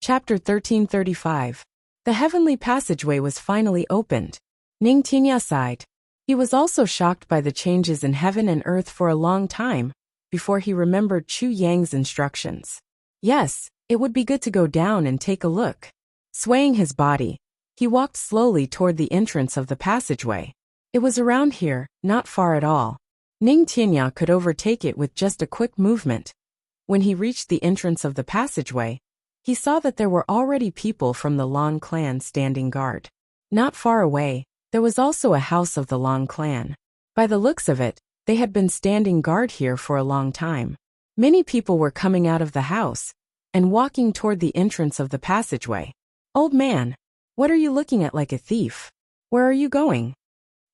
Chapter 1335. The heavenly passageway was finally opened. Ning Tinya sighed. He was also shocked by the changes in heaven and earth for a long time, before he remembered Chu Yang's instructions. Yes, it would be good to go down and take a look. Swaying his body, he walked slowly toward the entrance of the passageway. It was around here, not far at all. Ning Tinya could overtake it with just a quick movement. When he reached the entrance of the passageway, he saw that there were already people from the Long clan standing guard. Not far away, there was also a house of the Long clan. By the looks of it, they had been standing guard here for a long time. Many people were coming out of the house and walking toward the entrance of the passageway. "Old man, what are you looking at like a thief? Where are you going?"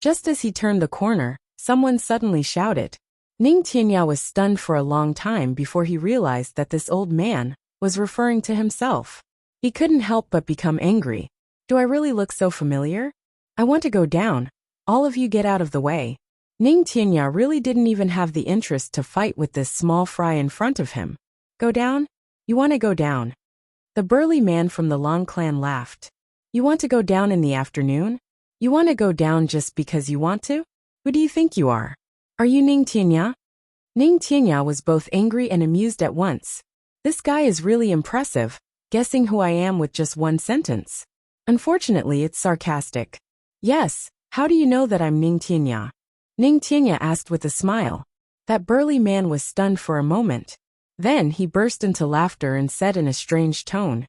Just as he turned the corner, someone suddenly shouted. Ning Tianya was stunned for a long time before he realized that this old man was referring to himself. He couldn't help but become angry. "Do I really look so familiar? I want to go down. All of you get out of the way." Ning Tianya really didn't even have the interest to fight with this small fry in front of him. "Go down? You want to go down?" The burly man from the Long clan laughed. "You want to go down in the afternoon? You want to go down just because you want to? Who do you think you are? Are you Ning Tianya?" Ning Tianya was both angry and amused at once. This guy is really impressive, guessing who I am with just one sentence. Unfortunately, it's sarcastic. "Yes, how do you know that I'm Ning Tianya?" Ning Tianya asked with a smile. That burly man was stunned for a moment. Then he burst into laughter and said in a strange tone,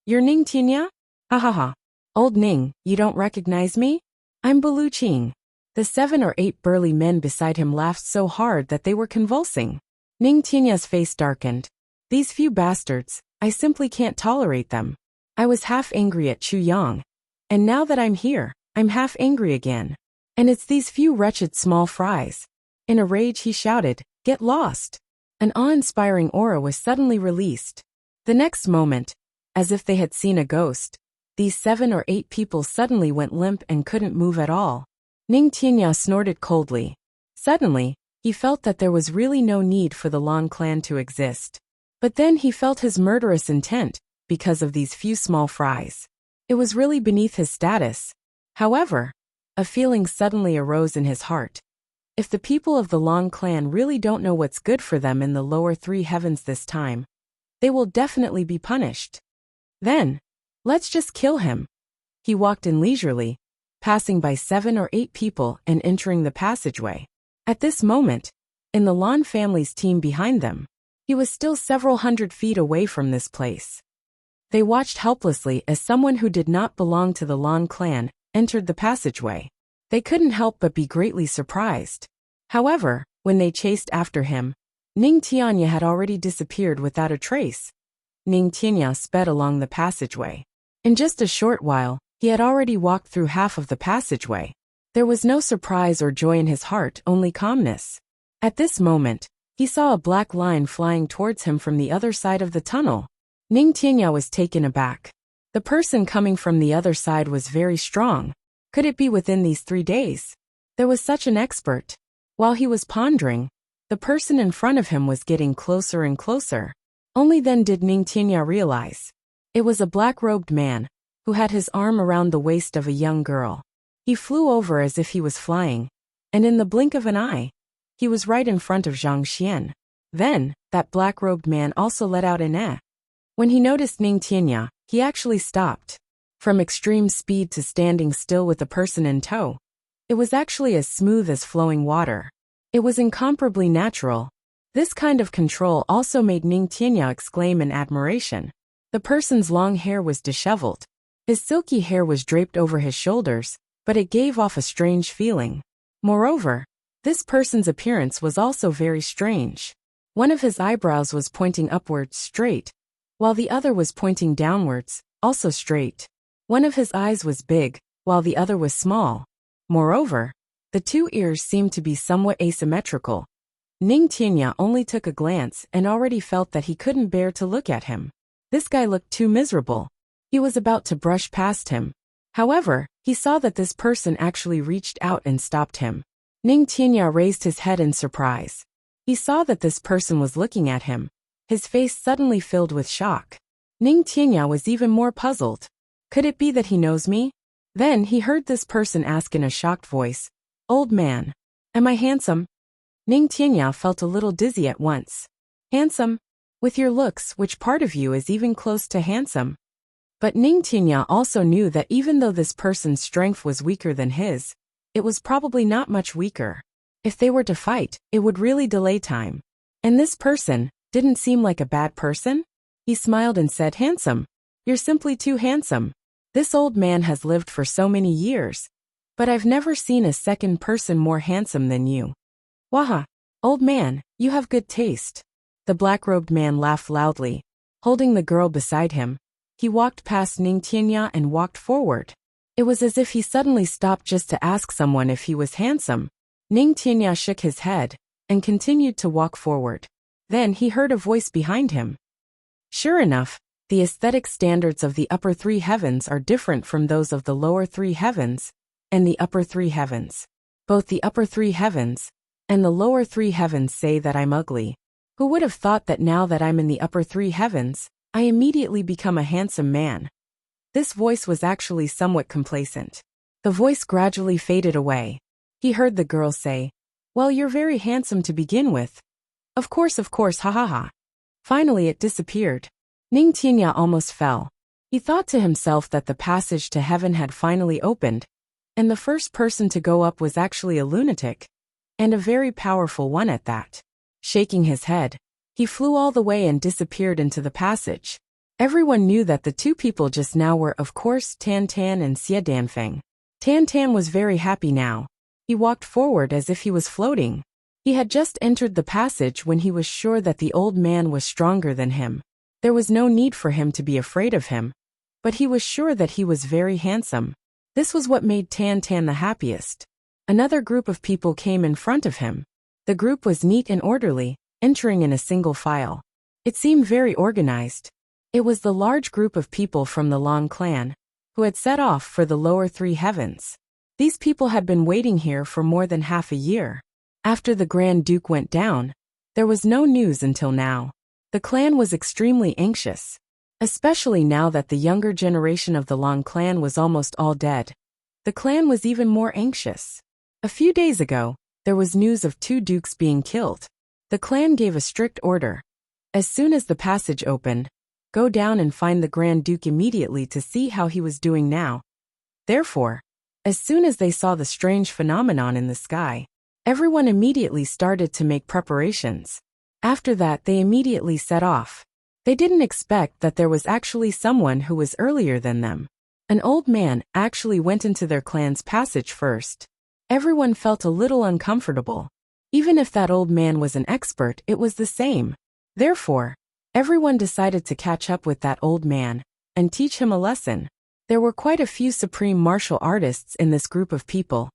"You're Ning Tianya? Ha ha ha. Old Ning, you don't recognize me? I'm Bulu Ching." The 7 or 8 burly men beside him laughed so hard that they were convulsing. Ning Tianya's face darkened. "These few bastards, I simply can't tolerate them. I was half angry at Chu Yang. And now that I'm here, I'm half angry again. And it's these few wretched small fries." In a rage he shouted, "Get lost!" An awe-inspiring aura was suddenly released. The next moment, as if they had seen a ghost, these 7 or 8 people suddenly went limp and couldn't move at all. Ning Tianya snorted coldly. Suddenly, he felt that there was really no need for the Long clan to exist. But then he felt his murderous intent, because of these few small fries. It was really beneath his status. However, a feeling suddenly arose in his heart. If the people of the Long clan really don't know what's good for them in the lower 3 heavens this time, they will definitely be punished. Then, let's just kill him. He walked in leisurely, passing by 7 or 8 people and entering the passageway. At this moment, in the Lan family's team behind them, he was still several hundred feet away from this place. They watched helplessly as someone who did not belong to the Lan clan entered the passageway. They couldn't help but be greatly surprised. However, when they chased after him, Ning Tianya had already disappeared without a trace. Ning Tianya sped along the passageway. In just a short while, he had already walked through half of the passageway. There was no surprise or joy in his heart, only calmness. At this moment, he saw a black line flying towards him from the other side of the tunnel. Ning Tianya was taken aback. The person coming from the other side was very strong. Could it be within these 3 days? There was such an expert. While he was pondering, the person in front of him was getting closer and closer. Only then did Ning Tianya realize. It was a black-robed man, who had his arm around the waist of a young girl. He flew over as if he was flying, and in the blink of an eye, he was right in front of Zhang Xian. Then, that black-robed man also let out an eh. When he noticed Ning Tianya, he actually stopped. From extreme speed to standing still with the person in tow, it was actually as smooth as flowing water. It was incomparably natural. This kind of control also made Ning Tianya exclaim in admiration. The person's long hair was disheveled. His silky hair was draped over his shoulders, but it gave off a strange feeling. Moreover, this person's appearance was also very strange. One of his eyebrows was pointing upwards straight, while the other was pointing downwards, also straight. One of his eyes was big, while the other was small. Moreover, the 2 ears seemed to be somewhat asymmetrical. Ning Tianya only took a glance and already felt that he couldn't bear to look at him. This guy looked too miserable. He was about to brush past him. However, he saw that this person actually reached out and stopped him. Ning Tianya raised his head in surprise. He saw that this person was looking at him. His face suddenly filled with shock. Ning Tianya was even more puzzled. Could it be that he knows me? Then he heard this person ask in a shocked voice, "Old man, am I handsome?" Ning Tianya felt a little dizzy at once. Handsome? With your looks, which part of you is even close to handsome? But Ning Tianya also knew that even though this person's strength was weaker than his, it was probably not much weaker. If they were to fight, it would really delay time. And this person didn't seem like a bad person? He smiled and said, "Handsome. You're simply too handsome. This old man has lived for so many years, but I've never seen a second person more handsome than you." "Waha! Old man, you have good taste." The black-robed man laughed loudly. Holding the girl beside him, he walked past Ning Tianya and walked forward. It was as if he suddenly stopped just to ask someone if he was handsome. Ning Tianya shook his head and continued to walk forward. Then he heard a voice behind him. Sure enough, the aesthetic standards of the upper three heavens are different from those of the lower three heavens and the upper three heavens. Both the upper three heavens and the lower three heavens say that I'm ugly. Who would have thought that now that I'm in the upper three heavens, I immediately become a handsome man? This voice was actually somewhat complacent. The voice gradually faded away. He heard the girl say, "Well, you're very handsome to begin with." Of course, ha ha ha. Finally it disappeared. Ning Tianya almost fell. He thought to himself that the passage to heaven had finally opened, and the first person to go up was actually a lunatic, and a very powerful one at that. Shaking his head, he flew all the way and disappeared into the passage. Everyone knew that the two people just now were, of course, Tan Tan and Xie Danfeng. Tan Tan was very happy now. He walked forward as if he was floating. He had just entered the passage when he was sure that the old man was stronger than him. There was no need for him to be afraid of him, but he was sure that he was very handsome. This was what made Tan Tan the happiest. Another group of people came in front of him. The group was neat and orderly, entering in a single file. It seemed very organized. It was the large group of people from the Long clan, who had set off for the lower three heavens. These people had been waiting here for more than half a year. After the Grand Duke went down, there was no news until now. The clan was extremely anxious, especially now that the younger generation of the Long clan was almost all dead. The clan was even more anxious. A few days ago, there was news of 2 dukes being killed. The clan gave a strict order. As soon as the passage opened, go down and find the Grand Duke immediately to see how he was doing now. Therefore, as soon as they saw the strange phenomenon in the sky, everyone immediately started to make preparations. After that, they immediately set off. They didn't expect that there was actually someone who was earlier than them. An old man actually went into their clan's passage first. Everyone felt a little uncomfortable. Even if that old man was an expert, it was the same. Therefore, everyone decided to catch up with that old man and teach him a lesson. There were quite a few supreme martial artists in this group of people.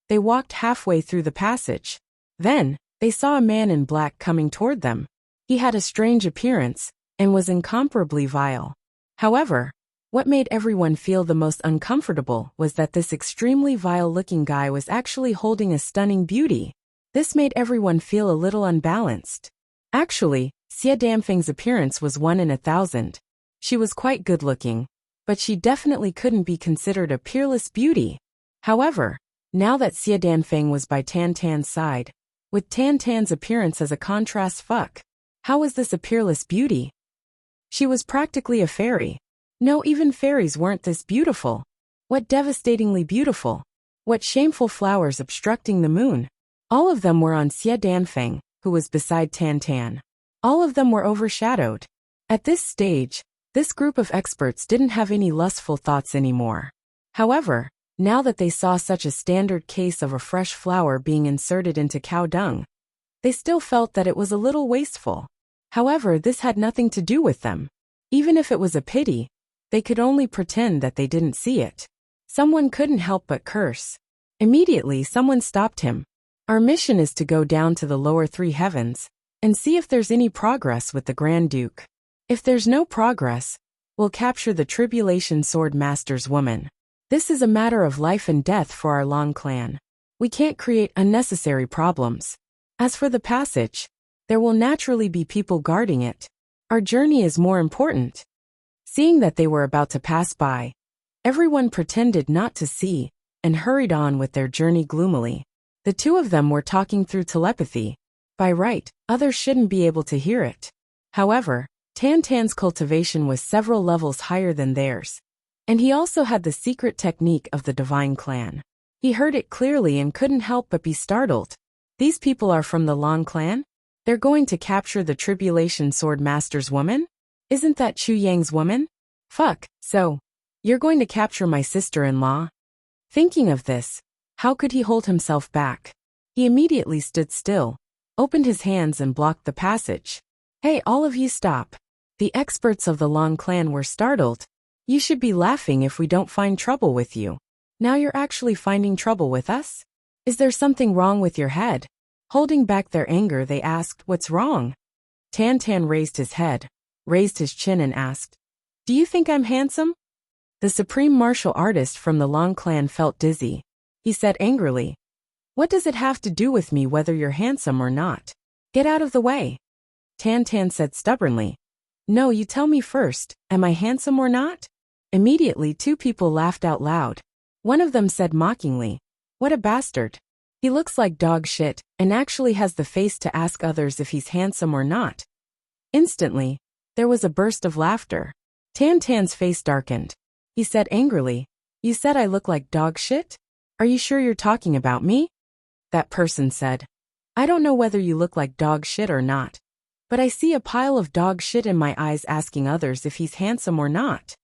They walked halfway through the passage. Then, they saw a man in black coming toward them. He had a strange appearance and was incomparably vile. However, what made everyone feel the most uncomfortable was that this extremely vile-looking guy was actually holding a stunning beauty. This made everyone feel a little unbalanced. Actually, Xie Damfeng's appearance was 1 in 1,000. She was quite good-looking, but she definitely couldn't be considered a peerless beauty. However, now that Xie Danfeng was by Tan Tan's side, with Tan Tan's appearance as a contrast, how was this a peerless beauty? She was practically a fairy. No, even fairies weren't this beautiful. What devastatingly beautiful. What shameful flowers obstructing the moon. All of them were on Xie Danfeng, who was beside Tan Tan. All of them were overshadowed. At this stage, this group of experts didn't have any lustful thoughts anymore. However, now that they saw such a standard case of a fresh flower being inserted into cow dung, they still felt that it was a little wasteful. However, this had nothing to do with them. Even if it was a pity, they could only pretend that they didn't see it. Someone couldn't help but curse. Immediately, someone stopped him. Our mission is to go down to the lower 3 heavens and see if there's any progress with the Grand Duke. If there's no progress, we'll capture the Tribulation Sword Master's woman. This is a matter of life and death for our Long clan. We can't create unnecessary problems. As for the passage, there will naturally be people guarding it. Our journey is more important. Seeing that they were about to pass by, everyone pretended not to see and hurried on with their journey gloomily. The two of them were talking through telepathy. By right, others shouldn't be able to hear it. However, Tantan's cultivation was several levels higher than theirs, and he also had the secret technique of the divine clan. He heard it clearly and couldn't help but be startled. These people are from the Long clan? They're going to capture the Tribulation Sword Master's woman? Isn't that Chu Yang's woman? Fuck, so, you're going to capture my sister-in-law? Thinking of this, how could he hold himself back? He immediately stood still, opened his hands and blocked the passage. Hey, all of you stop. The experts of the Long clan were startled. You should be laughing if we don't find trouble with you. Now you're actually finding trouble with us? Is there something wrong with your head? Holding back their anger, they asked, what's wrong? Tantan raised his head, raised his chin and asked, do you think I'm handsome? The supreme martial artist from the Long clan felt dizzy. He said angrily, what does it have to do with me whether you're handsome or not? Get out of the way. Tantan said stubbornly, no, you tell me first, am I handsome or not? Immediately two people laughed out loud. One of them said mockingly, what a bastard. He looks like dog shit and actually has the face to ask others if he's handsome or not. Instantly, there was a burst of laughter. Tantan's face darkened. He said angrily, you said I look like dog shit? Are you sure you're talking about me? That person said, I don't know whether you look like dog shit or not, but I see a pile of dog shit in my eyes asking others if he's handsome or not.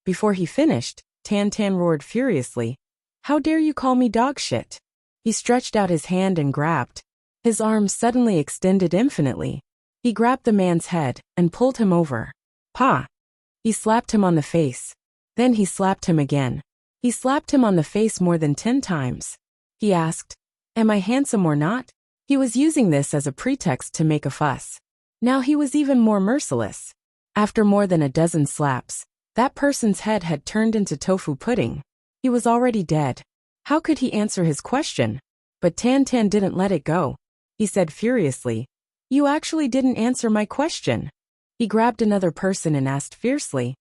Before he finished, Tantan roared furiously, how dare you call me dog shit? He stretched out his hand and grabbed. His arms suddenly extended infinitely. He grabbed the man's head and pulled him over. Pa! He slapped him on the face. Then he slapped him again. He slapped him on the face more than 10 times. He asked, am I handsome or not? He was using this as a pretext to make a fuss. Now he was even more merciless. After more than a dozen slaps, that person's head had turned into tofu pudding. He was already dead. How could he answer his question? But Tantan didn't let it go. He said furiously, you actually didn't answer my question. He grabbed another person and asked fiercely,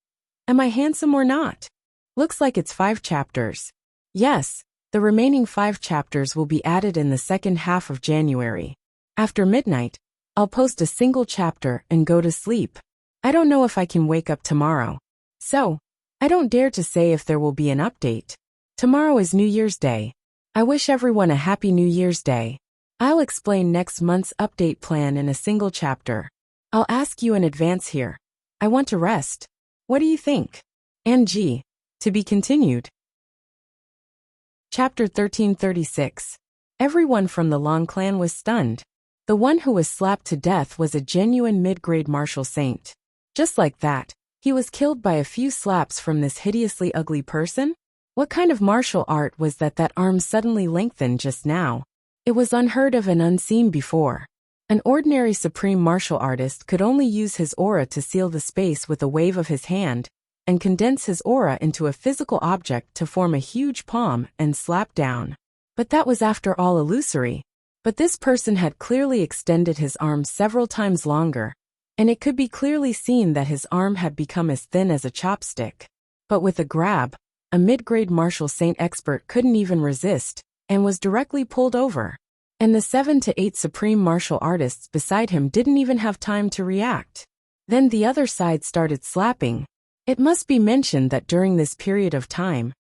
am I handsome or not? Looks like it's 5 chapters. Yes, the remaining 5 chapters will be added in the second half of January. After midnight, I'll post a single chapter and go to sleep. I don't know if I can wake up tomorrow. So, I don't dare to say if there will be an update. Tomorrow is New Year's Day. I wish everyone a happy New Year's Day. I'll explain next month's update plan in a single chapter. I'll ask you in advance here. I want to rest. What do you think? NG. To be continued. Chapter 1336. Everyone from the Long clan was stunned. The one who was slapped to death was a genuine mid-grade martial saint. Just like that, he was killed by a few slaps from this hideously ugly person? What kind of martial art was that arm suddenly lengthened just now? It was unheard of and unseen before. An ordinary supreme martial artist could only use his aura to seal the space with a wave of his hand, and condense his aura into a physical object to form a huge palm and slap down. But that was after all illusory. But this person had clearly extended his arm several times longer, and it could be clearly seen that his arm had become as thin as a chopstick. But with a grab, a mid-grade martial saint expert couldn't even resist, and was directly pulled over. And the 7 to 8 supreme martial artists beside him didn't even have time to react. Then the other side started slapping. It must be mentioned that during this period of time,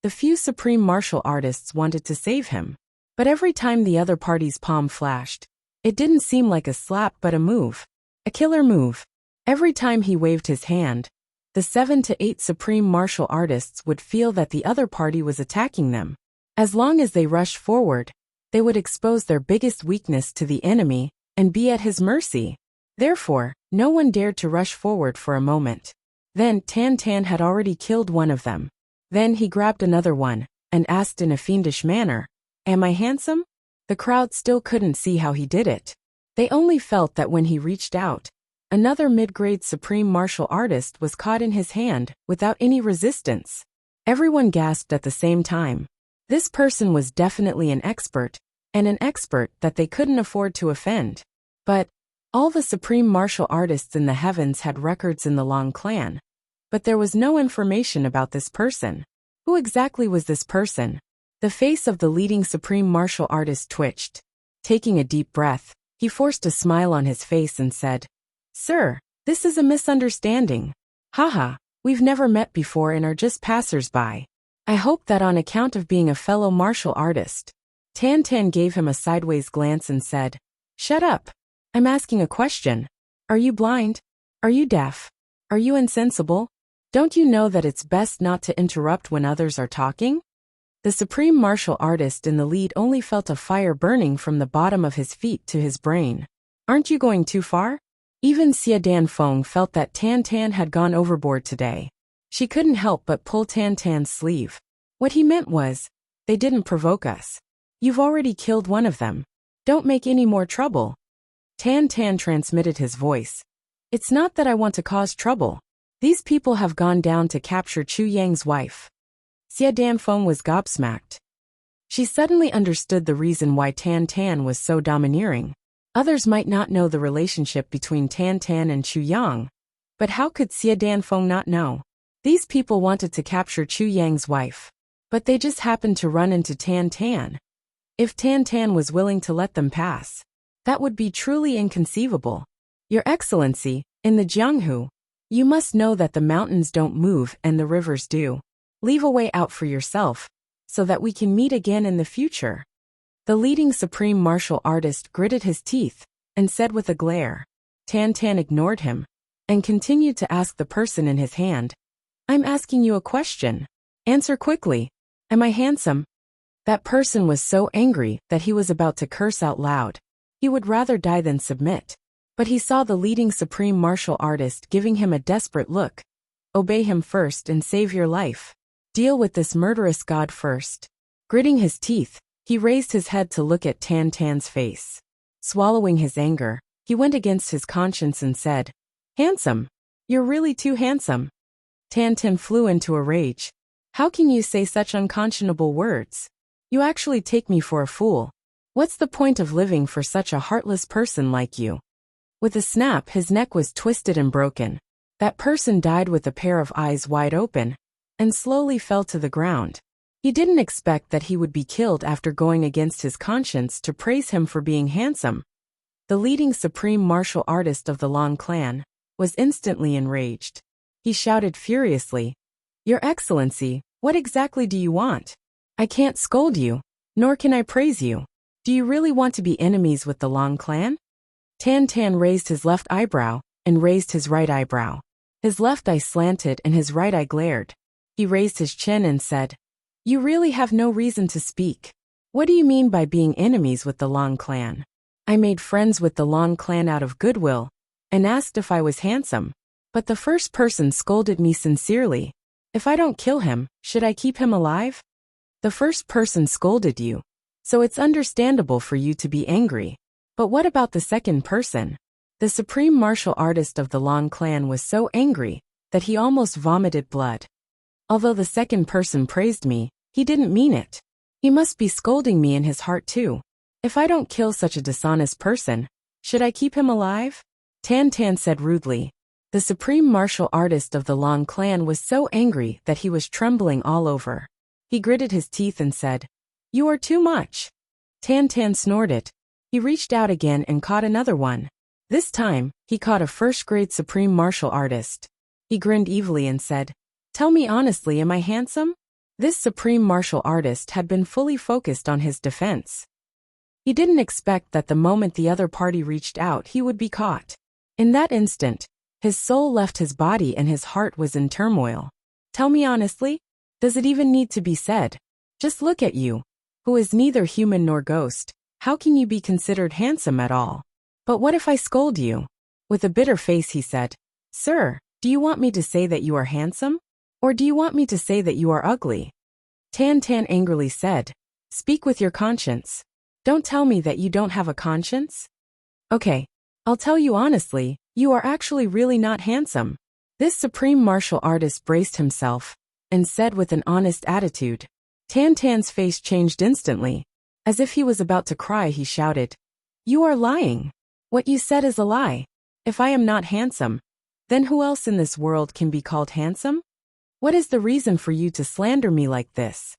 the few supreme martial artists wanted to save him. But every time the other party's palm flashed, it didn't seem like a slap but a move. A killer move. Every time he waved his hand, the 7 to 8 supreme martial artists would feel that the other party was attacking them. As long as they rushed forward, they would expose their biggest weakness to the enemy and be at his mercy. Therefore, no one dared to rush forward for a moment. Then Tan had already killed one of them. Then he grabbed another one and asked in a fiendish manner, am I handsome? The crowd still couldn't see how he did it. They only felt that when he reached out, another mid-grade supreme martial artist was caught in his hand without any resistance. Everyone gasped at the same time. This person was definitely an expert, and an expert that they couldn't afford to offend. But all the supreme martial artists in the heavens had records in the Long clan. but there was no information about this person. Who exactly was this person? The face of the leading supreme martial artist twitched. Taking a deep breath, he forced a smile on his face and said, "Sir, this is a misunderstanding. Haha, we've never met before and are just passers-by. I hope that on account of being a fellow martial artist." Tan Tan gave him a sideways glance and said, "Shut up. I'm asking a question. Are you blind? Are you deaf? Are you insensible? Don't you know that it's best not to interrupt when others are talking?" The supreme martial artist in the lead only felt a fire burning from the bottom of his feet to his brain. "Aren't you going too far?" Even Xia Danfeng felt that Tan Tan had gone overboard today. She couldn't help but pull Tan Tan's sleeve. What he meant was, "They didn't provoke us. You've already killed one of them. Don't make any more trouble." Tan Tan transmitted his voice. "It's not that I want to cause trouble. These people have gone down to capture Chu Yang's wife." Xia Danfeng was gobsmacked. She suddenly understood the reason why Tan Tan was so domineering. Others might not know the relationship between Tan Tan and Chu Yang, but how could Xia Danfeng not know? These people wanted to capture Chu Yang's wife, but they just happened to run into Tan Tan. If Tan Tan was willing to let them pass, that would be truly inconceivable. "Your Excellency, in the Jianghu, you must know that the mountains don't move and the rivers do. Leave a way out for yourself, so that we can meet again in the future." The leading supreme martial artist gritted his teeth and said with a glare. Tan Tan ignored him and continued to ask the person in his hand, "I'm asking you a question. Answer quickly. Am I handsome?" That person was so angry that he was about to curse out loud. He would rather die than submit. But he saw the leading supreme martial artist giving him a desperate look. "Obey him first and save your life. Deal with this murderous god first." Gritting his teeth, he raised his head to look at Tan Tan's face. Swallowing his anger, he went against his conscience and said, "Handsome. You're really too handsome." Tan Tan flew into a rage. "How can you say such unconscionable words? You actually take me for a fool. What's the point of living for such a heartless person like you?" With a snap, his neck was twisted and broken. That person died with a pair of eyes wide open and slowly fell to the ground. He didn't expect that he would be killed after going against his conscience to praise him for being handsome. The leading supreme martial artist of the Long clan was instantly enraged. He shouted furiously, "Your Excellency, what exactly do you want? I can't scold you, nor can I praise you. Do you really want to be enemies with the Long clan?" Tan Tan raised his left eyebrow and raised his right eyebrow. His left eye slanted and his right eye glared. He raised his chin and said, "You really have no reason to speak. What do you mean by being enemies with the Long clan? I made friends with the Long clan out of goodwill and asked if I was handsome. But the first person scolded me sincerely. If I don't kill him, should I keep him alive? The first person scolded you, so it's understandable for you to be angry. But what about the second person?" The supreme martial artist of the Long clan was so angry that he almost vomited blood. Although the second person praised me, he didn't mean it. He must be scolding me in his heart too. If I don't kill such a dishonest person, should I keep him alive? Tan Tan said rudely. The supreme martial artist of the Long clan was so angry that he was trembling all over. He gritted his teeth and said, "You are too much." Tan Tan snorted. He reached out again and caught another one. This time, he caught a first-grade supreme martial artist. He grinned evilly and said, "Tell me honestly, am I handsome?" This supreme martial artist had been fully focused on his defense. He didn't expect that the moment the other party reached out he would be caught. In that instant, his soul left his body and his heart was in turmoil. "Tell me honestly? Does it even need to be said? Just look at you, who is neither human nor ghost. How can you be considered handsome at all? But what if I scold you?" With a bitter face he said, "Sir, do you want me to say that you are handsome? Or do you want me to say that you are ugly?" Tan Tan angrily said, "Speak with your conscience. Don't tell me that you don't have a conscience." "Okay, I'll tell you honestly, you are actually really not handsome." This supreme martial artist braced himself and said with an honest attitude. Tan Tan's face changed instantly. As if he was about to cry, he shouted, "You are lying. What you said is a lie. If I am not handsome, Then who else in this world can be called handsome? What is the reason for you to slander me like this?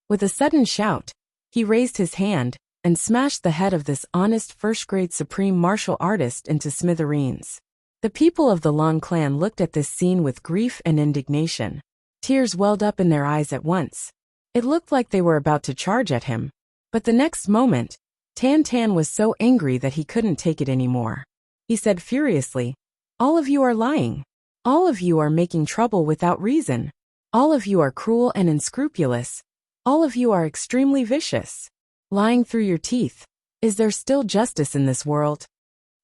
With a sudden shout, he raised his hand and smashed the head of this honest first-grade supreme martial artist into smithereens. The people of the Long clan looked at this scene with grief and indignation. Tears welled up in their eyes at once. It looked like they were about to charge at him. But the next moment, Tan Tan was so angry that he couldn't take it anymore. He said furiously, "All of you are lying. All of you are making trouble without reason. All of you are cruel and unscrupulous. All of you are extremely vicious. Lying through your teeth. Is there still justice in this world?"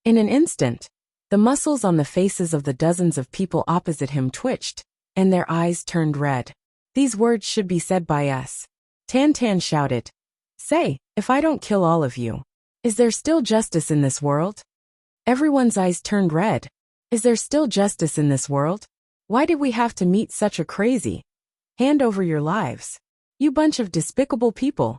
In an instant, the muscles on the faces of the dozens of people opposite him twitched, and their eyes turned red. "These words should be said by us." Tan Tan shouted. "Say, if I don't kill all of you, is there still justice in this world?" Everyone's eyes turned red. Is there still justice in this world? Why did we have to meet such a crazy? Hand over your lives. You bunch of despicable people.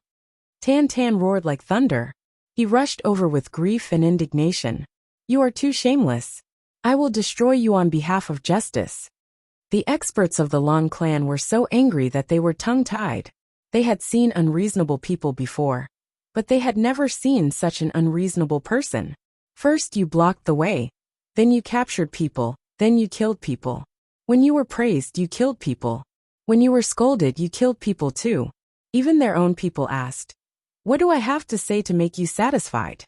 Tan Tan roared like thunder. He rushed over with grief and indignation. "You are too shameless. I will destroy you on behalf of justice." The experts of the Long clan were so angry that they were tongue-tied. They had seen unreasonable people before, but they had never seen such an unreasonable person. First you blocked the way, then you captured people, then you killed people. When you were praised, you killed people. When you were scolded, you killed people too. Even their own people asked, "What do I have to say to make you satisfied?"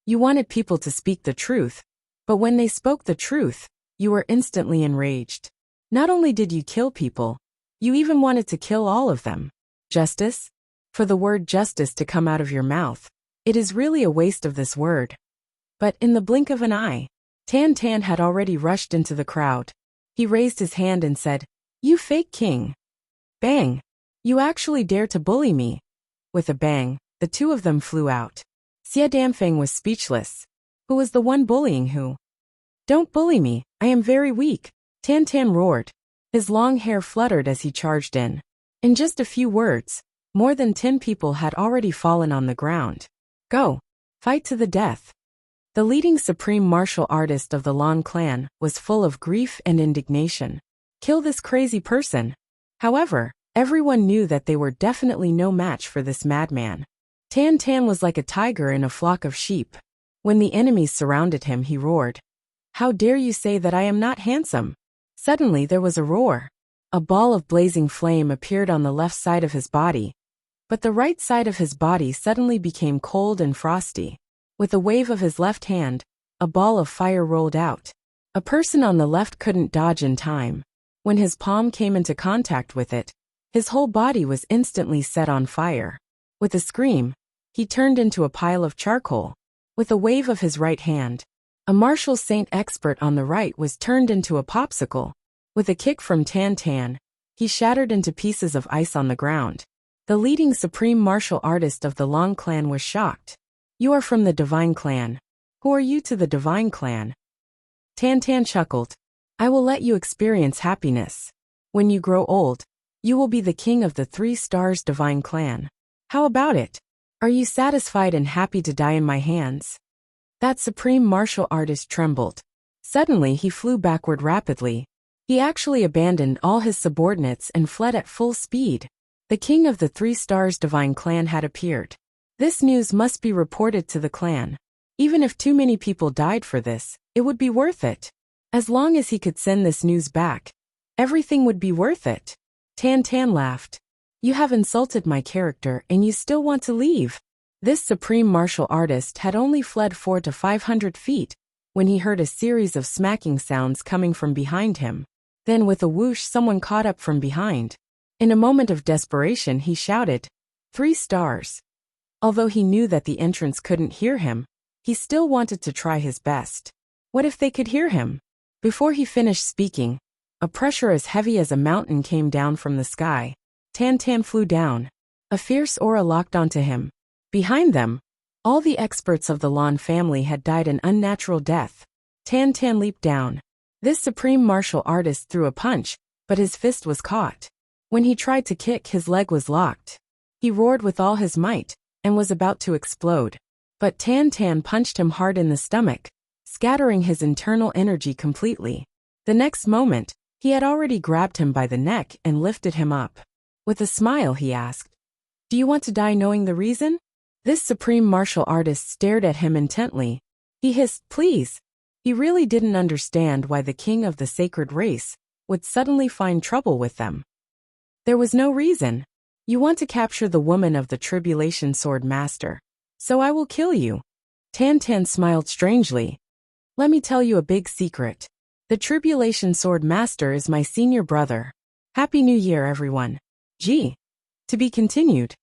You wanted people to speak the truth, but when they spoke the truth, you were instantly enraged. Not only did you kill people, you even wanted to kill all of them. Justice? For the word justice to come out of your mouth, it is really a waste of this word. But in the blink of an eye, Tan Tan had already rushed into the crowd. He raised his hand and said, "You fake king." Bang! "You actually dare to bully me." With a bang, the two of them flew out. Xie Damfeng was speechless. Who was the one bullying who? "Don't bully me, I am very weak," Tan Tan roared. His long hair fluttered as he charged in. In just a few words, more than 10 people had already fallen on the ground. "Go! Fight to the death." The leading supreme martial artist of the Long clan was full of grief and indignation. Kill this crazy person. However, everyone knew that they were definitely no match for this madman. Tan Tan was like a tiger in a flock of sheep. When the enemies surrounded him, he roared, "How dare you say that I am not handsome?" Suddenly there was a roar. A ball of blazing flame appeared on the left side of his body, but the right side of his body suddenly became cold and frosty. With a wave of his left hand, a ball of fire rolled out. A person on the left couldn't dodge in time. When his palm came into contact with it, his whole body was instantly set on fire. With a scream, he turned into a pile of charcoal. With a wave of his right hand, a martial saint expert on the right was turned into a popsicle. With a kick from Tan Tan, he shattered into pieces of ice on the ground. The leading supreme martial artist of the Long clan was shocked. "You are from the Divine Clan. Who are you to the Divine Clan?" Tan Tan chuckled. "I will let you experience happiness. When you grow old, you will be the king of the 3 Stars Divine Clan. How about it? Are you satisfied and happy to die in my hands?" That supreme martial artist trembled. Suddenly he flew backward rapidly. He actually abandoned all his subordinates and fled at full speed. The king of the 3 Stars Divine Clan had appeared. This news must be reported to the clan. Even if too many people died for this, it would be worth it. As long as he could send this news back, everything would be worth it. Tan Tan laughed. "You have insulted my character and you still want to leave?" This supreme martial artist had only fled 400 to 500 feet when he heard a series of smacking sounds coming from behind him. Then with a whoosh, someone caught up from behind. In a moment of desperation, he shouted, "3 stars." Although he knew that the entrance couldn't hear him, he still wanted to try his best. What if they could hear him? Before he finished speaking, a pressure as heavy as a mountain came down from the sky. Tan Tan flew down. A fierce aura locked onto him. Behind them, all the experts of the Lan family had died an unnatural death. Tan Tan leaped down. This supreme martial artist threw a punch, but his fist was caught. When he tried to kick, his leg was locked. He roared with all his might, and was about to explode. But Tan Tan punched him hard in the stomach, scattering his internal energy completely. The next moment, he had already grabbed him by the neck and lifted him up. With a smile, he asked, "Do you want to die knowing the reason?" This supreme martial artist stared at him intently. He hissed, "Please." He really didn't understand why the king of the sacred race would suddenly find trouble with them. There was no reason. "You want to capture the woman of the Tribulation Sword Master. So I will kill you." Tan Tan smiled strangely. "Let me tell you a big secret. The Tribulation Sword Master is my senior brother. Happy New Year, everyone. Gee. To be continued.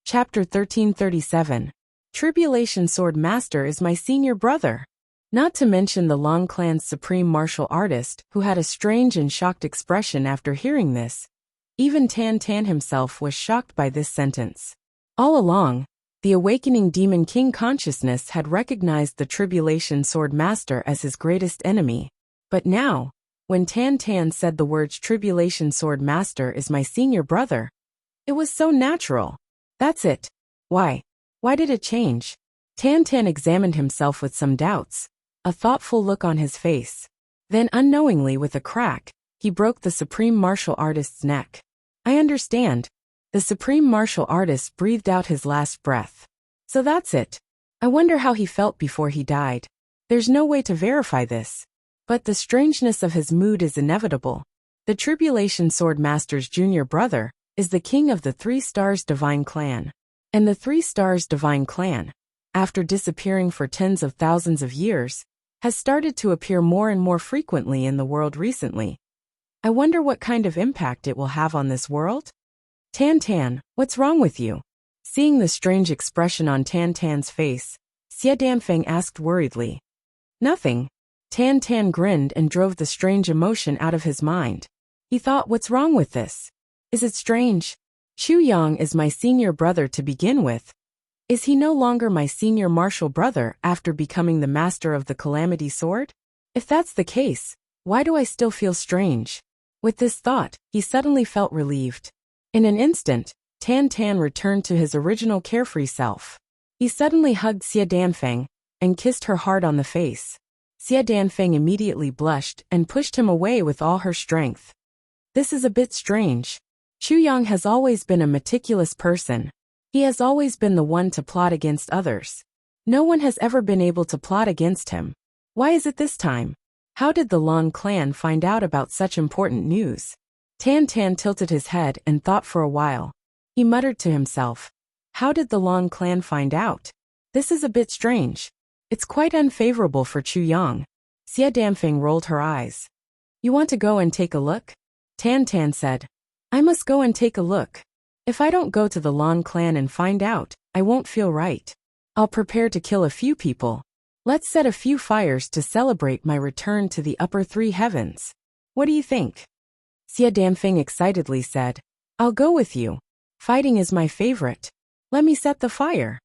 Chapter 1337. Tribulation Sword Master is my senior brother. Not to mention the Long Clan's supreme martial artist, who had a strange and shocked expression after hearing this. Even Tan Tan himself was shocked by this sentence. All along, the awakening Demon King consciousness had recognized the Tribulation Sword Master as his greatest enemy. But now, when Tan Tan said the words Tribulation Sword Master is my senior brother, it was so natural. That's it. Why? Why did it change? Tan Tan examined himself with some doubts, a thoughtful look on his face. Then unknowingly with a crack, he broke the supreme martial artist's neck. I understand. The supreme martial artist breathed out his last breath. So that's it. I wonder how he felt before he died. There's no way to verify this. But the strangeness of his mood is inevitable. The Tribulation Sword Master's junior brother is the king of the 3 Stars Divine Clan. And the 3 Stars Divine Clan, after disappearing for tens of thousands of years, has started to appear more and more frequently in the world recently. I wonder what kind of impact it will have on this world? Tan Tan, what's wrong with you? Seeing the strange expression on Tan Tan's face, Xie Danfeng asked worriedly. Nothing. Tan Tan grinned and drove the strange emotion out of his mind. He thought, what's wrong with this? Is it strange? Chu Yang is my senior brother to begin with. Is he no longer my senior martial brother after becoming the master of the Calamity Sword? If that's the case, why do I still feel strange? With this thought, he suddenly felt relieved. In an instant, Tan Tan returned to his original carefree self. He suddenly hugged Xie Danfeng and kissed her hard on the face. Xie Danfeng immediately blushed and pushed him away with all her strength. This is a bit strange. Chu Yang has always been a meticulous person. He has always been the one to plot against others. No one has ever been able to plot against him. Why is it this time? How did the Long Clan find out about such important news? Tan Tan tilted his head and thought for a while. He muttered to himself. How did the Long Clan find out? This is a bit strange. It's quite unfavorable for Chu Yang. Xie Danfeng rolled her eyes. You want to go and take a look? Tan Tan said. I must go and take a look. If I don't go to the Long Clan and find out, I won't feel right. I'll prepare to kill a few people. Let's set a few fires to celebrate my return to the upper 3 heavens. What do you think? Xie Danfeng excitedly said. I'll go with you. Fighting is my favorite. Let me set the fire.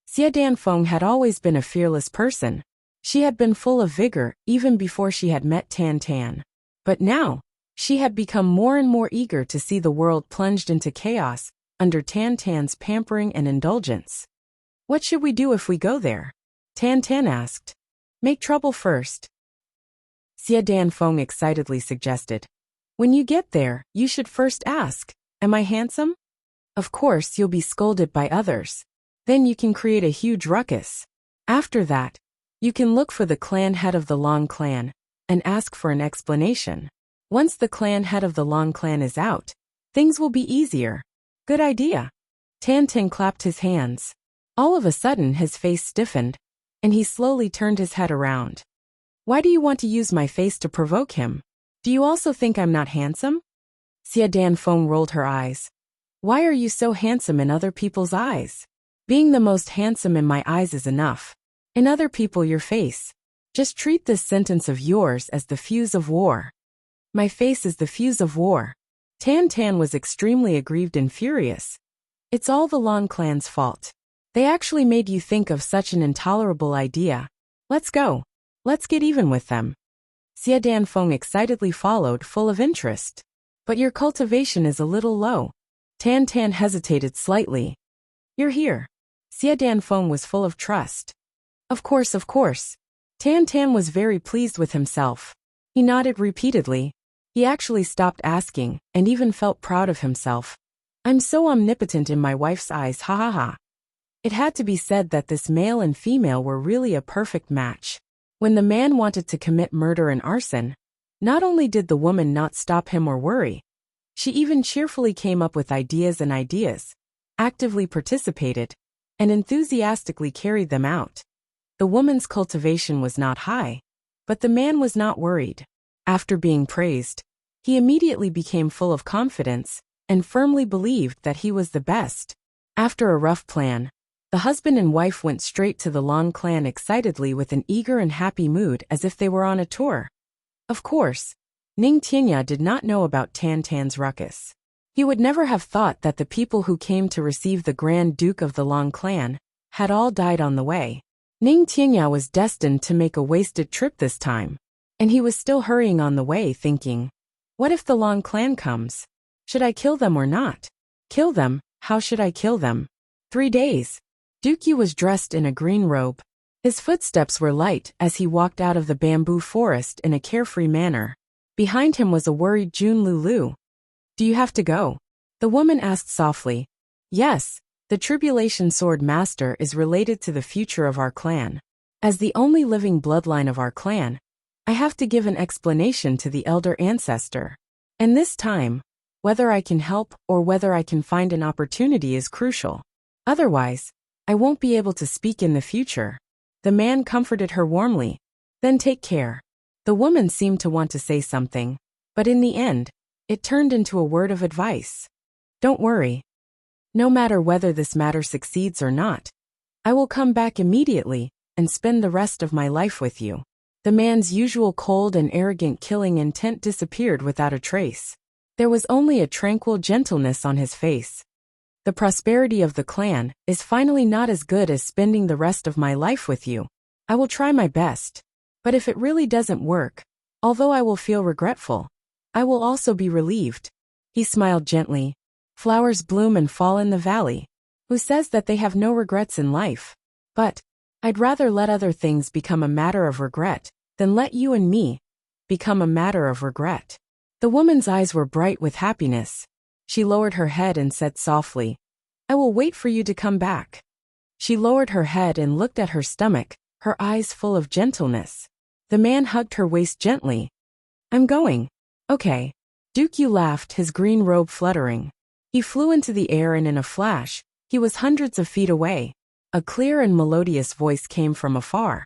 Xie Danfeng had always been a fearless person. She had been full of vigor even before she had met Tan Tan. But now, she had become more and more eager to see the world plunged into chaos under Tan Tan's pampering and indulgence. What should we do if we go there? Tan Tan asked. Make trouble first. Xie Danfeng excitedly suggested. When you get there, you should first ask, am I handsome? Of course you'll be scolded by others. Then you can create a huge ruckus. After that, you can look for the clan head of the Long Clan and ask for an explanation. Once the clan head of the Long Clan is out, things will be easier. Good idea. Tan Tan clapped his hands. All of a sudden his face stiffened, and he slowly turned his head around. Why do you want to use my face to provoke him? Do you also think I'm not handsome? Xie Danfeng rolled her eyes. Why are you so handsome in other people's eyes? Being the most handsome in my eyes is enough. In other people, your face. Just treat this sentence of yours as the fuse of war. My face is the fuse of war. Tan Tan was extremely aggrieved and furious. It's all the Long Clan's fault. They actually made you think of such an intolerable idea. Let's go. Let's get even with them. Xie Danfeng excitedly followed, full of interest. But your cultivation is a little low. Tan Tan hesitated slightly. You're here. Xie Danfeng was full of trust. Of course, of course. Tan Tan was very pleased with himself. He nodded repeatedly. He actually stopped asking, and even felt proud of himself. I'm so omnipotent in my wife's eyes, ha ha ha. It had to be said that this male and female were really a perfect match. When the man wanted to commit murder and arson, not only did the woman not stop him or worry, she even cheerfully came up with ideas, actively participated, and enthusiastically carried them out. The woman's cultivation was not high, but the man was not worried. After being praised, he immediately became full of confidence and firmly believed that he was the best. After a rough plan, the husband and wife went straight to the Long clan excitedly with an eager and happy mood as if they were on a tour. Of course, Ning Tianya did not know about Tan Tan's ruckus. He would never have thought that the people who came to receive the Grand Duke of the Long clan had all died on the way. Ning Tianya was destined to make a wasted trip this time, and he was still hurrying on the way thinking, what if the Long clan comes? Should I kill them or not? Kill them? How should I kill them? 3 days. Dookie was dressed in a green robe. His footsteps were light as he walked out of the bamboo forest in a carefree manner. Behind him was a worried Jun Lulu. Do you have to go? The woman asked softly. Yes, the Tribulation Sword Master is related to the future of our clan. As the only living bloodline of our clan, I have to give an explanation to the elder ancestor. And this time, whether I can help or whether I can find an opportunity is crucial. Otherwise, I won't be able to speak in the future. The man comforted her warmly. Then take care. The woman seemed to want to say something, but in the end, it turned into a word of advice. Don't worry. No matter whether this matter succeeds or not, I will come back immediately and spend the rest of my life with you. The man's usual cold and arrogant killing intent disappeared without a trace. There was only a tranquil gentleness on his face. The prosperity of the clan is finally not as good as spending the rest of my life with you. I will try my best. But if it really doesn't work, although I will feel regretful, I will also be relieved. He smiled gently. Flowers bloom and fall in the valley. Who says that they have no regrets in life? But I'd rather let other things become a matter of regret than let you and me become a matter of regret. The woman's eyes were bright with happiness. She lowered her head and said softly, I will wait for you to come back. She lowered her head and looked at her stomach, her eyes full of gentleness. The man hugged her waist gently. I'm going. Okay. Dookie laughed, his green robe fluttering. He flew into the air and in a flash, he was hundreds of feet away. A clear and melodious voice came from afar.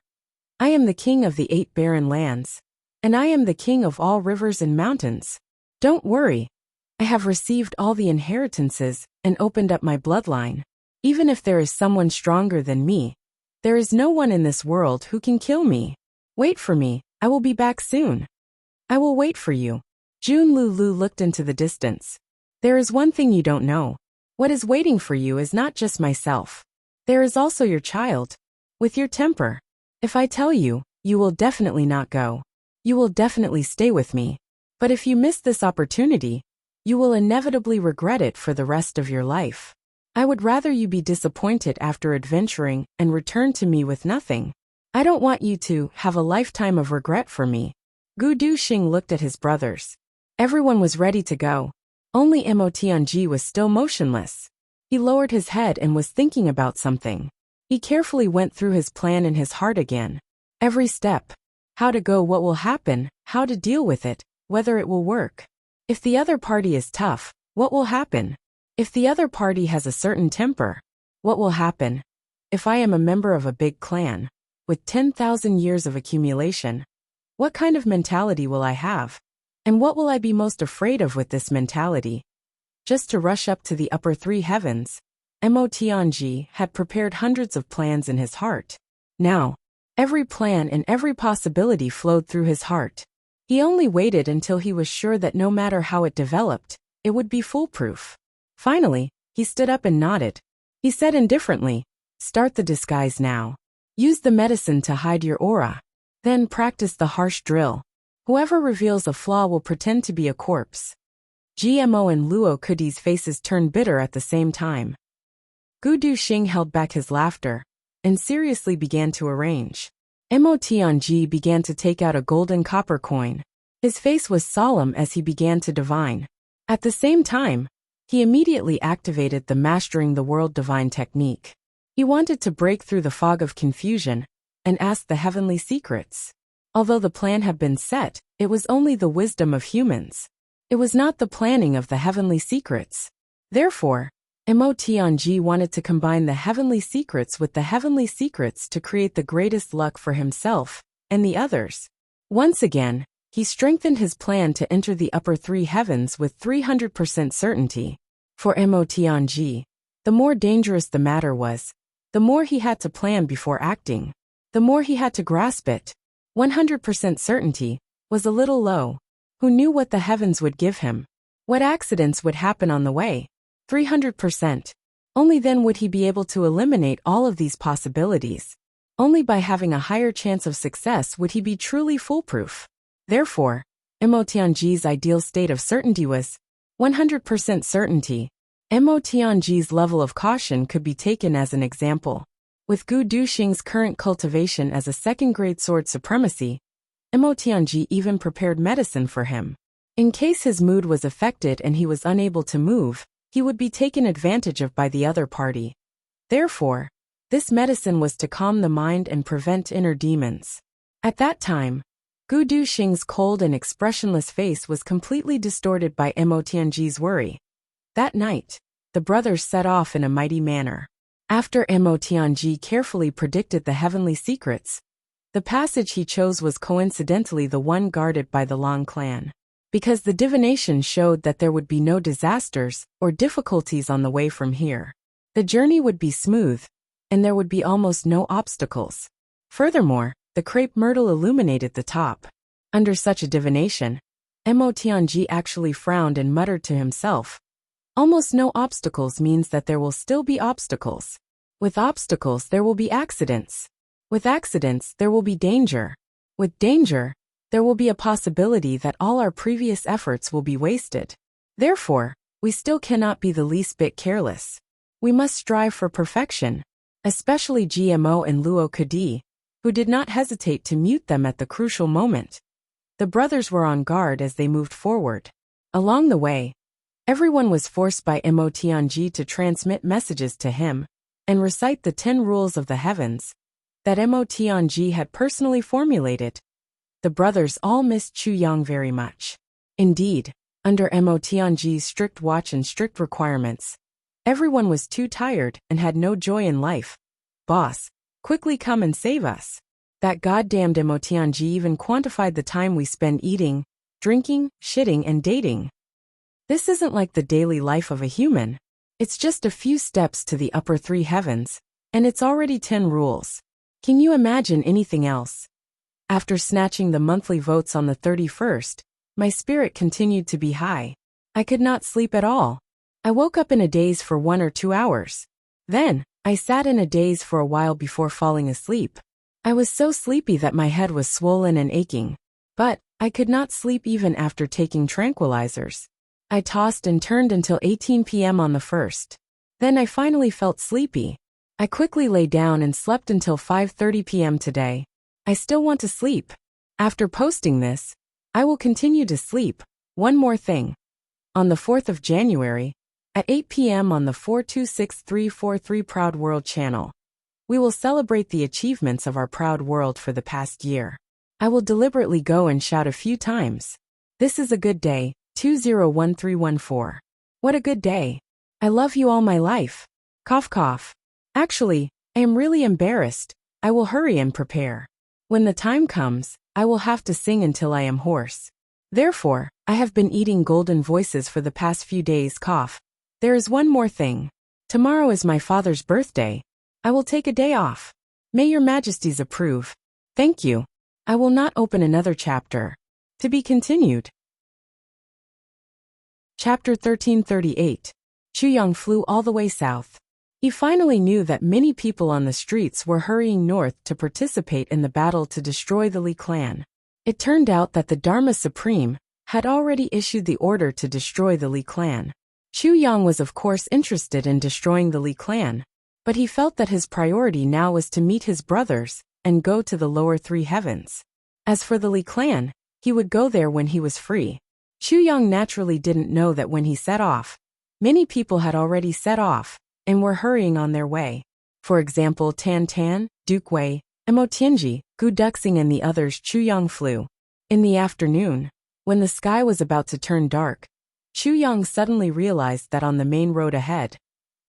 I am the king of the 8 barren lands. And I am the king of all rivers and mountains. Don't worry. I have received all the inheritances and opened up my bloodline. Even if there is someone stronger than me, there is no one in this world who can kill me. Wait for me, I will be back soon. I will wait for you. Jun Lulu looked into the distance. There is one thing you don't know. What is waiting for you is not just myself. There is also your child. With your temper. If I tell you, you will definitely not go. You will definitely stay with me. But if you miss this opportunity, you will inevitably regret it for the rest of your life. I would rather you be disappointed after adventuring and return to me with nothing. I don't want you to have a lifetime of regret for me. Gu Duxing looked at his brothers. Everyone was ready to go. Only Motianji was still motionless. He lowered his head and was thinking about something. He carefully went through his plan in his heart again. Every step. How to go, what will happen, how to deal with it, whether it will work. If the other party is tough, what will happen? If the other party has a certain temper, what will happen? If I am a member of a big clan, with 10,000 years of accumulation, what kind of mentality will I have? And what will I be most afraid of with this mentality? Just to rush up to the upper 3 heavens. Motianji had prepared hundreds of plans in his heart. Now, every plan and every possibility flowed through his heart. He only waited until he was sure that no matter how it developed, it would be foolproof. Finally, he stood up and nodded. He said indifferently, start the disguise now. Use the medicine to hide your aura. Then practice the harsh drill. Whoever reveals a flaw will pretend to be a corpse. GMO and Luo Kudi's faces turned bitter at the same time. Gu Duxing held back his laughter and seriously began to arrange. Mo Tianji began to take out a golden copper coin. His face was solemn as he began to divine. At the same time, he immediately activated the Mastering the World Divine technique. He wanted to break through the fog of confusion and ask the heavenly secrets. Although the plan had been set, it was only the wisdom of humans. It was not the planning of the heavenly secrets. Therefore, Mo Tianji wanted to combine the heavenly secrets with the heavenly secrets to create the greatest luck for himself and the others. Once again, he strengthened his plan to enter the upper three heavens with 300% certainty. For Mo Tianji, the more dangerous the matter was, the more he had to plan before acting. The more he had to grasp it. 100% certainty was a little low. Who knew what the heavens would give him? What accidents would happen on the way? 300%. Only then would he be able to eliminate all of these possibilities. Only by having a higher chance of success would he be truly foolproof. Therefore, Mo Tianji's ideal state of certainty was 100% certainty. Mo Tianji's level of caution could be taken as an example. With Gu Duxing's current cultivation as a second-grade sword supremacy, Mo Tianji even prepared medicine for him. In case his mood was affected and he was unable to move, he would be taken advantage of by the other party. Therefore, this medicine was to calm the mind and prevent inner demons. At that time, Gu Duxing's cold and expressionless face was completely distorted by Mo Tianji's worry. That night, the brothers set off in a mighty manner. After Mo Tianji carefully predicted the heavenly secrets, the passage he chose was coincidentally the one guarded by the Long clan. Because the divination showed that there would be no disasters or difficulties on the way from here. The journey would be smooth, and there would be almost no obstacles. Furthermore, the crepe myrtle illuminated the top. Under such a divination, Mo Tianji actually frowned and muttered to himself. Almost no obstacles means that there will still be obstacles. With obstacles there will be accidents. With accidents there will be danger. With danger, there will be a possibility that all our previous efforts will be wasted. Therefore, we still cannot be the least bit careless. We must strive for perfection, especially GMO and Luo Kadi, who did not hesitate to mute them at the crucial moment. The brothers were on guard as they moved forward. Along the way, everyone was forced by Mo Tianji to transmit messages to him and recite the 10 rules of the heavens that Mo Tianji had personally formulated. The brothers all missed Chu Yang very much. Indeed, under Mo Tianji's strict watch and strict requirements, everyone was too tired and had no joy in life. Boss, quickly come and save us. That goddamned Mo Tianji even quantified the time we spend eating, drinking, shitting and dating. This isn't like the daily life of a human. It's just a few steps to the upper three heavens, and it's already 10 rules. Can you imagine anything else? After snatching the monthly votes on the 31st, my spirit continued to be high. I could not sleep at all. I woke up in a daze for 1 or 2 hours. Then, I sat in a daze for a while before falling asleep. I was so sleepy that my head was swollen and aching. But, I could not sleep even after taking tranquilizers. I tossed and turned until 18 p.m. on the 1st. Then I finally felt sleepy. I quickly lay down and slept until 5:30 p.m. today. I still want to sleep. After posting this, I will continue to sleep. One more thing. On the 4th of January, at 8 p.m. on the 426343 Proud World channel, we will celebrate the achievements of our proud world for the past year. I will deliberately go and shout a few times. This is a good day, 201314. What a good day. I love you all my life. Cough cough. Actually, I am really embarrassed. I will hurry and prepare. When the time comes, I will have to sing until I am hoarse. Therefore, I have been eating golden voices for the past few days. Cough. There is one more thing. Tomorrow is my father's birthday. I will take a day off. May your majesties approve. Thank you. I will not open another chapter. To be continued. Chapter 1338. Chu Yang flew all the way south. He finally knew that many people on the streets were hurrying north to participate in the battle to destroy the Li clan. It turned out that the Dharma Supreme had already issued the order to destroy the Li clan. Chu Yang was of course interested in destroying the Li clan, but he felt that his priority now was to meet his brothers and go to the lower three heavens. As for the Li clan, he would go there when he was free. Chu Yang naturally didn't know that when he set off, many people had already set off and were hurrying on their way. For example, Tan Tan, Duke Wei, Mo Tianji, Gu Duxing and the others. Chu Yang flew. In the afternoon, when the sky was about to turn dark, Chu Yang suddenly realized that on the main road ahead,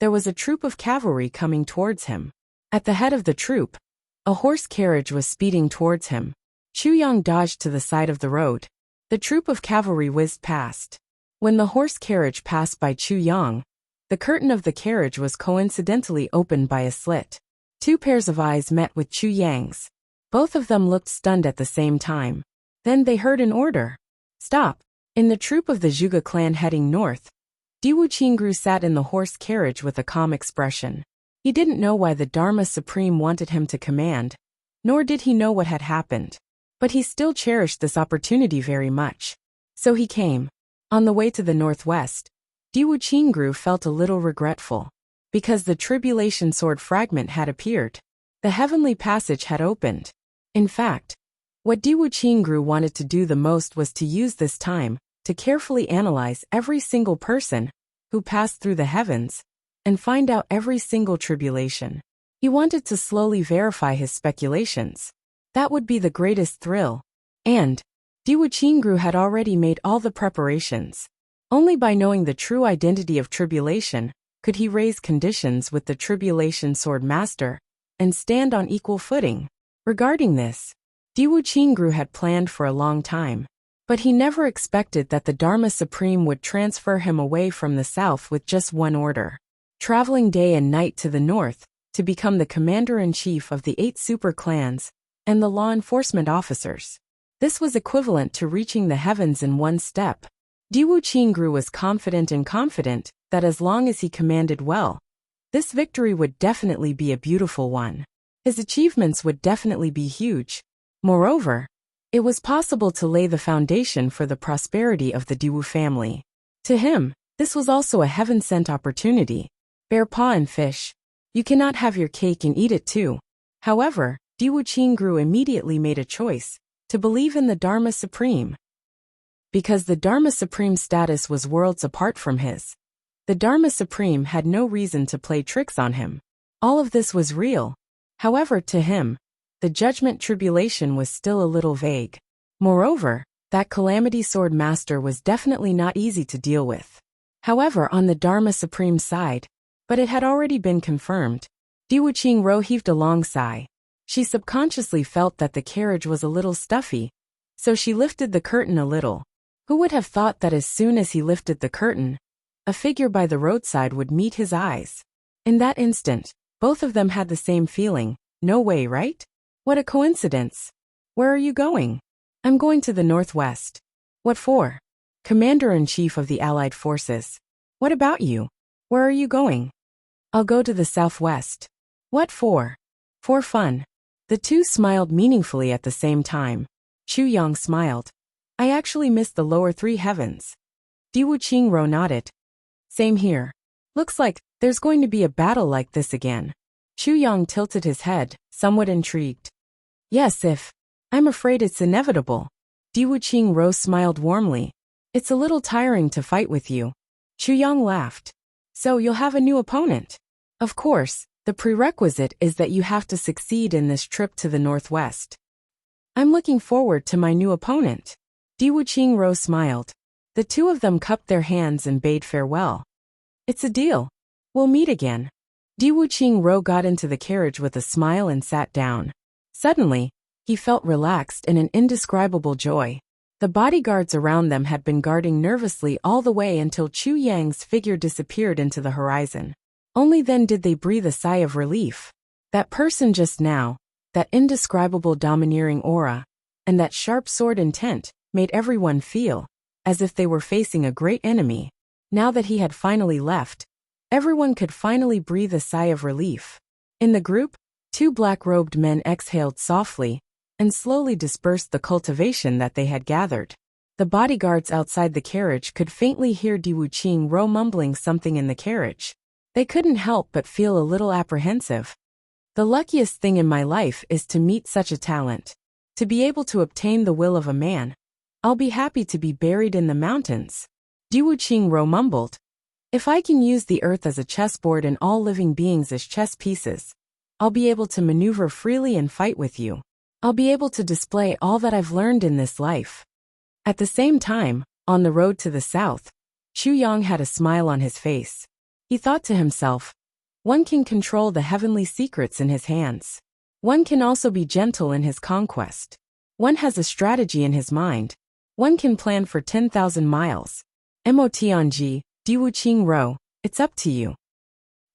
there was a troop of cavalry coming towards him. At the head of the troop, a horse carriage was speeding towards him. Chu Yang dodged to the side of the road. The troop of cavalry whizzed past. When the horse carriage passed by Chu Yang, the curtain of the carriage was coincidentally opened by a slit. Two pairs of eyes met with Chu Yang's. Both of them looked stunned at the same time. Then they heard an order. Stop. In the troop of the Zhuge clan heading north, Diwu Qingru sat in the horse carriage with a calm expression. He didn't know why the Dharma Supreme wanted him to command, nor did he know what had happened. But he still cherished this opportunity very much. So he came. On the way to the northwest, Diwu Qingru felt a little regretful, because the tribulation sword fragment had appeared. The heavenly passage had opened. In fact, what Diwu Qingru wanted to do the most was to use this time to carefully analyze every single person who passed through the heavens and find out every single tribulation. He wanted to slowly verify his speculations. That would be the greatest thrill. And Diwu Qingru had already made all the preparations. Only by knowing the true identity of tribulation could he raise conditions with the tribulation sword master and stand on equal footing. Regarding this, Diwu Qingru had planned for a long time. But he never expected that the Dharma Supreme would transfer him away from the south with just one order. Traveling day and night to the north to become the commander-in-chief of the 8 super clans and the law enforcement officers. This was equivalent to reaching the heavens in one step. Diwu Qingru was confident that as long as he commanded well, this victory would definitely be a beautiful one. His achievements would definitely be huge. Moreover, it was possible to lay the foundation for the prosperity of the Diwu family. To him, this was also a heaven-sent opportunity. Bear paw and fish. You cannot have your cake and eat it too. However, Diwu Qingru immediately made a choice to believe in the Dharma Supreme. Because the Dharma Supreme's status was worlds apart from his, the Dharma Supreme had no reason to play tricks on him. All of this was real. However, to him, the judgment tribulation was still a little vague. Moreover, that Calamity Sword Master was definitely not easy to deal with. However, on the Dharma Supreme side, but it had already been confirmed. Diwu Qingru heaved a long sigh. She subconsciously felt that the carriage was a little stuffy, so she lifted the curtain a little. Who would have thought that as soon as he lifted the curtain, a figure by the roadside would meet his eyes? In that instant, both of them had the same feeling. No way, right? What a coincidence. Where are you going? I'm going to the northwest. What for? Commander-in-Chief of the Allied Forces. What about you? Where are you going? I'll go to the southwest. What for? For fun. The two smiled meaningfully at the same time. Chu Yang smiled. I actually missed the lower 3 heavens. Diwu Qingru nodded. Same here. Looks like there's going to be a battle like this again. Chu Yang tilted his head, somewhat intrigued. Yes, I'm afraid it's inevitable. Diwu Qingru smiled warmly. It's a little tiring to fight with you. Chu Yang laughed. So you'll have a new opponent. Of course, the prerequisite is that you have to succeed in this trip to the northwest. I'm looking forward to my new opponent. Diwu Qingru smiled. The two of them cupped their hands and bade farewell. It's a deal. We'll meet again. Diwu Qingru got into the carriage with a smile and sat down. Suddenly, he felt relaxed and an indescribable joy. The bodyguards around them had been guarding nervously all the way until Chu Yang's figure disappeared into the horizon. Only then did they breathe a sigh of relief. That person just now, that indescribable domineering aura, and that sharp sword intent, made everyone feel as if they were facing a great enemy. Now that he had finally left, everyone could finally breathe a sigh of relief. In the group, 2 black-robed men exhaled softly and slowly dispersed the cultivation that they had gathered. The bodyguards outside the carriage could faintly hear Diwu Qingru mumbling something in the carriage. They couldn't help but feel a little apprehensive. The luckiest thing in my life is to meet such a talent. To be able to obtain the will of a man. I'll be happy to be buried in the mountains. Wuxia mumbled. If I can use the earth as a chessboard and all living beings as chess pieces, I'll be able to maneuver freely and fight with you. I'll be able to display all that I've learned in this life. At the same time, on the road to the south, Chu Yang had a smile on his face. He thought to himself, one can control the heavenly secrets in his hands. One can also be gentle in his conquest. One has a strategy in his mind. One can plan for 10,000 miles. Motianji, Wuxia, it's up to you.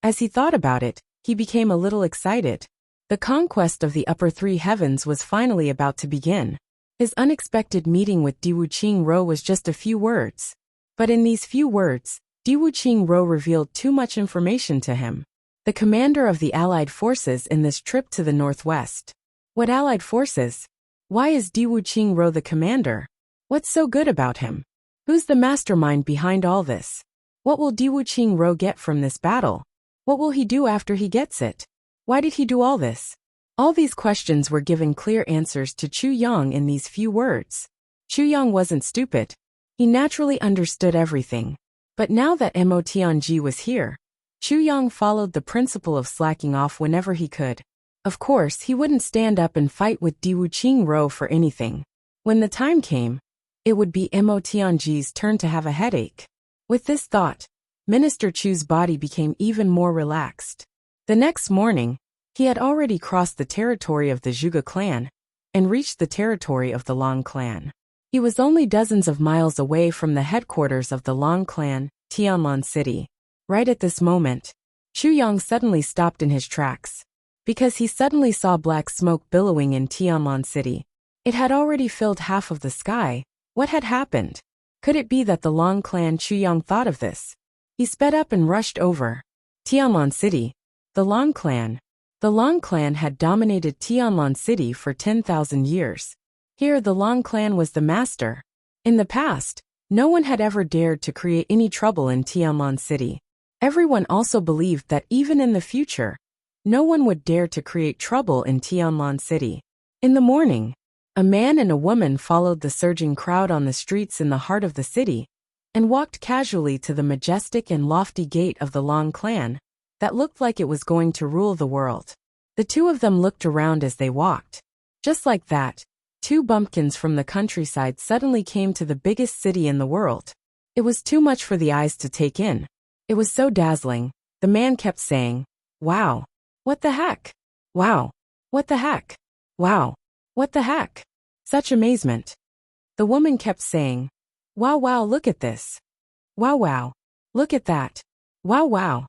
As he thought about it, he became a little excited. The conquest of the upper three heavens was finally about to begin. His unexpected meeting with Wuxia was just a few words. But in these few words, Wuxia revealed too much information to him. The commander of the Allied forces in this trip to the northwest. What Allied forces? Why is Wuxia the commander? What's so good about him? Who's the mastermind behind all this? What will Wuxia get from this battle? What will he do after he gets it? Why did he do all this? All these questions were given clear answers to Chu Yang in these few words. Chu Yang wasn't stupid. He naturally understood everything. But now that Motianji was here, Chu Yang followed the principle of slacking off whenever he could. Of course, he wouldn't stand up and fight with Wuxia for anything. When the time came, it would be Motianji's turn to have a headache. With this thought, Minister Chu's body became even more relaxed. The next morning, he had already crossed the territory of the Zhuge clan and reached the territory of the Long clan. He was only dozens of miles away from the headquarters of the Long clan, Tianlan City. Right at this moment, Chu Yang suddenly stopped in his tracks. Because he suddenly saw black smoke billowing in Tianlan City. It had already filled half of the sky. What had happened? Could it be that the Long clan? Chu Yang thought of this. He sped up and rushed over. Tianlan City. The Long clan. The Long clan had dominated Tianlan City for 10,000 years. Here the Long clan was the master. In the past, no one had ever dared to create any trouble in Tianlan City. Everyone also believed that even in the future, no one would dare to create trouble in Tianlan City. In the morning, a man and a woman followed the surging crowd on the streets in the heart of the city and walked casually to the majestic and lofty gate of the Long clan that looked like it was going to rule the world. The two of them looked around as they walked. Just like that, two bumpkins from the countryside suddenly came to the biggest city in the world. It was too much for the eyes to take in. It was so dazzling. The man kept saying, "Wow. What the heck? Wow. What the heck? Wow. What the heck?" Such amazement. The woman kept saying, "Wow, wow, look at this. Wow, wow. Look at that. Wow, wow."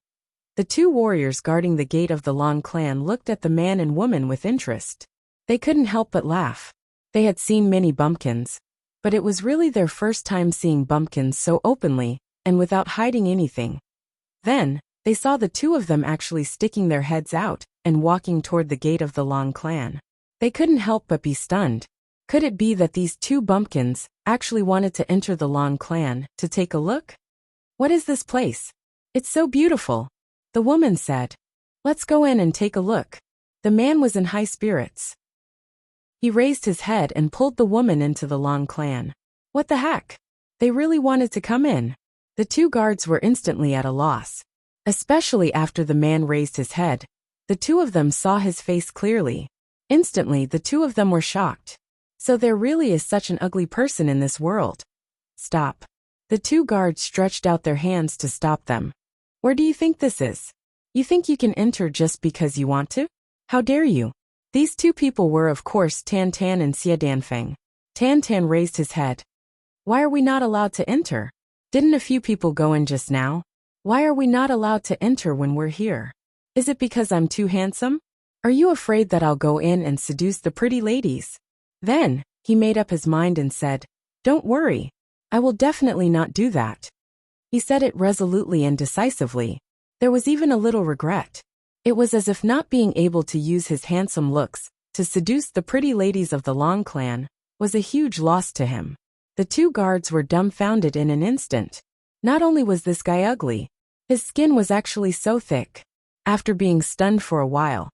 The two warriors guarding the gate of the Long clan looked at the man and woman with interest. They couldn't help but laugh. They had seen many bumpkins, but it was really their first time seeing bumpkins so openly and without hiding anything. Then, they saw the two of them actually sticking their heads out and walking toward the gate of the Long clan. They couldn't help but be stunned. Could it be that these two bumpkins actually wanted to enter the Long clan to take a look? "What is this place? It's so beautiful," the woman said. "Let's go in and take a look." The man was in high spirits. He raised his head and pulled the woman into the Long clan. What the heck? They really wanted to come in. The two guards were instantly at a loss. Especially after the man raised his head. The two of them saw his face clearly. Instantly, the two of them were shocked. So there really is such an ugly person in this world. Stop. The two guards stretched out their hands to stop them. Where do you think this is? You think you can enter just because you want to? How dare you? These two people were of course Tan Tan and Xia Danfeng. Tan Tan raised his head. Why are we not allowed to enter? Didn't a few people go in just now? Why are we not allowed to enter when we're here? Is it because I'm too handsome? Are you afraid that I'll go in and seduce the pretty ladies? Then, he made up his mind and said, "Don't worry. I will definitely not do that." He said it resolutely and decisively. There was even a little regret. It was as if not being able to use his handsome looks to seduce the pretty ladies of the Long clan was a huge loss to him. The two guards were dumbfounded in an instant. Not only was this guy ugly, his skin was actually so thick. After being stunned for a while,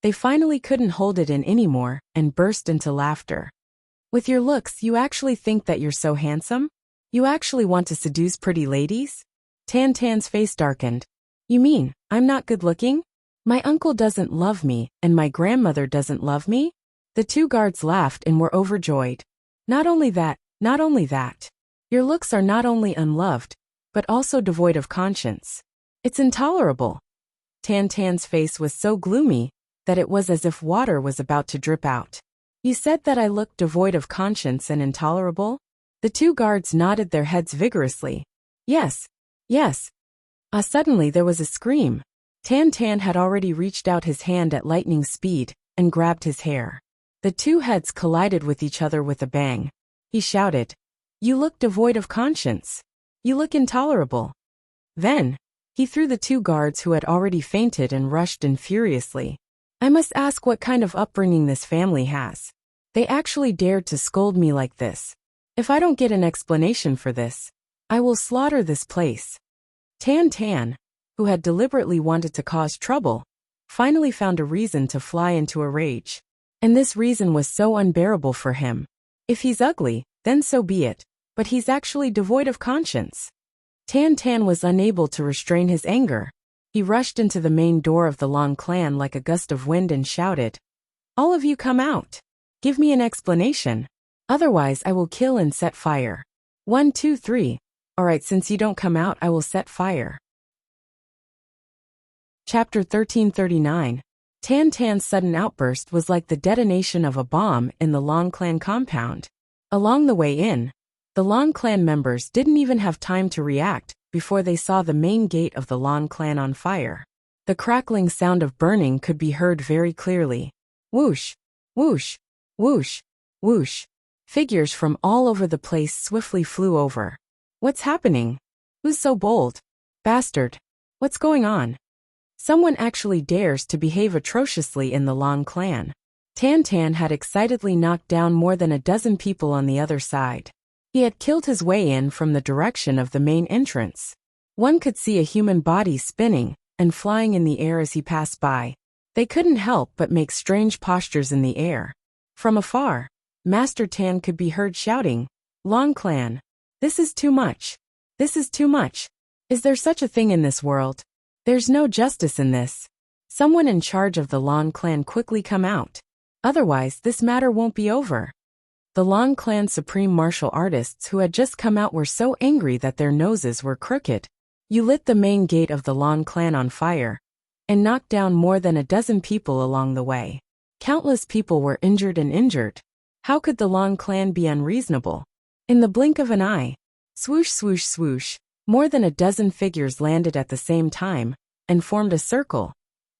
They finally couldn't hold it in anymore and burst into laughter. With your looks, you actually think that you're so handsome? You actually want to seduce pretty ladies? Tan Tan's face darkened. You mean, I'm not good looking? My uncle doesn't love me, and my grandmother doesn't love me? The two guards laughed and were overjoyed. Not only that. Your looks are not only unloved, but also devoid of conscience. It's intolerable. Tan Tan's face was so gloomy that it was as if water was about to drip out. You said that I looked devoid of conscience and intolerable? The two guards nodded their heads vigorously. Yes. Suddenly there was a scream. Tan Tan had already reached out his hand at lightning speed and grabbed his hair. The two heads collided with each other with a bang. He shouted, "You look devoid of conscience. You look intolerable." Then, he threw the two guards who had already fainted and rushed in furiously. I must ask what kind of upbringing this family has. They actually dared to scold me like this. If I don't get an explanation for this, I will slaughter this place. Tan Tan, who had deliberately wanted to cause trouble, finally found a reason to fly into a rage. And this reason was so unbearable for him. If he's ugly, then so be it, but he's actually devoid of conscience. Tan Tan was unable to restrain his anger. He rushed into the main door of the Long clan like a gust of wind and shouted, "All of you come out. Give me an explanation. Otherwise I will kill and set fire. 1, 2, 3. Alright, since you don't come out, I will set fire." Chapter 1339. Tan Tan's sudden outburst was like the detonation of a bomb in the Long clan compound. Along the way in, the Long clan members didn't even have time to react before they saw the main gate of the Long clan on fire. The crackling sound of burning could be heard very clearly. Whoosh, whoosh, whoosh, whoosh. Figures from all over the place swiftly flew over. What's happening? Who's so bold? Bastard. What's going on? Someone actually dares to behave atrociously in the Long clan. Tan Tan had excitedly knocked down more than a dozen people on the other side. He had killed his way in from the direction of the main entrance. One could see a human body spinning and flying in the air as he passed by. They couldn't help but make strange postures in the air. From afar, Master Tan could be heard shouting, "Long clan. This is too much. This is too much. Is there such a thing in this world? There's no justice in this. Someone in charge of the Long clan quickly come out. Otherwise this matter won't be over." The Long clan supreme martial artists who had just come out were so angry that their noses were crooked. You lit the main gate of the Long clan on fire and knocked down more than a dozen people along the way. Countless people were injured. How could the Long clan be unreasonable? In the blink of an eye, swoosh swoosh swoosh, more than a dozen figures landed at the same time and formed a circle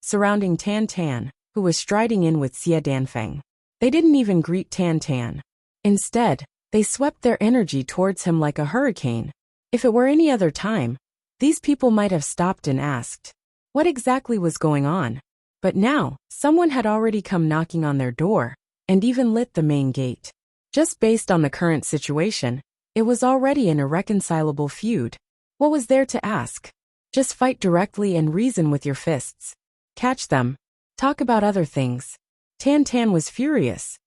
surrounding Tan Tan, who was striding in with Xia Danfeng. They didn't even greet Tan Tan. Instead, they swept their energy towards him like a hurricane. If it were any other time, these people might have stopped and asked what exactly was going on. But now, someone had already come knocking on their door and even lit the main gate. Just based on the current situation, it was already an irreconcilable feud. What was there to ask? Just fight directly and reason with your fists. Catch them. Talk about other things. Tan Tan was furious.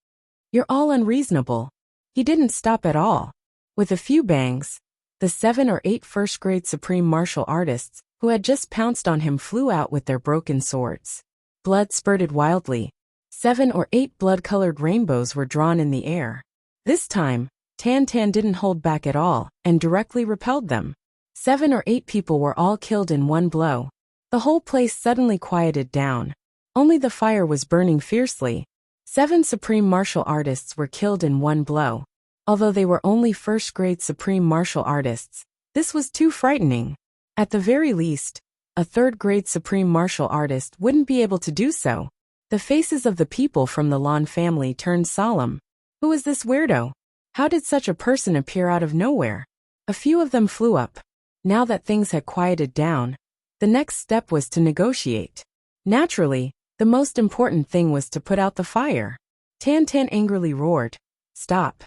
You're all unreasonable. He didn't stop at all. With a few bangs, the 7 or 8 first-grade supreme martial artists who had just pounced on him flew out with their broken swords. Blood spurted wildly. 7 or 8 blood-colored rainbows were drawn in the air. This time, Tan Tan didn't hold back at all and directly repelled them. 7 or 8 people were all killed in one blow. The whole place suddenly quieted down. Only the fire was burning fiercely. 7 supreme martial artists were killed in one blow. Although they were only first-grade supreme martial artists, this was too frightening. At the very least, a third-grade supreme martial artist wouldn't be able to do so. The faces of the people from the Lan family turned solemn. Who is this weirdo? How did such a person appear out of nowhere? A few of them flew up. Now that things had quieted down, the next step was to negotiate. Naturally, the most important thing was to put out the fire. Tan Tan angrily roared, "Stop.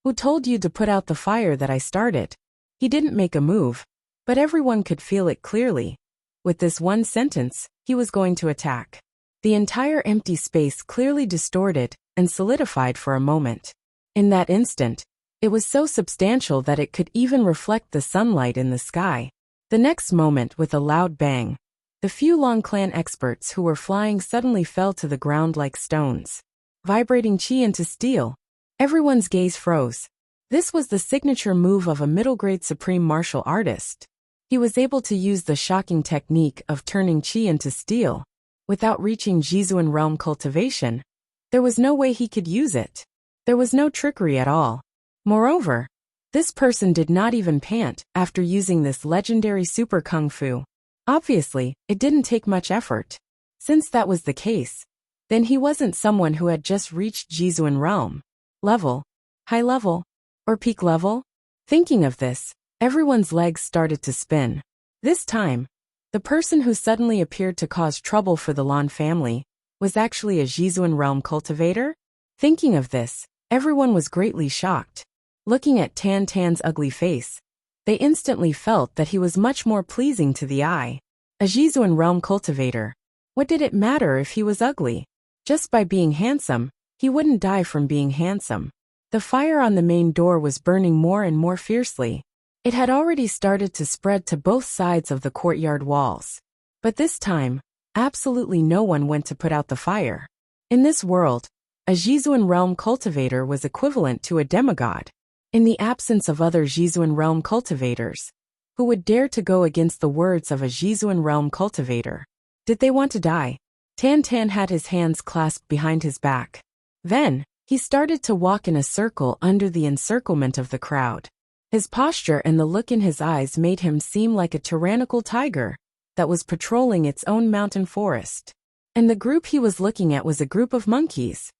Who told you to put out the fire that I started?" He didn't make a move, but everyone could feel it clearly. With this one sentence, he was going to attack. The entire empty space clearly distorted and solidified for a moment. In that instant, it was so substantial that it could even reflect the sunlight in the sky. The next moment, with a loud bang, the few Long Clan experts who were flying suddenly fell to the ground like stones, vibrating chi into steel. Everyone's gaze froze. This was the signature move of a middle-grade supreme martial artist. He was able to use the shocking technique of turning chi into steel. Without reaching Jizuan realm cultivation, there was no way he could use it. There was no trickery at all. Moreover, this person did not even pant after using this legendary super kung fu. Obviously, it didn't take much effort. Since that was the case, then he wasn't someone who had just reached Jizuan realm level, high level, or peak level. Thinking of this, everyone's legs started to spin. This time, the person who suddenly appeared to cause trouble for the Lan family was actually a Jizuan realm cultivator. Thinking of this, everyone was greatly shocked. Looking at Tan Tan's ugly face, they instantly felt that he was much more pleasing to the eye. A Jizuan realm cultivator. What did it matter if he was ugly? Just by being handsome, he wouldn't die from being handsome. The fire on the main door was burning more and more fiercely. It had already started to spread to both sides of the courtyard walls. But this time, absolutely no one went to put out the fire. In this world, a Jizuan realm cultivator was equivalent to a demigod. In the absence of other Jizuan realm cultivators, who would dare to go against the words of a Jizuan realm cultivator? Did they want to die? Tan Tan had his hands clasped behind his back. Then, he started to walk in a circle under the encirclement of the crowd. His posture and the look in his eyes made him seem like a tyrannical tiger that was patrolling its own mountain forest. And the group he was looking at was a group of monkeys.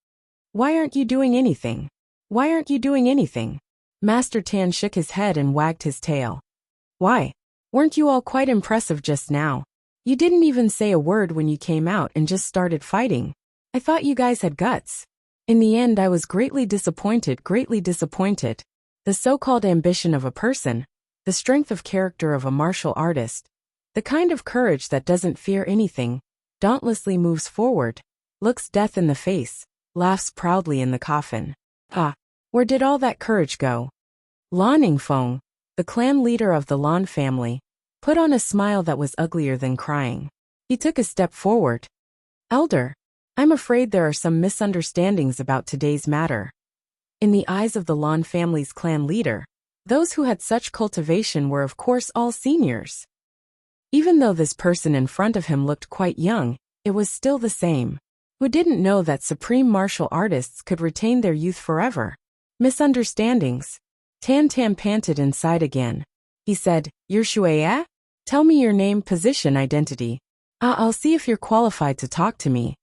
Why aren't you doing anything? Why aren't you doing anything? Master Tan shook his head and wagged his tail. Why? Weren't you all quite impressive just now? You didn't even say a word when you came out and just started fighting. I thought you guys had guts. In the end, I was greatly disappointed. The so-called ambition of a person, the strength of character of a martial artist, the kind of courage that doesn't fear anything, dauntlessly moves forward, looks death in the face, laughs proudly in the coffin. Ah, where did all that courage go? Lan Ningfeng, the clan leader of the Lan family, put on a smile that was uglier than crying. He took a step forward. Elder, I'm afraid there are some misunderstandings about today's matter. In the eyes of the Lan family's clan leader, those who had such cultivation were of course all seniors. Even though this person in front of him looked quite young, it was still the same. Who didn't know that supreme martial artists could retain their youth forever? Misunderstandings. Tan Tan panted inside again. He said, You're Shueya? Tell me your name, position, identity. I'll see if you're qualified to talk to me.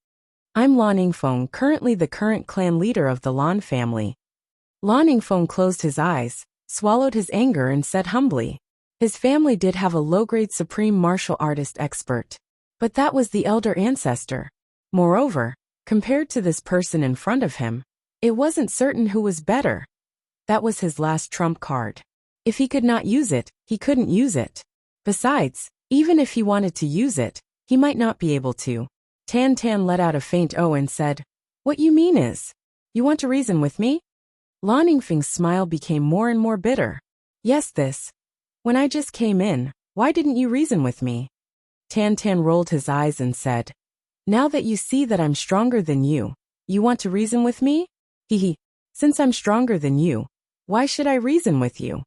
I'm Lan Ningfeng, currently the current clan leader of the Lan family. Lan Ningfeng closed his eyes, swallowed his anger and said humbly. His family did have a low-grade supreme martial artist expert. But that was the elder ancestor. Moreover, compared to this person in front of him, it wasn't certain who was better. That was his last trump card. If he could not use it, he couldn't use it. Besides, even if he wanted to use it, he might not be able to. Tan Tan let out a faint "oh" and said, What you mean is, you want to reason with me? Lan Ningfeng's smile became more and more bitter. Yes, this. When I just came in, why didn't you reason with me? Tan Tan rolled his eyes and said, Now that you see that I'm stronger than you want to reason with me? Hehe. Since I'm stronger than you, why should I reason with you?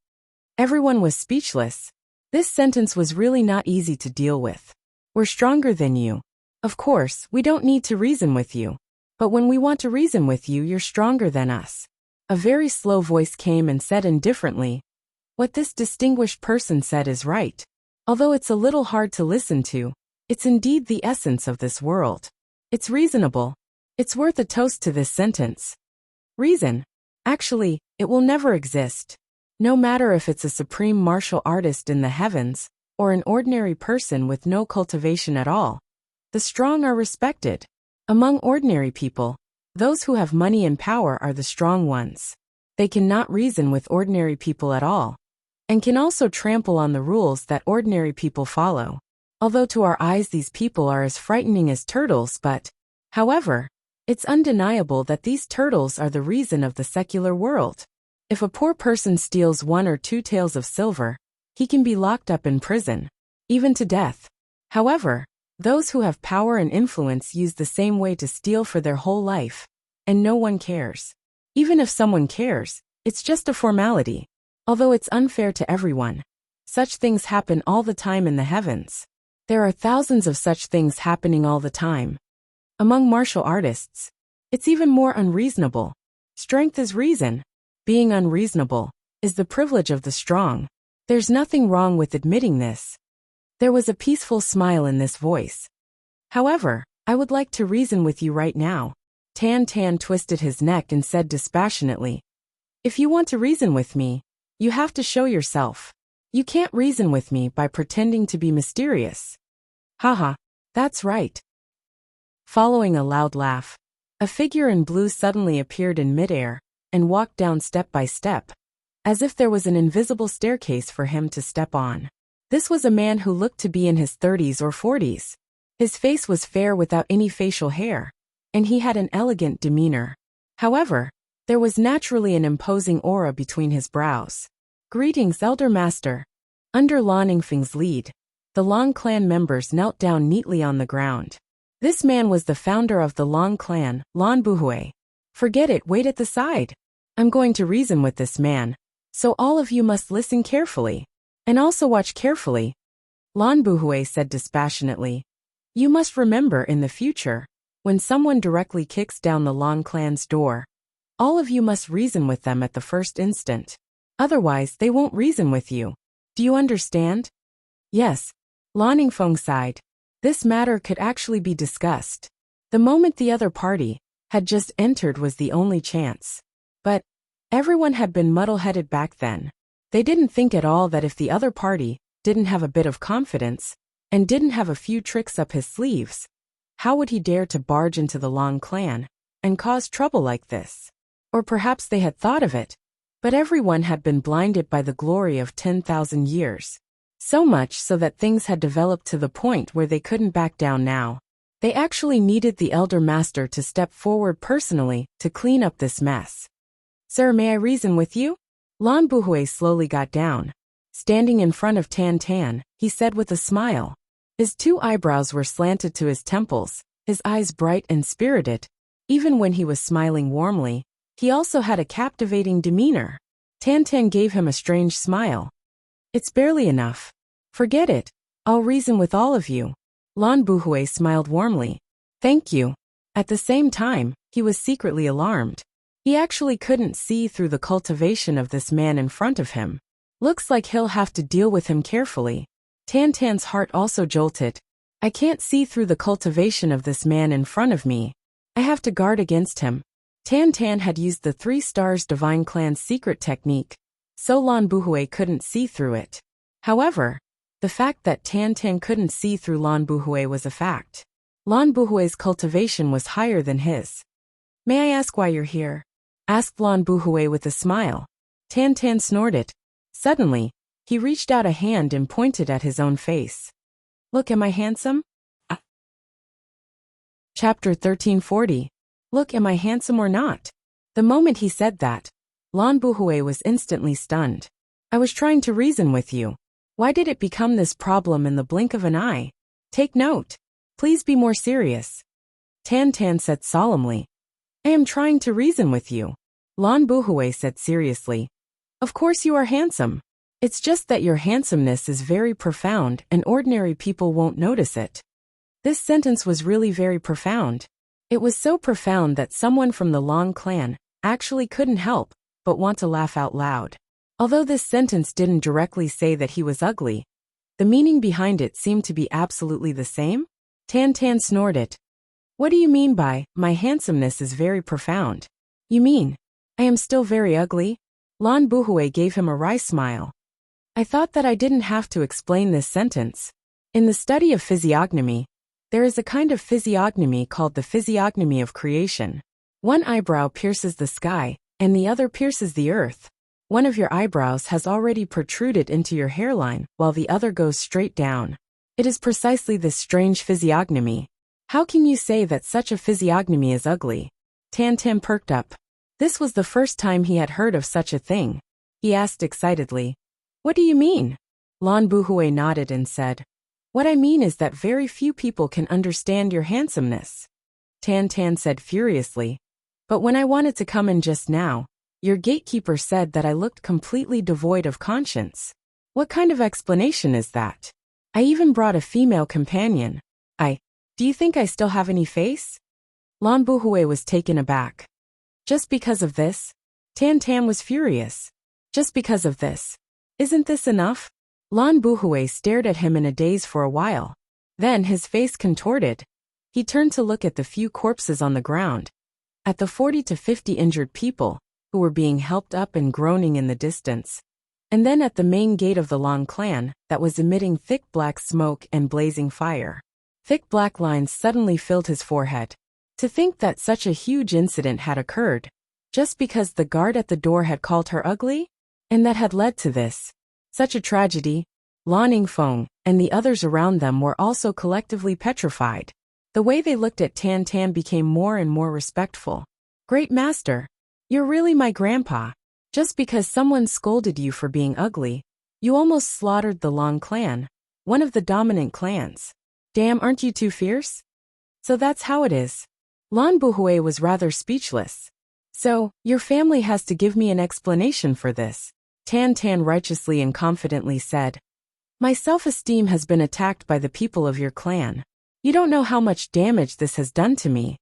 Everyone was speechless. This sentence was really not easy to deal with. We're stronger than you. Of course, we don't need to reason with you. But when we want to reason with you, you're stronger than us. A very slow voice came and said indifferently, What this distinguished person said is right. Although it's a little hard to listen to, it's indeed the essence of this world. It's reasonable. It's worth a toast to this sentence. Reason. Actually, it will never exist. No matter if it's a supreme martial artist in the heavens, or an ordinary person with no cultivation at all. The strong are respected. Among ordinary people, those who have money and power are the strong ones. They cannot reason with ordinary people at all, and can also trample on the rules that ordinary people follow. Although to our eyes these people are as frightening as turtles, but However, it's undeniable that these turtles are the reason of the secular world. If a poor person steals 1 or 2 taels of silver, he can be locked up in prison, even to death. However, those who have power and influence use the same way to steal for their whole life, and no one cares. Even if someone cares, it's just a formality. Although it's unfair to everyone, such things happen all the time in the heavens. There are thousands of such things happening all the time. Among martial artists, it's even more unreasonable. Strength is reason. Being unreasonable is the privilege of the strong. There's nothing wrong with admitting this. There was a peaceful smile in this voice. However, I would like to reason with you right now. Tan Tan twisted his neck and said dispassionately, "If you want to reason with me, you have to show yourself. You can't reason with me by pretending to be mysterious." Haha, that's right. Following a loud laugh, a figure in blue suddenly appeared in midair and walked down step by step, as if there was an invisible staircase for him to step on. This was a man who looked to be in his 30s or 40s. His face was fair without any facial hair, and he had an elegant demeanor. However, there was naturally an imposing aura between his brows. "Greetings, Elder Master." Under Lan Yingfeng's lead, the Long clan members knelt down neatly on the ground. This man was the founder of the Long clan, Lan Buhui. "Forget it, wait at the side. I'm going to reason with this man, so all of you must listen carefully. And also watch carefully." Lan Buhui said dispassionately, "You must remember in the future, when someone directly kicks down the Long clan's door, all of you must reason with them at the first instant. Otherwise, they won't reason with you. Do you understand?" "Yes." Lan Yingfeng sighed. This matter could actually be discussed. The moment the other party had just entered was the only chance. But everyone had been muddle-headed back then. They didn't think at all that if the other party didn't have a bit of confidence and didn't have a few tricks up his sleeves, how would he dare to barge into the Long clan and cause trouble like this? Or perhaps they had thought of it, but everyone had been blinded by the glory of 10,000 years. So much so that things had developed to the point where they couldn't back down now. They actually needed the Elder Master to step forward personally to clean up this mess. "Sir, may I reason with you?" Lan Buhui slowly got down. Standing in front of Tan Tan, he said with a smile. His 2 eyebrows were slanted to his temples, his eyes bright and spirited. Even when he was smiling warmly, he also had a captivating demeanor. Tan Tan gave him a strange smile. "It's barely enough. Forget it. I'll reason with all of you." Lan Buhui smiled warmly. "Thank you." At the same time, he was secretly alarmed. He actually couldn't see through the cultivation of this man in front of him. Looks like he'll have to deal with him carefully. Tan Tan's heart also jolted. "I can't see through the cultivation of this man in front of me. I have to guard against him." Tan Tan had used the 3 Stars Divine Clan's secret technique, so Lan Buhui couldn't see through it. However, the fact that Tan Tan couldn't see through Lan Buhui was a fact. Lan Buhui's cultivation was higher than his. "May I ask why you're here?" asked Lan Buhui with a smile. Tan Tan snorted. Suddenly, he reached out a hand and pointed at his own face. "Look, am I handsome?" Chapter 1340. Look, am I handsome or not? The moment he said that, Lan Buhui was instantly stunned. "I was trying to reason with you. Why did it become this problem in the blink of an eye? Take note. Please be more serious." Tan Tan said solemnly. "I am trying to reason with you." Lan Buhui said seriously. "Of course you are handsome. It's just that your handsomeness is very profound and ordinary people won't notice it." This sentence was really very profound. It was so profound that someone from the Long clan actually couldn't help but want to laugh out loud. Although this sentence didn't directly say that he was ugly, the meaning behind it seemed to be absolutely the same. Tan Tan snorted. "What do you mean by, my handsomeness is very profound? You mean, I am still very ugly?" Lan Buhui gave him a wry smile. "I thought that I didn't have to explain this sentence. In the study of physiognomy, there is a kind of physiognomy called the physiognomy of creation. One eyebrow pierces the sky, and the other pierces the earth. One of your eyebrows has already protruded into your hairline, while the other goes straight down. It is precisely this strange physiognomy. How can you say that such a physiognomy is ugly? Tan Tan perked up. This was the first time he had heard of such a thing. He asked excitedly, "What do you mean?" Lan Buhui nodded and said, "What I mean is that very few people can understand your handsomeness." Tan Tan said furiously, "But when I wanted to come in just now, your gatekeeper said that I looked completely devoid of conscience. What kind of explanation is that? I even brought a female companion. Do you think I still have any face?" Lan Buhui was taken aback. Just because of this? Tan Tan was furious. Just because of this? Isn't this enough? Lan Buhui stared at him in a daze for a while. Then his face contorted. He turned to look at the few corpses on the ground, at the 40 to 50 injured people who were being helped up and groaning in the distance, and then at the main gate of the Long clan that was emitting thick black smoke and blazing fire. Thick black lines suddenly filled his forehead. To think that such a huge incident had occurred, just because the guard at the door had called her ugly? And that had led to this. Such a tragedy. Lan Yingfeng and the others around them were also collectively petrified. The way they looked at Tan Tan became more and more respectful. "Great master, you're really my grandpa. Just because someone scolded you for being ugly, you almost slaughtered the Long clan, one of the dominant clans. Damn, aren't you too fierce?" "So that's how it is." Lan Buhui was rather speechless. "So, your family has to give me an explanation for this," Tan Tan righteously and confidently said. "My self-esteem has been attacked by the people of your clan. You don't know how much damage this has done to me."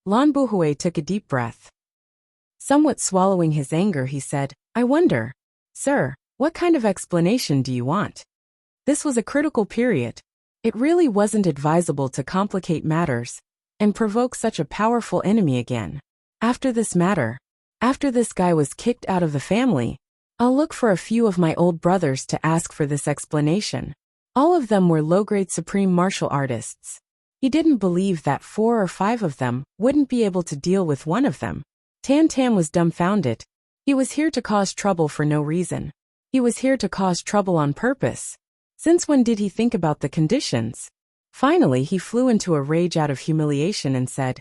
Lan Buhui took a deep breath. Somewhat swallowing his anger, he said, "I wonder, sir, what kind of explanation do you want?" This was a critical period. It really wasn't advisable to complicate matters and provoke such a powerful enemy again. After this matter, after this guy was kicked out of the family, I'll look for a few of my old brothers to ask for this explanation. All of them were low-grade supreme martial artists. He didn't believe that 4 or 5 of them wouldn't be able to deal with one of them. Tan Tan was dumbfounded. He was here to cause trouble for no reason. He was here to cause trouble on purpose. Since when did he think about the conditions? Finally, he flew into a rage out of humiliation and said,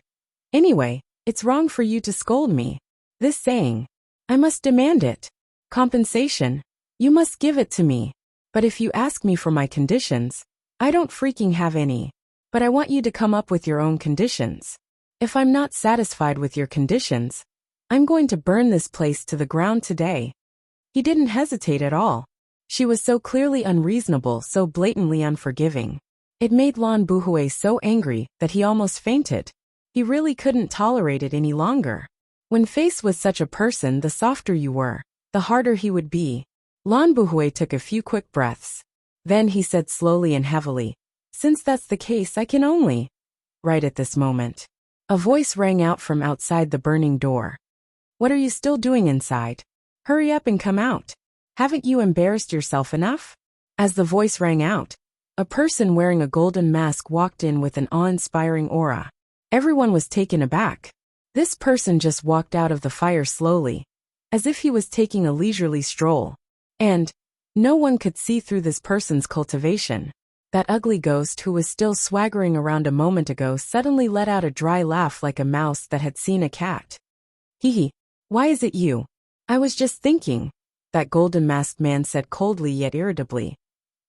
"Anyway, it's wrong for you to scold me. This saying, I must demand it. Compensation, you must give it to me. But if you ask me for my conditions, I don't freaking have any. But I want you to come up with your own conditions. If I'm not satisfied with your conditions, I'm going to burn this place to the ground today." He didn't hesitate at all. She was so clearly unreasonable, so blatantly unforgiving. It made Lan Buhui so angry that he almost fainted. He really couldn't tolerate it any longer. When faced with such a person, the softer you were, the harder he would be. Lan Buhui took a few quick breaths. Then he said slowly and heavily, "Since that's the case, I can only..." Right at this moment, a voice rang out from outside the burning door. "What are you still doing inside? Hurry up and come out. Haven't you embarrassed yourself enough?" As the voice rang out, a person wearing a golden mask walked in with an awe-inspiring aura. Everyone was taken aback. This person just walked out of the fire slowly, as if he was taking a leisurely stroll. And no one could see through this person's cultivation. That ugly ghost who was still swaggering around a moment ago suddenly let out a dry laugh like a mouse that had seen a cat. "Hee, why is it you? I was just thinking," that golden-masked man said coldly yet irritably.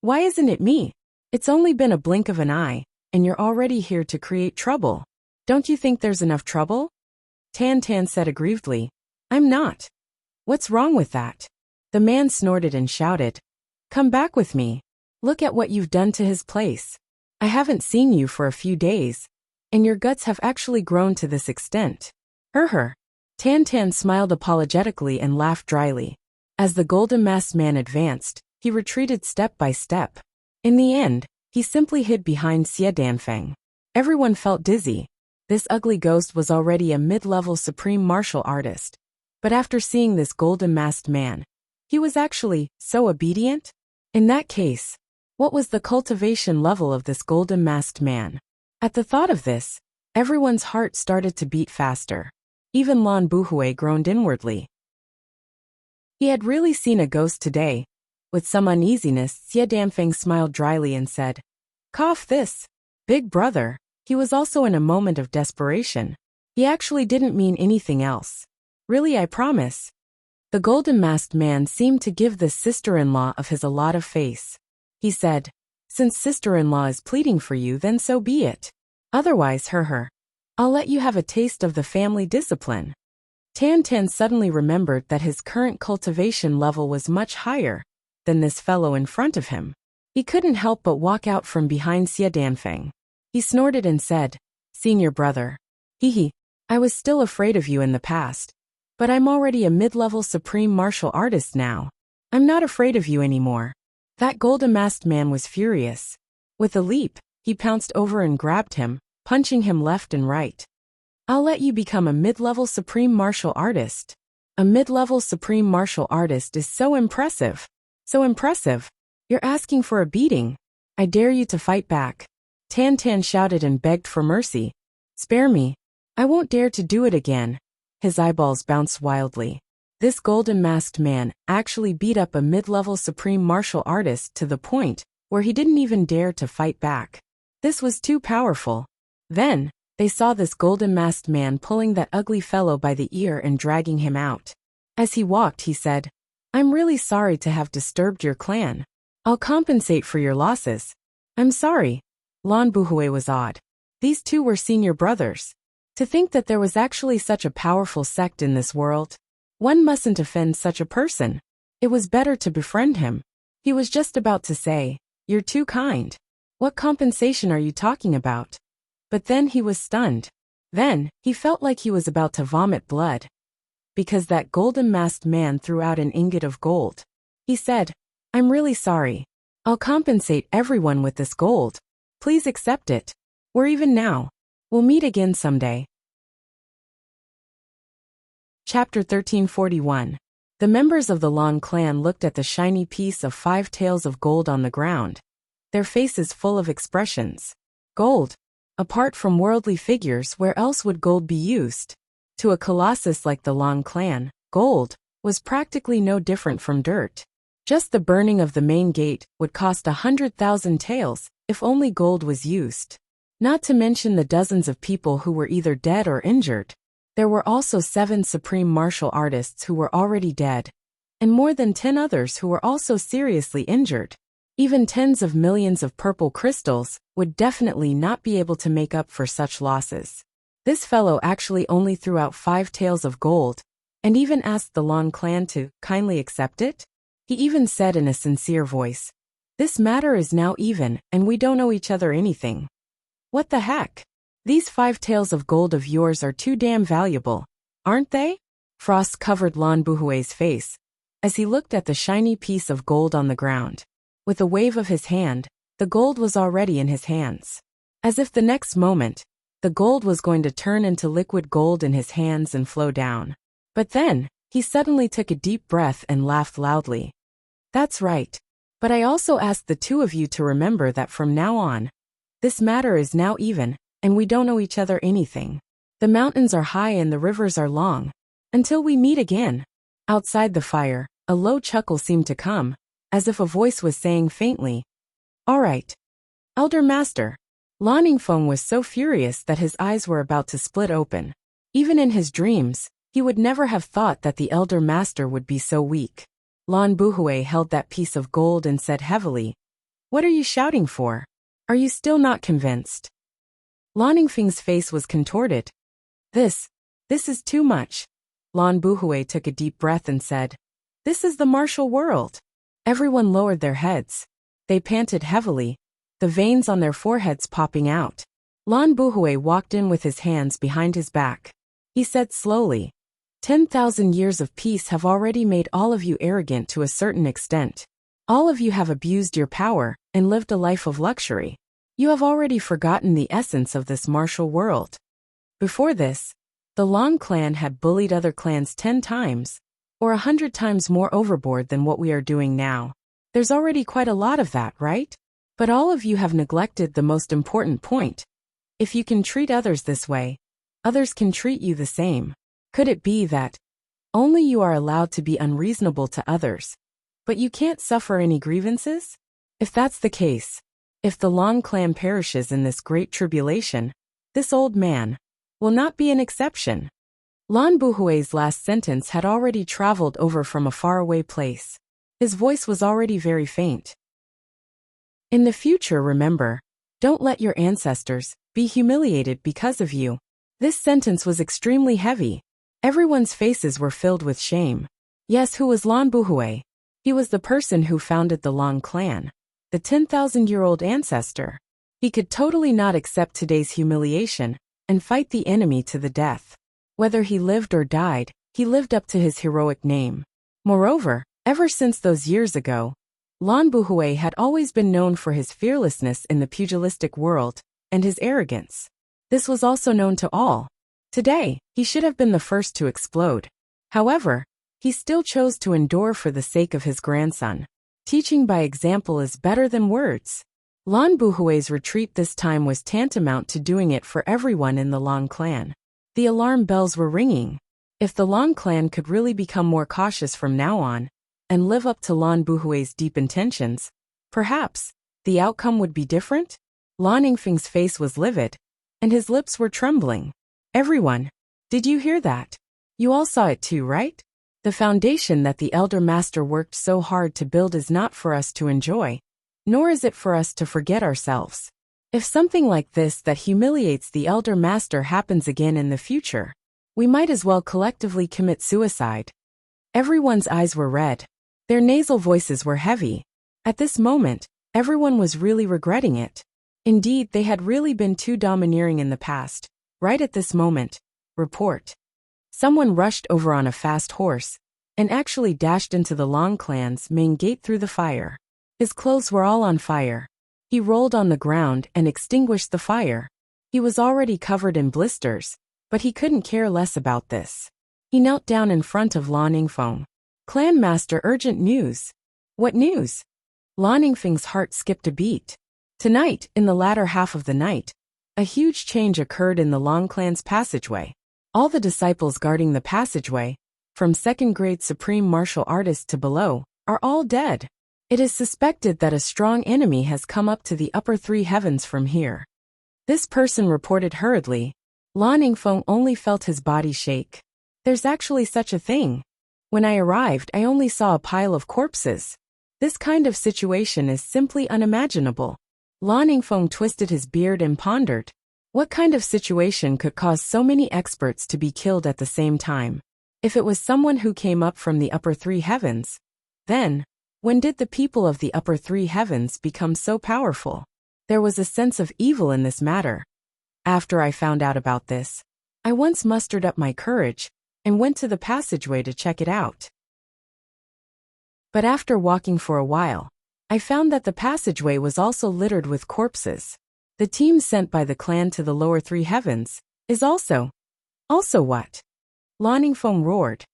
"Why isn't it me? It's only been a blink of an eye, and you're already here to create trouble. Don't you think there's enough trouble?" Tan Tan said aggrievedly, "I'm not. What's wrong with that?" The man snorted and shouted, "Come back with me. Look at what you've done to his place. I haven't seen you for a few days, and your guts have actually grown to this extent." Her. Tan Tan smiled apologetically and laughed dryly. As the golden-masked man advanced, he retreated step by step. In the end, he simply hid behind Xie Danfeng. Everyone felt dizzy. This ugly ghost was already a mid-level supreme martial artist. But after seeing this golden-masked man, he was actually so obedient? In that case, what was the cultivation level of this golden-masked man? At the thought of this, everyone's heart started to beat faster. Even Lan Buhui groaned inwardly. He had really seen a ghost today. With some uneasiness, Xie Danfeng smiled dryly and said, "Cough this, big brother." He was also in a moment of desperation. He actually didn't mean anything else. Really, I promise. The golden-masked man seemed to give this sister-in-law of his a lot of face. He said, since sister-in-law is pleading for you, then so be it. Otherwise, I'll let you have a taste of the family discipline. Tan Tan suddenly remembered that his current cultivation level was much higher than this fellow in front of him. He couldn't help but walk out from behind Xie Danfeng. He snorted and said, Senior brother. Hee. I was still afraid of you in the past. But I'm already a mid-level supreme martial artist now. I'm not afraid of you anymore. That golden-masked man was furious. With a leap, he pounced over and grabbed him, punching him left and right. I'll let you become a mid-level supreme martial artist. A mid-level supreme martial artist is so impressive. So impressive. You're asking for a beating. I dare you to fight back. Tan Tan shouted and begged for mercy. Spare me. I won't dare to do it again. His eyeballs bounced wildly. This golden-masked man actually beat up a mid-level supreme martial artist to the point where he didn't even dare to fight back. This was too powerful. Then, they saw this golden-masked man pulling that ugly fellow by the ear and dragging him out. As he walked, he said, I'm really sorry to have disturbed your clan. I'll compensate for your losses. I'm sorry. Lan Buhui was awed. These two were senior brothers. To think that there was actually such a powerful sect in this world. One mustn't offend such a person. It was better to befriend him. He was just about to say, You're too kind. What compensation are you talking about? But then he was stunned. Then, he felt like he was about to vomit blood. Because that golden-masked man threw out an ingot of gold. He said, I'm really sorry. I'll compensate everyone with this gold. Please accept it. We're even now. We'll meet again someday. Chapter 1341. The members of the Long clan looked at the shiny piece of 5 taels of gold on the ground. Their faces full of expressions. Gold. Apart from worldly figures, where else would gold be used? To a colossus like the Long clan, gold was practically no different from dirt. Just the burning of the main gate would cost 100,000 taels if only gold was used. Not to mention the dozens of people who were either dead or injured. There were also 7 supreme martial artists who were already dead, and more than 10 others who were also seriously injured. Even tens of millions of purple crystals would definitely not be able to make up for such losses. This fellow actually only threw out 5 taels of gold, and even asked the Lan clan to kindly accept it. He even said in a sincere voice, This matter is now even, and we don't owe each other anything. What the heck? These 5 taels of gold of yours are too damn valuable, aren't they? Frost covered Lan Buhui's face, as he looked at the shiny piece of gold on the ground. With a wave of his hand, the gold was already in his hands. As if the next moment, the gold was going to turn into liquid gold in his hands and flow down. But then, he suddenly took a deep breath and laughed loudly. That's right. But I also ask the two of you to remember that from now on, this matter is now even, and we don't owe each other anything. The mountains are high and the rivers are long. Until we meet again. Outside the fire, a low chuckle seemed to come, as if a voice was saying faintly, All right. Elder Master. Lan Yingfeng was so furious that his eyes were about to split open. Even in his dreams, he would never have thought that the Elder Master would be so weak. Lan Buhui held that piece of gold and said heavily, What are you shouting for? Are you still not convinced? Lan Yingfeng's face was contorted. This is too much. Lan Buhui took a deep breath and said, This is the martial world. Everyone lowered their heads. They panted heavily, the veins on their foreheads popping out. Lan Buhui walked in with his hands behind his back. He said slowly, 10,000 years of peace have already made all of you arrogant to a certain extent. All of you have abused your power and lived a life of luxury. You have already forgotten the essence of this martial world. Before this, the Long clan had bullied other clans 10 times, or 100 times more overboard than what we are doing now. There's already quite a lot of that, right? But all of you have neglected the most important point. If you can treat others this way, others can treat you the same. Could it be that only you are allowed to be unreasonable to others, but you can't suffer any grievances? If that's the case, if the Long clan perishes in this great tribulation, This old man will not be an exception. Lan Buhui's last sentence had already traveled over from a faraway place. His voice was already very faint. In the future, remember, don't let your ancestors be humiliated because of you. This sentence was extremely heavy. Everyone's faces were filled with shame. Yes, who was Lan Buhui? He was the person who founded the Long clan, the 10,000-year-old ancestor. He could totally not accept today's humiliation and fight the enemy to the death. Whether he lived or died, he lived up to his heroic name. Moreover, ever since those years ago, Lan Buhui had always been known for his fearlessness in the pugilistic world and his arrogance. This was also known to all. Today, he should have been the first to explode. However, he still chose to endure for the sake of his grandson. Teaching by example is better than words. Lan Buhui's retreat this time was tantamount to doing it for everyone in the Long clan. The alarm bells were ringing. If the Long clan could really become more cautious from now on, and live up to Lan Buhui's deep intentions, perhaps the outcome would be different? Lan Yingfeng's face was livid, and his lips were trembling. Everyone, did you hear that? You all saw it too, right? The foundation that the Elder Master worked so hard to build is not for us to enjoy, nor is it for us to forget ourselves. If something like this that humiliates the Elder Master happens again in the future, we might as well collectively commit suicide. Everyone's eyes were red. Their nasal voices were heavy. At this moment, everyone was really regretting it. Indeed, they had really been too domineering in the past. Right at this moment, report. Someone rushed over on a fast horse and actually dashed into the Long clan's main gate through the fire. His clothes were all on fire. He rolled on the ground and extinguished the fire. He was already covered in blisters, but he couldn't care less about this. He knelt down in front of Lan Yingfeng. Clan Master, urgent news. What news? Lan Yingfeng's heart skipped a beat. Tonight, in the latter half of the night, a huge change occurred in the Long clan's passageway. All the disciples guarding the passageway, from second-grade supreme martial artists to below, are all dead. It is suspected that a strong enemy has come up to the upper three heavens from here. This person reported hurriedly. Lan Yingfeng only felt his body shake. There's actually such a thing. When I arrived, I only saw a pile of corpses. This kind of situation is simply unimaginable. Lan Yingfeng twisted his beard and pondered. What kind of situation could cause so many experts to be killed at the same time? If it was someone who came up from the upper three heavens, then, when did the people of the upper three heavens become so powerful? There was a sense of evil in this matter. After I found out about this, I once mustered up my courage and went to the passageway to check it out. But after walking for a while, I found that the passageway was also littered with corpses. The team sent by the clan to the lower three heavens is also what? Lan Yingfeng roared.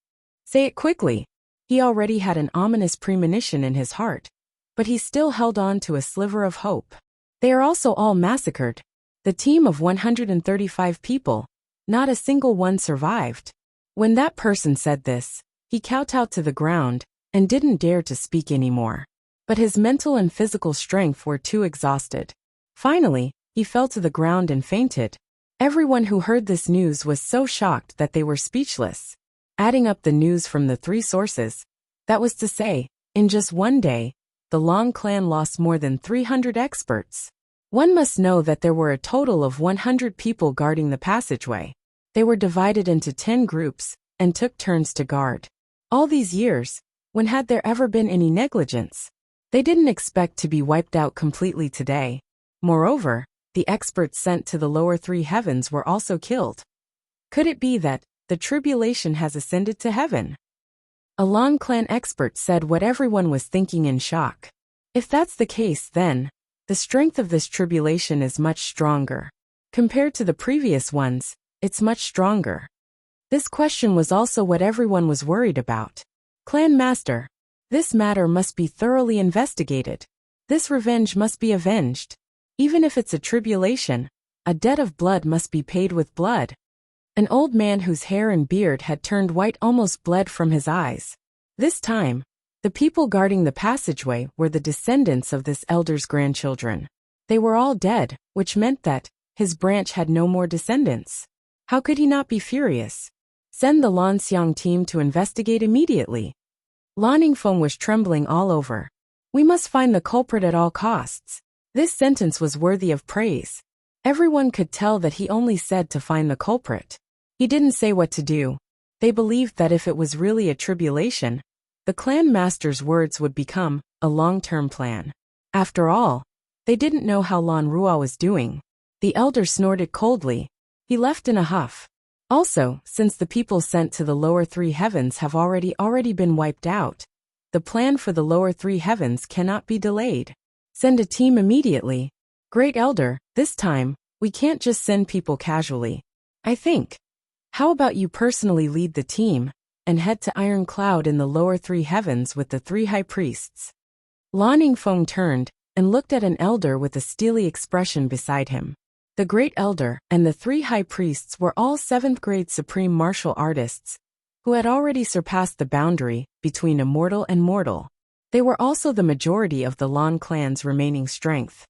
Say it quickly. He already had an ominous premonition in his heart, but he still held on to a sliver of hope. They are also all massacred. The team of 135 people, not a single one survived. When that person said this, he kowtowed to the ground and didn't dare to speak anymore. But his mental and physical strength were too exhausted. Finally, he fell to the ground and fainted. Everyone who heard this news was so shocked that they were speechless. Adding up the news from the three sources, that was to say, in just one day, the Long clan lost more than 300 experts. One must know that there were a total of 100 people guarding the passageway. They were divided into 10 groups and took turns to guard. All these years, when had there ever been any negligence? They didn't expect to be wiped out completely today. Moreover, the experts sent to the lower three heavens were also killed. Could it be that the tribulation has ascended to heaven? A Long clan expert said what everyone was thinking in shock. If that's the case, then the strength of this tribulation is much stronger. Compared to the previous ones, it's much stronger. This question was also what everyone was worried about. Clan Master, this matter must be thoroughly investigated. This revenge must be avenged. Even if it's a tribulation, a debt of blood must be paid with blood. An old man whose hair and beard had turned white almost bled from his eyes. This time, the people guarding the passageway were the descendants of this elder's grandchildren. They were all dead, which meant that His branch had no more descendants. How could he not be furious? Send the Lan Xiang team to investigate immediately. Lan Ningfeng was trembling all over. We must find the culprit at all costs. This sentence was worthy of praise. Everyone could tell that he only said to find the culprit. He didn't say what to do. They believed that if it was really a tribulation, the clan master's words would become a long-term plan. After all, they didn't know how Lan Rua was doing. The elder snorted coldly. He left in a huff. Also, since the people sent to the lower three heavens have already been wiped out, the plan for the lower three heavens cannot be delayed. Send a team immediately. Great Elder, this time, we can't just send people casually. I think. How about you personally lead the team, and head to Iron Cloud in the lower three heavens with the three high priests? Lan Ningfeng turned, and looked at an elder with a steely expression beside him. The Great Elder and the three high priests were all 7th grade supreme martial artists, who had already surpassed the boundary between immortal and mortal. They were also the majority of the Lan clan's remaining strength.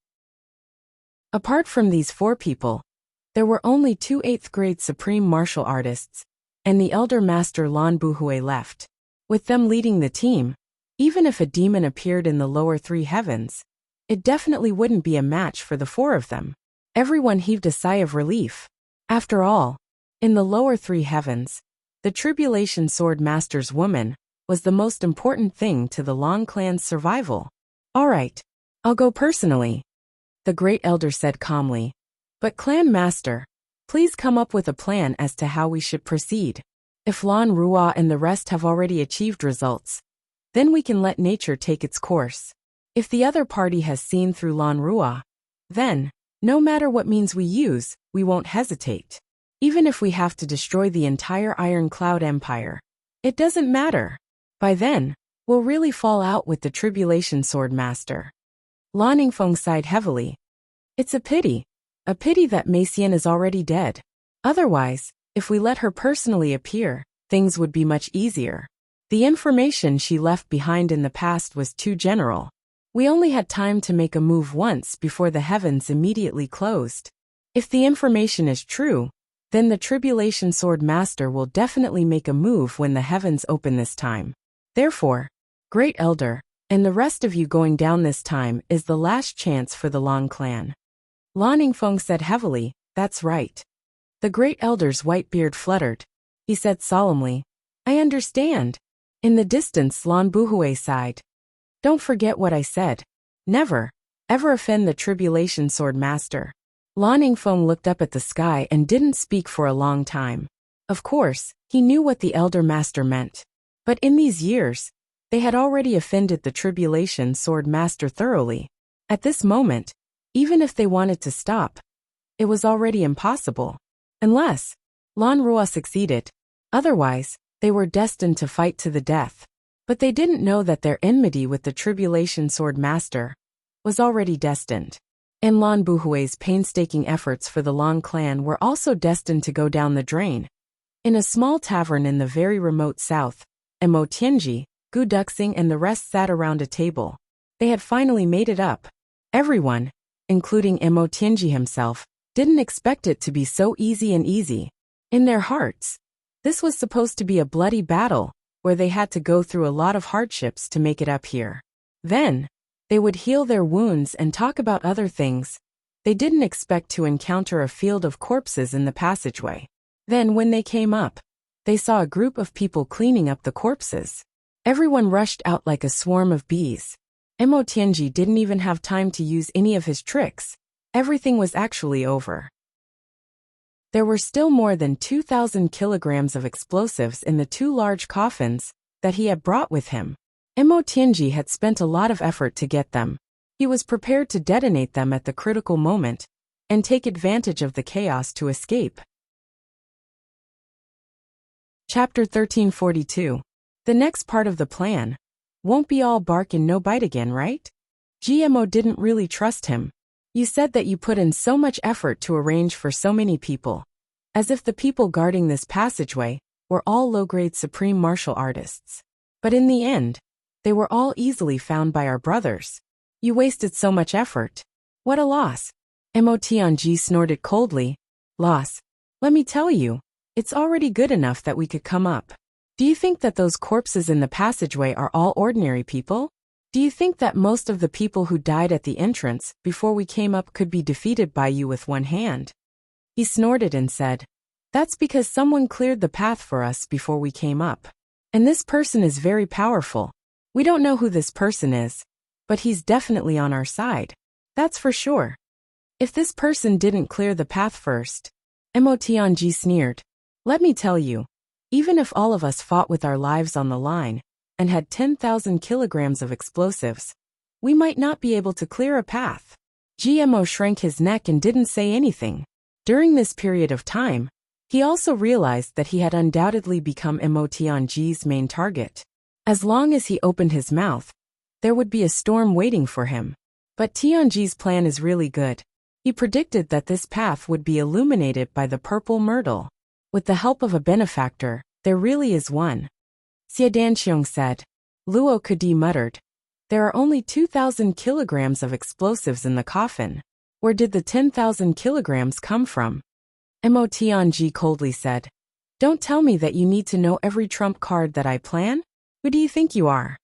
Apart from these 4 people, there were only 2 8th grade supreme martial artists, and the elder master Lan Buhui left. With them leading the team, even if a demon appeared in the lower 3 heavens, it definitely wouldn't be a match for the 4 of them. Everyone heaved a sigh of relief. After all, in the lower 3 heavens, the Tribulation Sword Master's woman was the most important thing to the Lan clan's survival. All right, I'll go personally, the Great Elder said calmly. But Clan Master, please come up with a plan as to how we should proceed. If Lan Rua and the rest have already achieved results, then we can let nature take its course. If the other party has seen through Lan Rua, then, no matter what means we use, we won't hesitate. Even if we have to destroy the entire Iron Cloud Empire, it doesn't matter. By then, we'll really fall out with the Tribulation Sword Master. Lan Ningfeng sighed heavily. It's a pity that Mei Xian is already dead. Otherwise, if we let her personally appear, things would be much easier. The information she left behind in the past was too general. We only had time to make a move once before the heavens immediately closed. If the information is true, then the Tribulation Sword Master will definitely make a move when the heavens open this time. Therefore, Great Elder, and the rest of you going down this time is the last chance for the Lan clan. Lan Ningfeng said heavily, that's right. The Great Elder's white beard fluttered. He said solemnly, I understand. In the distance Lan Buhui sighed. Don't forget what I said. Never, ever offend the Tribulation Sword Master. Lan Ningfeng looked up at the sky and didn't speak for a long time. Of course, he knew what the Elder Master meant. But in these years, they had already offended the Tribulation Sword Master thoroughly. At this moment, even if they wanted to stop, it was already impossible. Unless Lan Rua succeeded. Otherwise, they were destined to fight to the death. But they didn't know that their enmity with the Tribulation Sword Master was already destined. And Lan Buhui's painstaking efforts for the Lan clan were also destined to go down the drain. In a small tavern in the very remote south, Mo Tianji, Gu Duxing and the rest sat around a table. They had finally made it up. Everyone, including Mo Tianji himself, didn't expect it to be so easy. In their hearts, this was supposed to be a bloody battle, where they had to go through a lot of hardships to make it up here. Then, they would heal their wounds and talk about other things. They didn't expect to encounter a field of corpses in the passageway. Then when they came up, they saw a group of people cleaning up the corpses. Everyone rushed out like a swarm of bees. Mo Tianji didn't even have time to use any of his tricks. Everything was actually over. There were still more than 2,000 kilograms of explosives in the 2 large coffins that he had brought with him. Mo Tianji had spent a lot of effort to get them. He was prepared to detonate them at the critical moment and take advantage of the chaos to escape. Chapter 1342. The next part of the plan. Won't be all bark and no bite again, right? GMO didn't really trust him. You said that you put in so much effort to arrange for so many people. As if the people guarding this passageway were all low-grade supreme martial artists. But in the end, they were all easily found by our brothers. You wasted so much effort. What a loss. Mo Tianji snorted coldly. Loss. Let me tell you, it's already good enough that we could come up. Do you think that those corpses in the passageway are all ordinary people? Do you think that most of the people who died at the entrance before we came up could be defeated by you with one hand? He snorted and said, That's because someone cleared the path for us before we came up. And this person is very powerful. We don't know who this person is, but he's definitely on our side. That's for sure. If this person didn't clear the path first, Mo Tianji sneered. Let me tell you, even if all of us fought with our lives on the line and had 10,000 kilograms of explosives, we might not be able to clear a path. GMO shrank his neck and didn't say anything. During this period of time, he also realized that he had undoubtedly become Mo Tianji's main target. As long as he opened his mouth, there would be a storm waiting for him. But Tianji's plan is really good. He predicted that this path would be illuminated by the purple myrtle. With the help of a benefactor, there really is one. Xie Danqiong said. Luo Kadi muttered. There are only 2,000 kilograms of explosives in the coffin. Where did the 10,000 kilograms come from? Mo Tianji coldly said. Don't tell me that you need to know every trump card that I plan? Who do you think you are?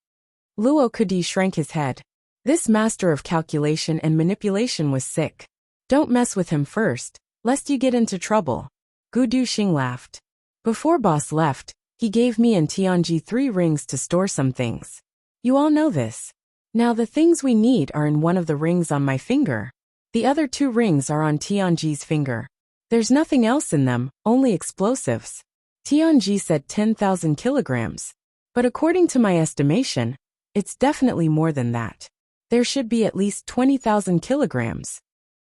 Luo Kadi shrank his head. This master of calculation and manipulation was sick. Don't mess with him first, lest you get into trouble. Gu Duxing laughed. Before boss left, he gave me and Tianji 3 rings to store some things. You all know this. Now the things we need are in one of the rings on my finger. The other 2 rings are on Tianji's finger. There's nothing else in them, only explosives. Tianji said 10,000 kilograms. But according to my estimation, it's definitely more than that. There should be at least 20,000 kilograms.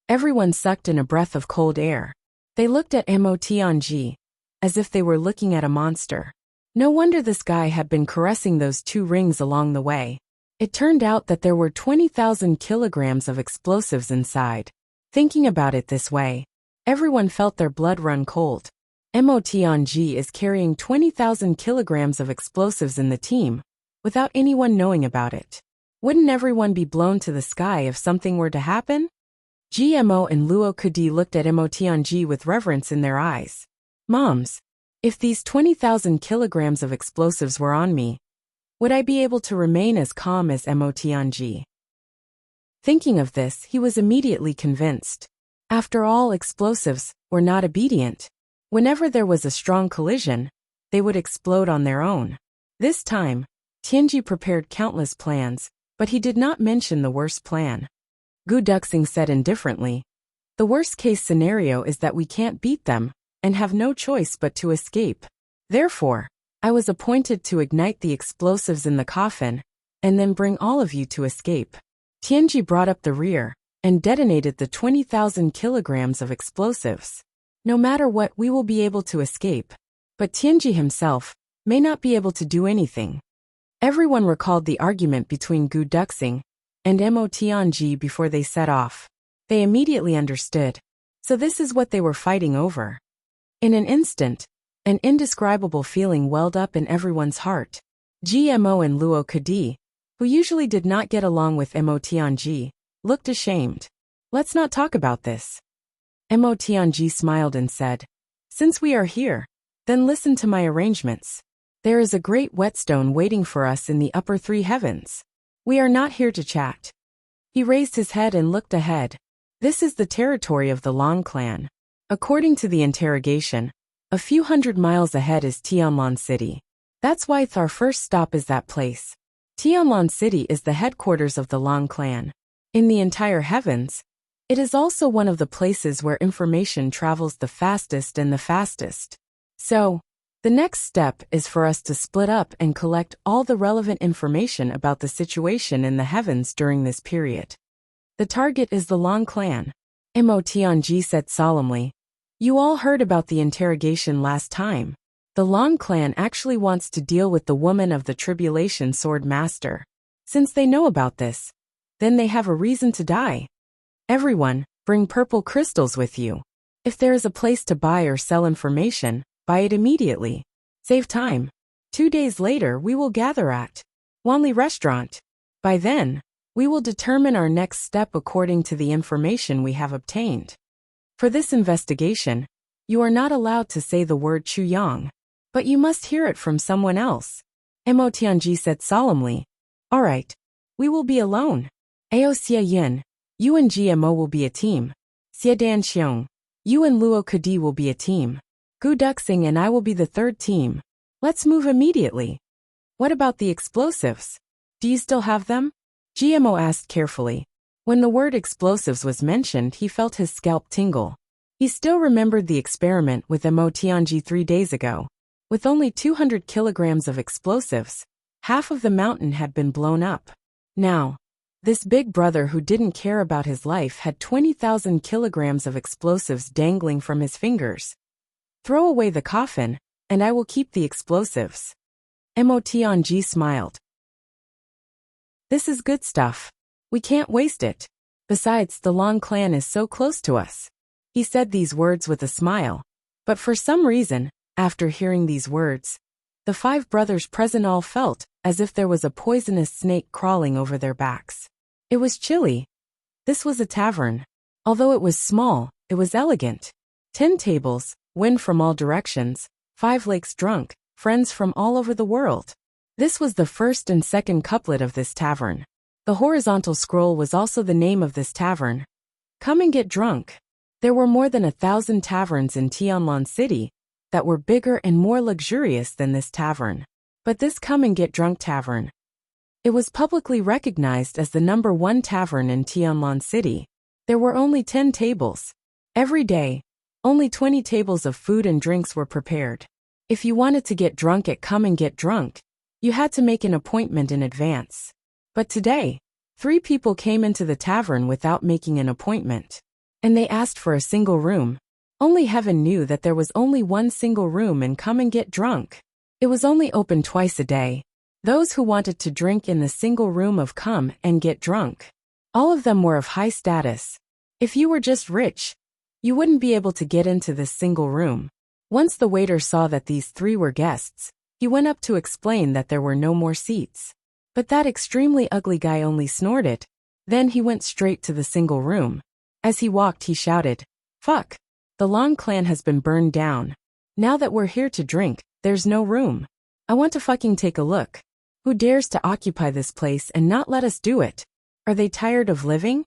Everyone sucked in a breath of cold air. They looked at Mo Tianji, as if they were looking at a monster. No wonder this guy had been caressing those 2 rings along the way. It turned out that there were 20,000 kilograms of explosives inside. Thinking about it this way, everyone felt their blood run cold. Mo Tianji is carrying 20,000 kilograms of explosives in the team, without anyone knowing about it. Wouldn't everyone be blown to the sky if something were to happen? GMO and Luo Kadi looked at Mo Tianji with reverence in their eyes. Moms, if these 20,000 kilograms of explosives were on me, would I be able to remain as calm as Mo Tianji? Thinking of this, he was immediately convinced. After all, explosives were not obedient. Whenever there was a strong collision, they would explode on their own. This time, Tianji prepared countless plans, but he did not mention the worst plan. Gu Duxing said indifferently, The worst-case scenario is that we can't beat them, and have no choice but to escape. Therefore, I was appointed to ignite the explosives in the coffin, and then bring all of you to escape. Tianji brought up the rear, and detonated the 20,000 kilograms of explosives. No matter what, we will be able to escape. But Tianji himself may not be able to do anything. Everyone recalled the argument between Gu Duxing and Mo Tianji before they set off. They immediately understood. So this is what they were fighting over. In an instant, an indescribable feeling welled up in everyone's heart. GMO and Luo Kadi, who usually did not get along with Mo Tianji, looked ashamed. Let's not talk about this. Mo Tianji smiled and said, Since we are here, then listen to my arrangements. There is a great whetstone waiting for us in the upper 3 heavens. We are not here to chat. He raised his head and looked ahead. This is the territory of the Long clan. According to the interrogation, a few hundred miles ahead is Tianlan City. That's why our first stop is that place. Tianlan City is the headquarters of the Long clan. In the entire heavens, it is also one of the places where information travels the fastest and the fastest. So, the next step is for us to split up and collect all the relevant information about the situation in the heavens during this period. The target is the Long clan. Mo Tianji said solemnly. You all heard about the interrogation last time. The Long clan actually wants to deal with the woman of the tribulation sword master. Since they know about this, then they have a reason to die. Everyone, bring purple crystals with you. If there is a place to buy or sell information, buy it immediately. Save time. 2 days later we will gather at Wanli restaurant. By then, We will determine our next step according to the information we have obtained. For this investigation, you are not allowed to say the word Chuyang, but you must hear it from someone else. Mo Tianji said solemnly. All right. We will be alone. Ao Xia Yin, you and GMO will be a team. Xie Dan Xiong, you and Luo Kadi will be a team. Gu Duxing and I will be the third team. Let's move immediately. What about the explosives? Do you still have them? GMO asked carefully. When the word explosives was mentioned, he felt his scalp tingle. He still remembered the experiment with Mo Tianji 3 days ago. With only 200 kilograms of explosives, half of the mountain had been blown up. Now, this big brother who didn't care about his life had 20,000 kilograms of explosives dangling from his fingers. Throw away the coffin, and I will keep the explosives. Mo Tianji smiled. This is good stuff. We can't waste it. Besides, the Long clan is so close to us. He said these words with a smile. But for some reason, after hearing these words, the 5 brothers present all felt as if there was a poisonous snake crawling over their backs. It was chilly. This was a tavern. Although it was small, it was elegant. 10 tables, wind from all directions, 5 lakes drunk, friends from all over the world. This was the first and second couplet of this tavern. The horizontal scroll was also the name of this tavern. Come and get drunk. There were more than 1,000 taverns in Tianlan City that were bigger and more luxurious than this tavern. But this Come and Get Drunk tavern, it was publicly recognized as the #1 tavern in Tianlan City. There were only 10 tables. Every day, only 20 tables of food and drinks were prepared. If you wanted to get drunk at Come and Get Drunk, you had to make an appointment in advance. But today, 3 people came into the tavern without making an appointment. And they asked for a single room. Only heaven knew that there was only one single room in Come and Get Drunk. It was only open twice a day. Those who wanted to drink in the single room of Come and Get Drunk. All of them were of high status. If you were just rich, you wouldn't be able to get into this single room. Once the waiter saw that these 3 were guests, he went up to explain that there were no more seats. But that extremely ugly guy only snorted. Then he went straight to the single room. As he walked, he shouted, "Fuck! The Long clan has been burned down. Now that we're here to drink, there's no room. I want to fucking take a look. Who dares to occupy this place and not let us do it? Are they tired of living?"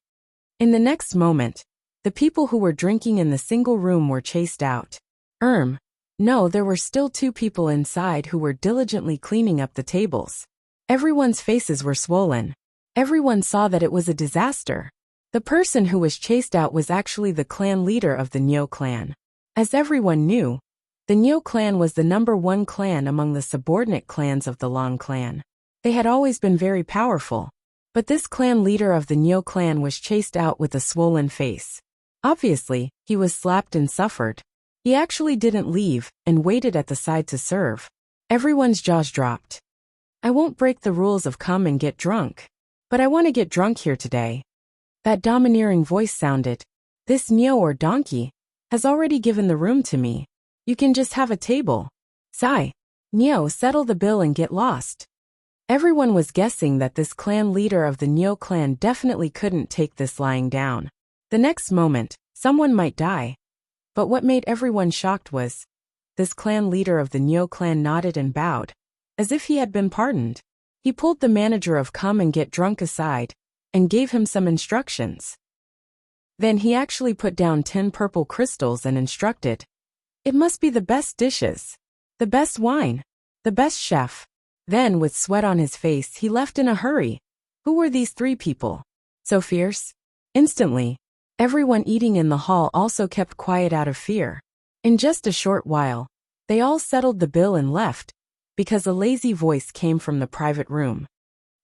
In the next moment, the people who were drinking in the single room were chased out. No, there were still 2 people inside who were diligently cleaning up the tables. Everyone's faces were swollen. Everyone saw that it was a disaster. The person who was chased out was actually the clan leader of the Nyo clan. As everyone knew, the Nyo clan was the #1 clan among the subordinate clans of the Long clan. They had always been very powerful. But this clan leader of the Nyo clan was chased out with a swollen face. Obviously, he was slapped and suffered. He actually didn't leave and waited at the side to serve. Everyone's jaws dropped. I won't break the rules of Come and Get Drunk. But I want to get drunk here today. That domineering voice sounded. This Nyo or donkey has already given the room to me. You can just have a table. Sigh. Nyo, settle the bill and get lost. Everyone was guessing that this clan leader of the Nyo clan definitely couldn't take this lying down. The next moment, someone might die. But what made everyone shocked was, this clan leader of the Nyo clan nodded and bowed, as if he had been pardoned. He pulled the manager of Come and Get Drunk aside, and gave him some instructions. Then he actually put down 10 purple crystals and instructed, "It must be the best dishes, the best wine, the best chef." Then, with sweat on his face, he left in a hurry. Who were these 3 people? So fierce? Instantly, everyone eating in the hall also kept quiet out of fear. In just a short while, they all settled the bill and left, because a lazy voice came from the private room.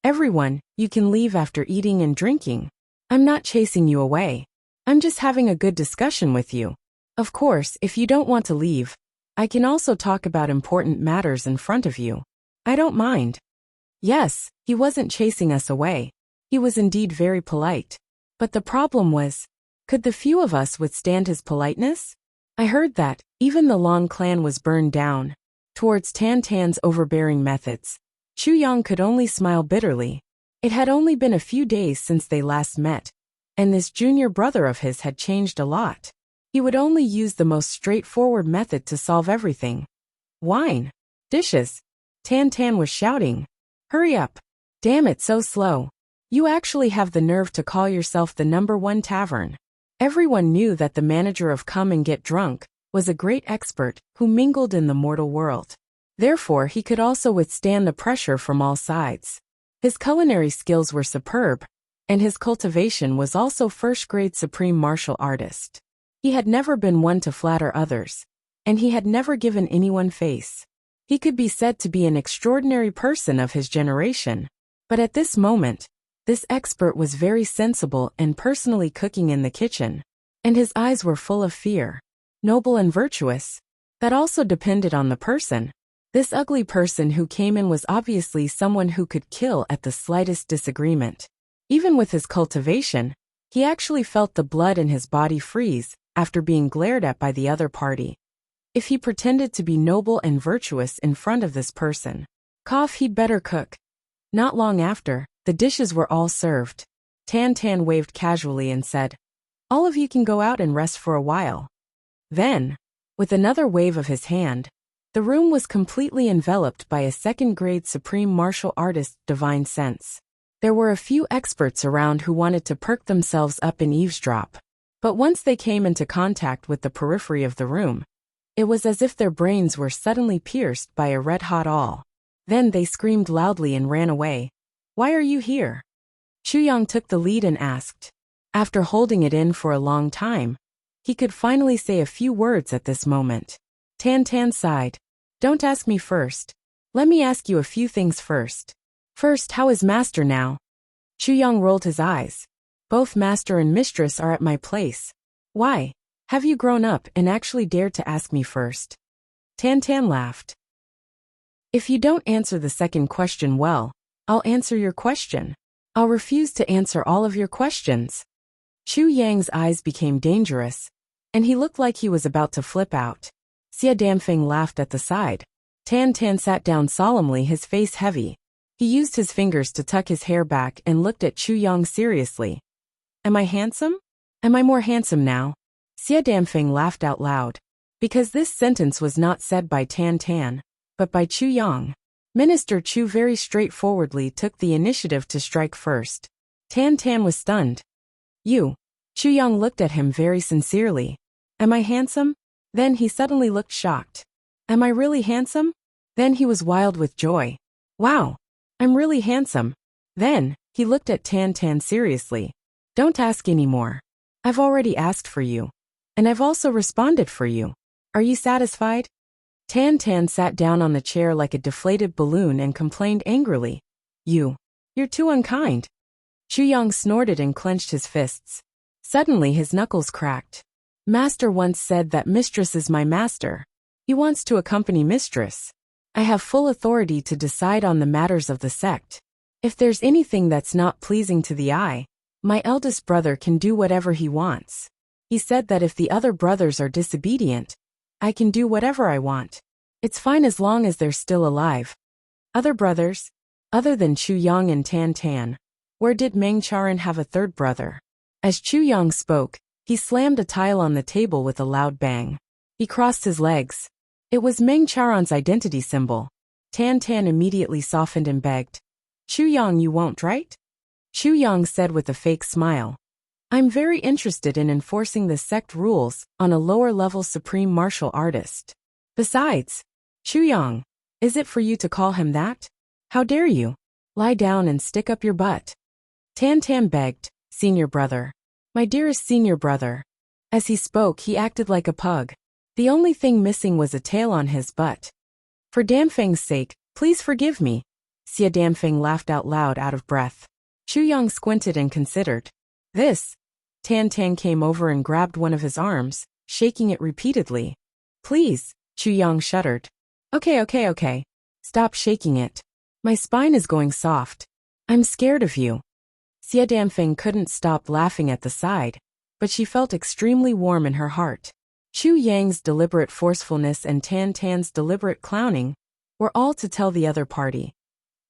"Everyone, you can leave after eating and drinking. I'm not chasing you away. I'm just having a good discussion with you. Of course, if you don't want to leave, I can also talk about important matters in front of you. I don't mind." Yes, he wasn't chasing us away. He was indeed very polite. But the problem was, could the few of us withstand his politeness? I heard that, even the Long clan was burned down. Towards Tan Tan's overbearing methods, Chu Yang could only smile bitterly. It had only been a few days since they last met, and this junior brother of his had changed a lot. He would only use the most straightforward method to solve everything. Wine. Dishes. Tan Tan was shouting. Hurry up. Damn it, so slow. You actually have the nerve to call yourself the #1 tavern. Everyone knew that the manager of Come and Get Drunk was a great expert who mingled in the mortal world. Therefore, he could also withstand the pressure from all sides. His culinary skills were superb, and his cultivation was also first-grade supreme martial artist. He had never been one to flatter others, and he had never given anyone face. He could be said to be an extraordinary person of his generation, but at this moment, this expert was very sensible and personally cooking in the kitchen, and his eyes were full of fear. Noble and virtuous. That also depended on the person. This ugly person who came in was obviously someone who could kill at the slightest disagreement. Even with his cultivation, he actually felt the blood in his body freeze after being glared at by the other party. If he pretended to be noble and virtuous in front of this person, he'd better cook. Not long after, the dishes were all served. Tan Tan waved casually and said, "All of you can go out and rest for a while." Then, with another wave of his hand, the room was completely enveloped by a second-grade supreme martial artist's divine sense. There were a few experts around who wanted to perk themselves up and eavesdrop, but once they came into contact with the periphery of the room, it was as if their brains were suddenly pierced by a red-hot awl. Then they screamed loudly and ran away. "Why are you here?" Chuyang took the lead and asked. After holding it in for a long time, he could finally say a few words at this moment. Tan Tan sighed. "Don't ask me first. Let me ask you a few things first. First, how is Master now?" Chuyang rolled his eyes. "Both Master and Mistress are at my place. Why? Have you grown up and actually dared to ask me first?" Tan Tan laughed. "If you don't answer the second question well, I'll answer your question. I'll refuse to answer all of your questions." Chu Yang's eyes became dangerous, and he looked like he was about to flip out. Xia Damfeng laughed at the side. Tan Tan sat down solemnly, his face heavy. He used his fingers to tuck his hair back and looked at Chu Yang seriously. "Am I handsome? Am I more handsome now?" Xia Damfeng laughed out loud. Because this sentence was not said by Tan Tan, but by Chu Yang. Minister Chu very straightforwardly took the initiative to strike first. Tan Tan was stunned. "You." Chu Yang looked at him very sincerely. "Am I handsome?" Then he suddenly looked shocked. "Am I really handsome?" Then he was wild with joy. "Wow, I'm really handsome." Then he looked at Tan Tan seriously. "Don't ask anymore. I've already asked for you. And I've also responded for you. Are you satisfied?" Tan Tan sat down on the chair like a deflated balloon and complained angrily. You're too unkind." Chu Yang snorted and clenched his fists. Suddenly his knuckles cracked. "Master once said that Mistress is my master. He wants to accompany Mistress. I have full authority to decide on the matters of the sect. If there's anything that's not pleasing to the eye, my eldest brother can do whatever he wants. He said that if the other brothers are disobedient, I can do whatever I want. It's fine as long as they're still alive." Other brothers? Other than Chu Yang and Tan Tan, where did Meng Charan have a third brother? As Chu Yang spoke, he slammed a tile on the table with a loud bang. He crossed his legs. It was Meng Charan's identity symbol. Tan Tan immediately softened and begged. "Chu Yang, you won't, right?" Chu Yang said with a fake smile. "I'm very interested in enforcing the sect rules on a lower-level supreme martial artist. Besides, Chu Yang, is it for you to call him that? How dare you? Lie down and stick up your butt." Tan Tan begged, "Senior brother. My dearest senior brother." As he spoke, he acted like a pug. The only thing missing was a tail on his butt. "For Damfeng's sake, please forgive me." Xia Damfeng laughed out loud, out of breath. Chu Yang squinted and considered. "This." Tan Tan came over and grabbed one of his arms, shaking it repeatedly. "Please." Chu Yang shuddered. Okay. Stop shaking it. My spine is going soft. I'm scared of you." Xia Damfeng couldn't stop laughing at the side, but she felt extremely warm in her heart. Chu Yang's deliberate forcefulness and Tan Tan's deliberate clowning were all to tell the other party.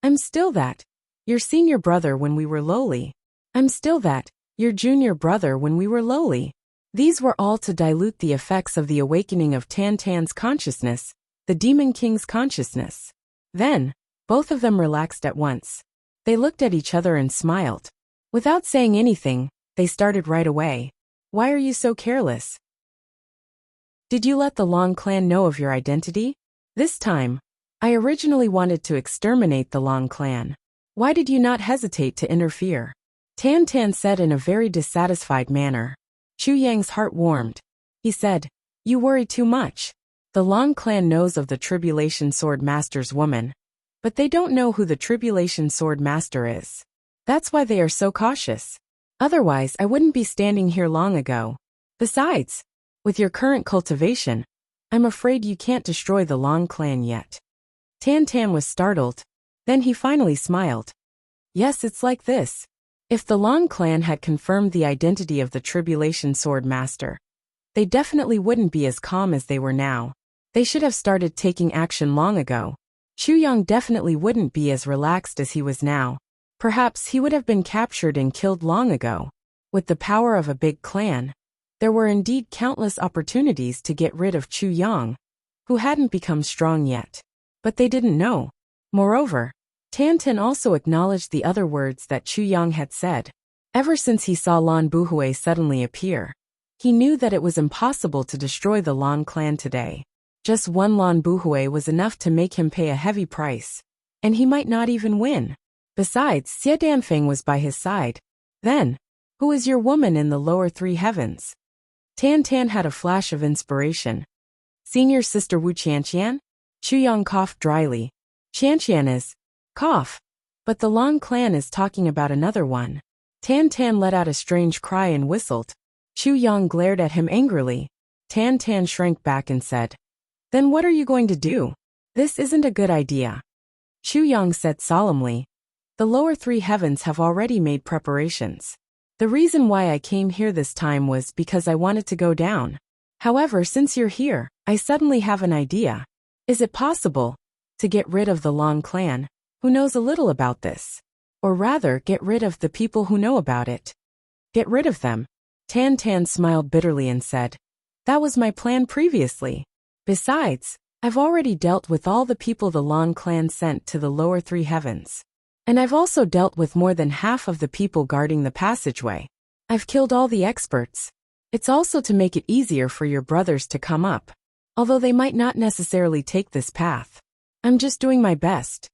"I'm still that. Your senior brother when we were lowly. I'm still that, your junior brother when we were lowly. These were all to dilute the effects of the awakening of Tantan's consciousness, the Demon King's consciousness. Then, both of them relaxed at once. They looked at each other and smiled. Without saying anything, they started right away. Why are you so careless? Did you let the Long clan know of your identity? This time, I originally wanted to exterminate the Long clan. Why did you not hesitate to interfere? Tan said in a very dissatisfied manner. Chu Yang's heart warmed. He said, you worry too much. The Long clan knows of the Tribulation Sword Master's woman, but they don't know who the Tribulation Sword Master is. That's why they are so cautious. Otherwise, I wouldn't be standing here long ago. Besides, with your current cultivation, I'm afraid you can't destroy the Long clan yet. Tan was startled. Then he finally smiled. Yes, it's like this. If the Long clan had confirmed the identity of the Tribulation Sword Master, they definitely wouldn't be as calm as they were now. They should have started taking action long ago. Chu Yang definitely wouldn't be as relaxed as he was now. Perhaps he would have been captured and killed long ago. With the power of a big clan, there were indeed countless opportunities to get rid of Chu Yang, who hadn't become strong yet. But they didn't know. Moreover, Tan also acknowledged the other words that Chu Yang had said. Ever since he saw Lan Buhui suddenly appear, he knew that it was impossible to destroy the Lan clan today. Just one Lan Buhui was enough to make him pay a heavy price, and he might not even win. Besides, Xie Danfeng was by his side. Then, who is your woman in the lower three heavens? Tan had a flash of inspiration. Senior sister Wu Qianqian? Chu Yang coughed dryly. Qianqian is, cough. But the Long clan is talking about another one. Tan let out a strange cry and whistled. Chu Yang glared at him angrily. Tan shrank back and said, then what are you going to do? This isn't a good idea. Chu Yang said solemnly. The lower three heavens have already made preparations. The reason why I came here this time was because I wanted to go down. However, since you're here, I suddenly have an idea. Is it possible to get rid of the Long clan, who knows a little about this? Or rather, get rid of the people who know about it? Get rid of them? Tan smiled bitterly and said, that was my plan previously. Besides, I've already dealt with all the people the Long clan sent to the lower three heavens. And I've also dealt with more than half of the people guarding the passageway. I've killed all the experts. It's also to make it easier for your brothers to come up, although they might not necessarily take this path. I'm just doing my best.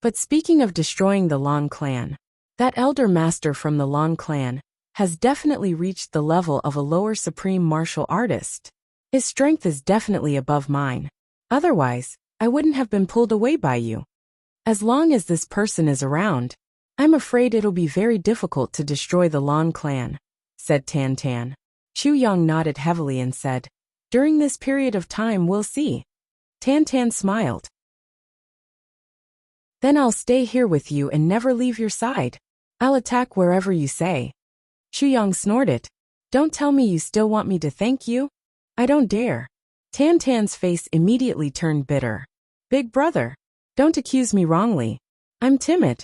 But speaking of destroying the Long clan, that elder master from the Long clan has definitely reached the level of a lower supreme martial artist. His strength is definitely above mine. Otherwise, I wouldn't have been pulled away by you. As long as this person is around, I'm afraid it'll be very difficult to destroy the Long clan, said Tan. Chu Yang nodded heavily and said, during this period of time we'll see. Tan smiled. Then I'll stay here with you and never leave your side. I'll attack wherever you say. Chu Yang snorted. Don't tell me you still want me to thank you? I don't dare. Tan's face immediately turned bitter. Big brother, don't accuse me wrongly. I'm timid.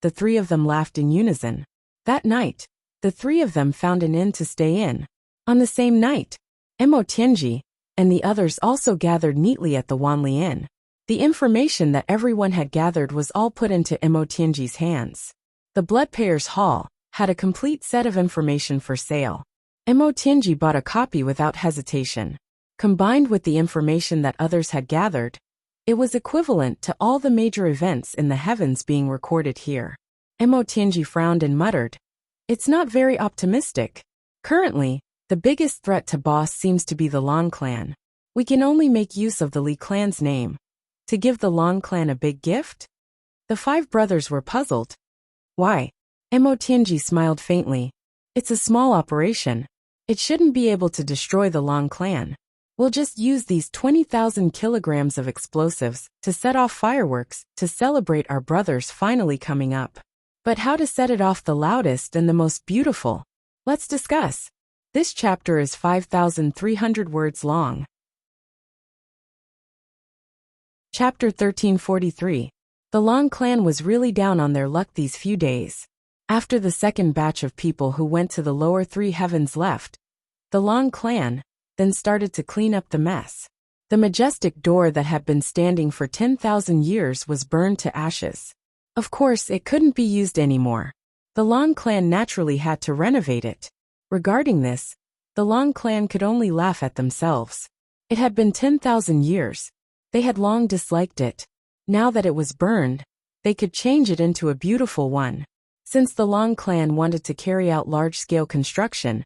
The three of them laughed in unison. That night, the three of them found an inn to stay in. On the same night, Mo Tianji and the others also gathered neatly at the Wanli Inn. The information that everyone had gathered was all put into Mo Tianji's hands. The Bloodpayers Hall had a complete set of information for sale. Mo Tianji bought a copy without hesitation. Combined with the information that others had gathered, it was equivalent to all the major events in the heavens being recorded here. Mo Tianji frowned and muttered, it's not very optimistic. Currently, the biggest threat to boss seems to be the Long clan. We can only make use of the Li clan's name. To give the Long clan a big gift? The five brothers were puzzled. Why? Mo Tianji smiled faintly. It's a small operation. It shouldn't be able to destroy the Long clan. We'll just use these 20,000 kilograms of explosives to set off fireworks to celebrate our brothers finally coming up. But how to set it off the loudest and the most beautiful? Let's discuss. This chapter is 5,300 words long. Chapter 1343. The Long clan was really down on their luck these few days. After the second batch of people who went to the lower three heavens left, the Long clan then started to clean up the mess. The majestic door that had been standing for 10,000 years was burned to ashes. Of course, it couldn't be used anymore. The Long clan naturally had to renovate it. Regarding this, the Long clan could only laugh at themselves. It had been 10,000 years. They had long disliked it. Now that it was burned, they could change it into a beautiful one. Since the Long clan wanted to carry out large-scale construction,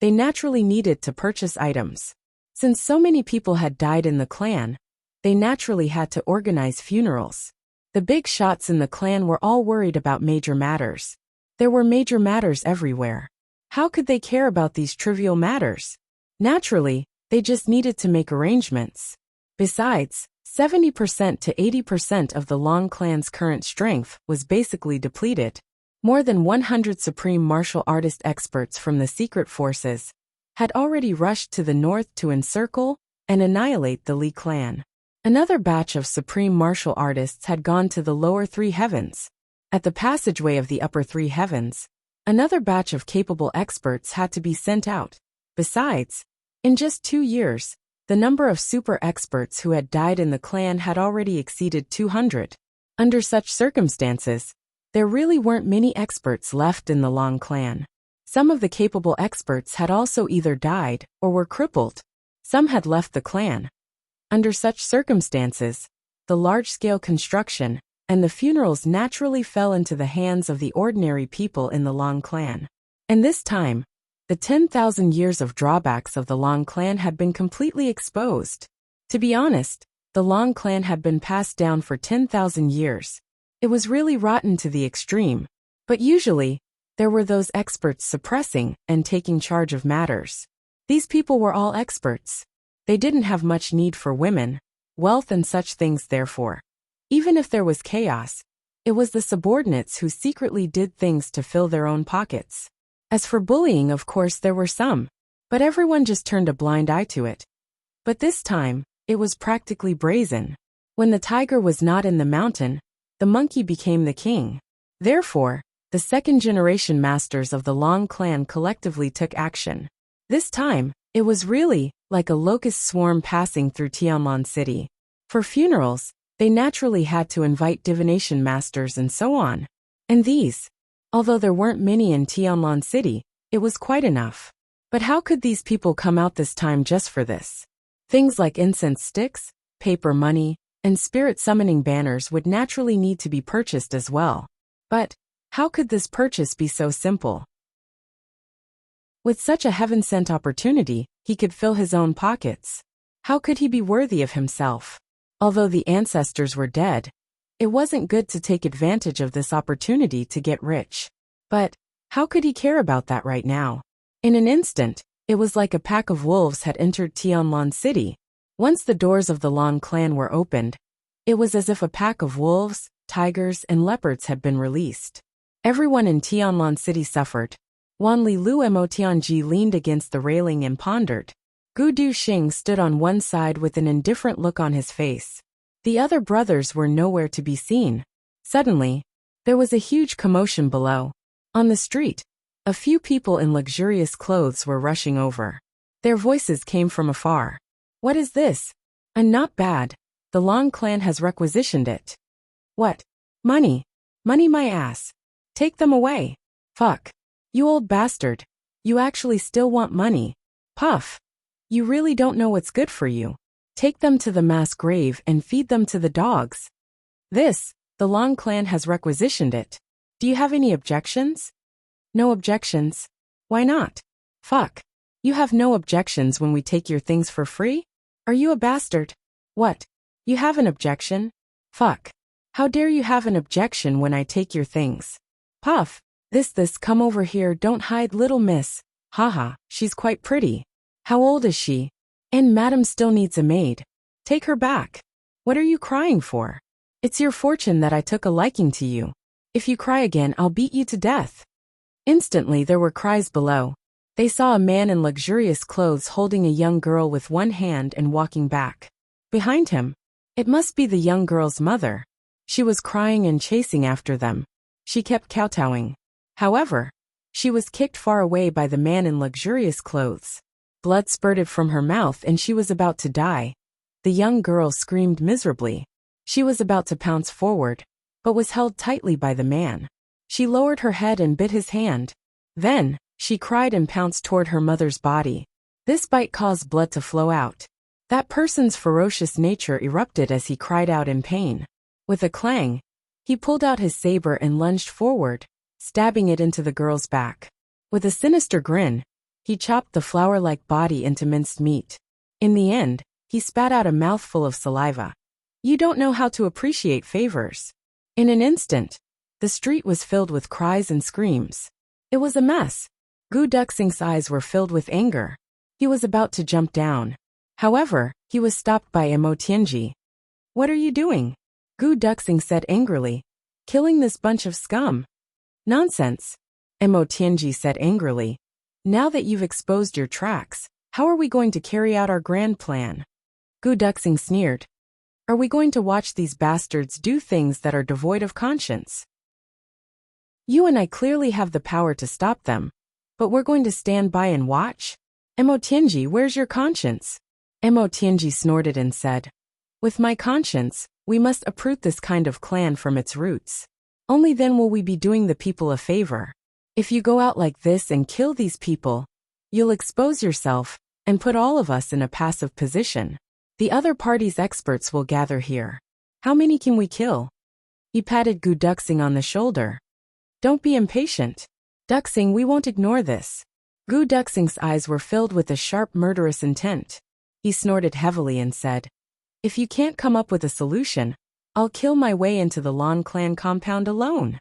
they naturally needed to purchase items. Since so many people had died in the clan, they naturally had to organize funerals. The big shots in the clan were all worried about major matters. There were major matters everywhere. How could they care about these trivial matters? Naturally, they just needed to make arrangements. Besides, 70% to 80% of the Long clan's current strength was basically depleted. More than 100 supreme martial artist experts from the secret forces had already rushed to the north to encircle and annihilate the Li clan. Another batch of supreme martial artists had gone to the lower three heavens. At the passageway of the upper three heavens, another batch of capable experts had to be sent out. Besides, in just 2 years, the number of super experts who had died in the clan had already exceeded 200. Under such circumstances, there really weren't many experts left in the Long clan. Some of the capable experts had also either died or were crippled. Some had left the clan. Under such circumstances, the large-scale construction and the funerals naturally fell into the hands of the ordinary people in the Long clan. And this time, the 10,000 years of drawbacks of the Long clan had been completely exposed. To be honest, the Long clan had been passed down for 10,000 years. It was really rotten to the extreme. But usually, there were those experts suppressing and taking charge of matters. These people were all experts. They didn't have much need for women, wealth and such things therefore. Even if there was chaos, it was the subordinates who secretly did things to fill their own pockets. As for bullying, of course there were some, but everyone just turned a blind eye to it. But this time, it was practically brazen. When the tiger was not in the mountain, the monkey became the king. Therefore, the second-generation masters of the Long clan collectively took action. This time, it was really like a locust swarm passing through Tianlan City. For funerals, they naturally had to invite divination masters and so on. And these, although there weren't many in Tianlan City, it was quite enough. But how could these people come out this time just for this? Things like incense sticks, paper money, and spirit summoning banners would naturally need to be purchased as well. But how could this purchase be so simple? With such a heaven-sent opportunity, he could fill his own pockets. How could he be worthy of himself? Although the ancestors were dead, it wasn't good to take advantage of this opportunity to get rich. But how could he care about that right now? In an instant, it was like a pack of wolves had entered Tianlan City. Once the doors of the Long clan were opened, it was as if a pack of wolves, tigers, and leopards had been released. Everyone in Tianlan City suffered. Wanli Luo Tianji leaned against the railing and pondered. Gu Du-Xing stood on one side with an indifferent look on his face. The other brothers were nowhere to be seen. Suddenly, there was a huge commotion below. On the street, a few people in luxurious clothes were rushing over. Their voices came from afar. What is this? And not bad. The Long clan has requisitioned it. What? Money. Money my ass. Take them away. Fuck. You old bastard. You actually still want money. Puff. You really don't know what's good for you. Take them to the mass grave and feed them to the dogs. The Long clan has requisitioned it. Do you have any objections? No objections. Why not? Fuck. You have no objections when we take your things for free? Are you a bastard? What? You have an objection? Fuck. How dare you have an objection when I take your things? Puff. This, come over here, don't hide, little miss. Haha, she's quite pretty. How old is she? And madam still needs a maid. Take her back. What are you crying for? It's your fortune that I took a liking to you. If you cry again, I'll beat you to death. Instantly there were cries below. They saw a man in luxurious clothes holding a young girl with one hand and walking back. Behind him, it must be the young girl's mother. She was crying and chasing after them. She kept kowtowing. However, she was kicked far away by the man in luxurious clothes. Blood spurted from her mouth and she was about to die. The young girl screamed miserably. She was about to pounce forward, but was held tightly by the man. She lowered her head and bit his hand. Then, she cried and pounced toward her mother's body. This bite caused blood to flow out. That person's ferocious nature erupted as he cried out in pain. With a clang, he pulled out his saber and lunged forward, stabbing it into the girl's back. With a sinister grin, he chopped the flower-like body into minced meat. In the end, he spat out a mouthful of saliva. You don't know how to appreciate favors. In an instant, the street was filled with cries and screams. It was a mess. Gu Duxing's eyes were filled with anger. He was about to jump down. However, he was stopped by Mo Tianji. What are you doing? Gu Duxing said angrily. Killing this bunch of scum. Nonsense. Mo Tianji said angrily. Now that you've exposed your tracks, how are we going to carry out our grand plan? Gu Duxing sneered. Are we going to watch these bastards do things that are devoid of conscience? You and I clearly have the power to stop them, but we're going to stand by and watch? Mo Tianji, where's your conscience? Mo Tianji snorted and said, with my conscience, we must uproot this kind of clan from its roots. Only then will we be doing the people a favor. If you go out like this and kill these people, you'll expose yourself and put all of us in a passive position. The other party's experts will gather here. How many can we kill? He patted Gu Duxing on the shoulder. Don't be impatient. Duxing, we won't ignore this. Gu Duxing's eyes were filled with a sharp murderous intent. He snorted heavily and said, if you can't come up with a solution, I'll kill my way into the Lan clan compound alone.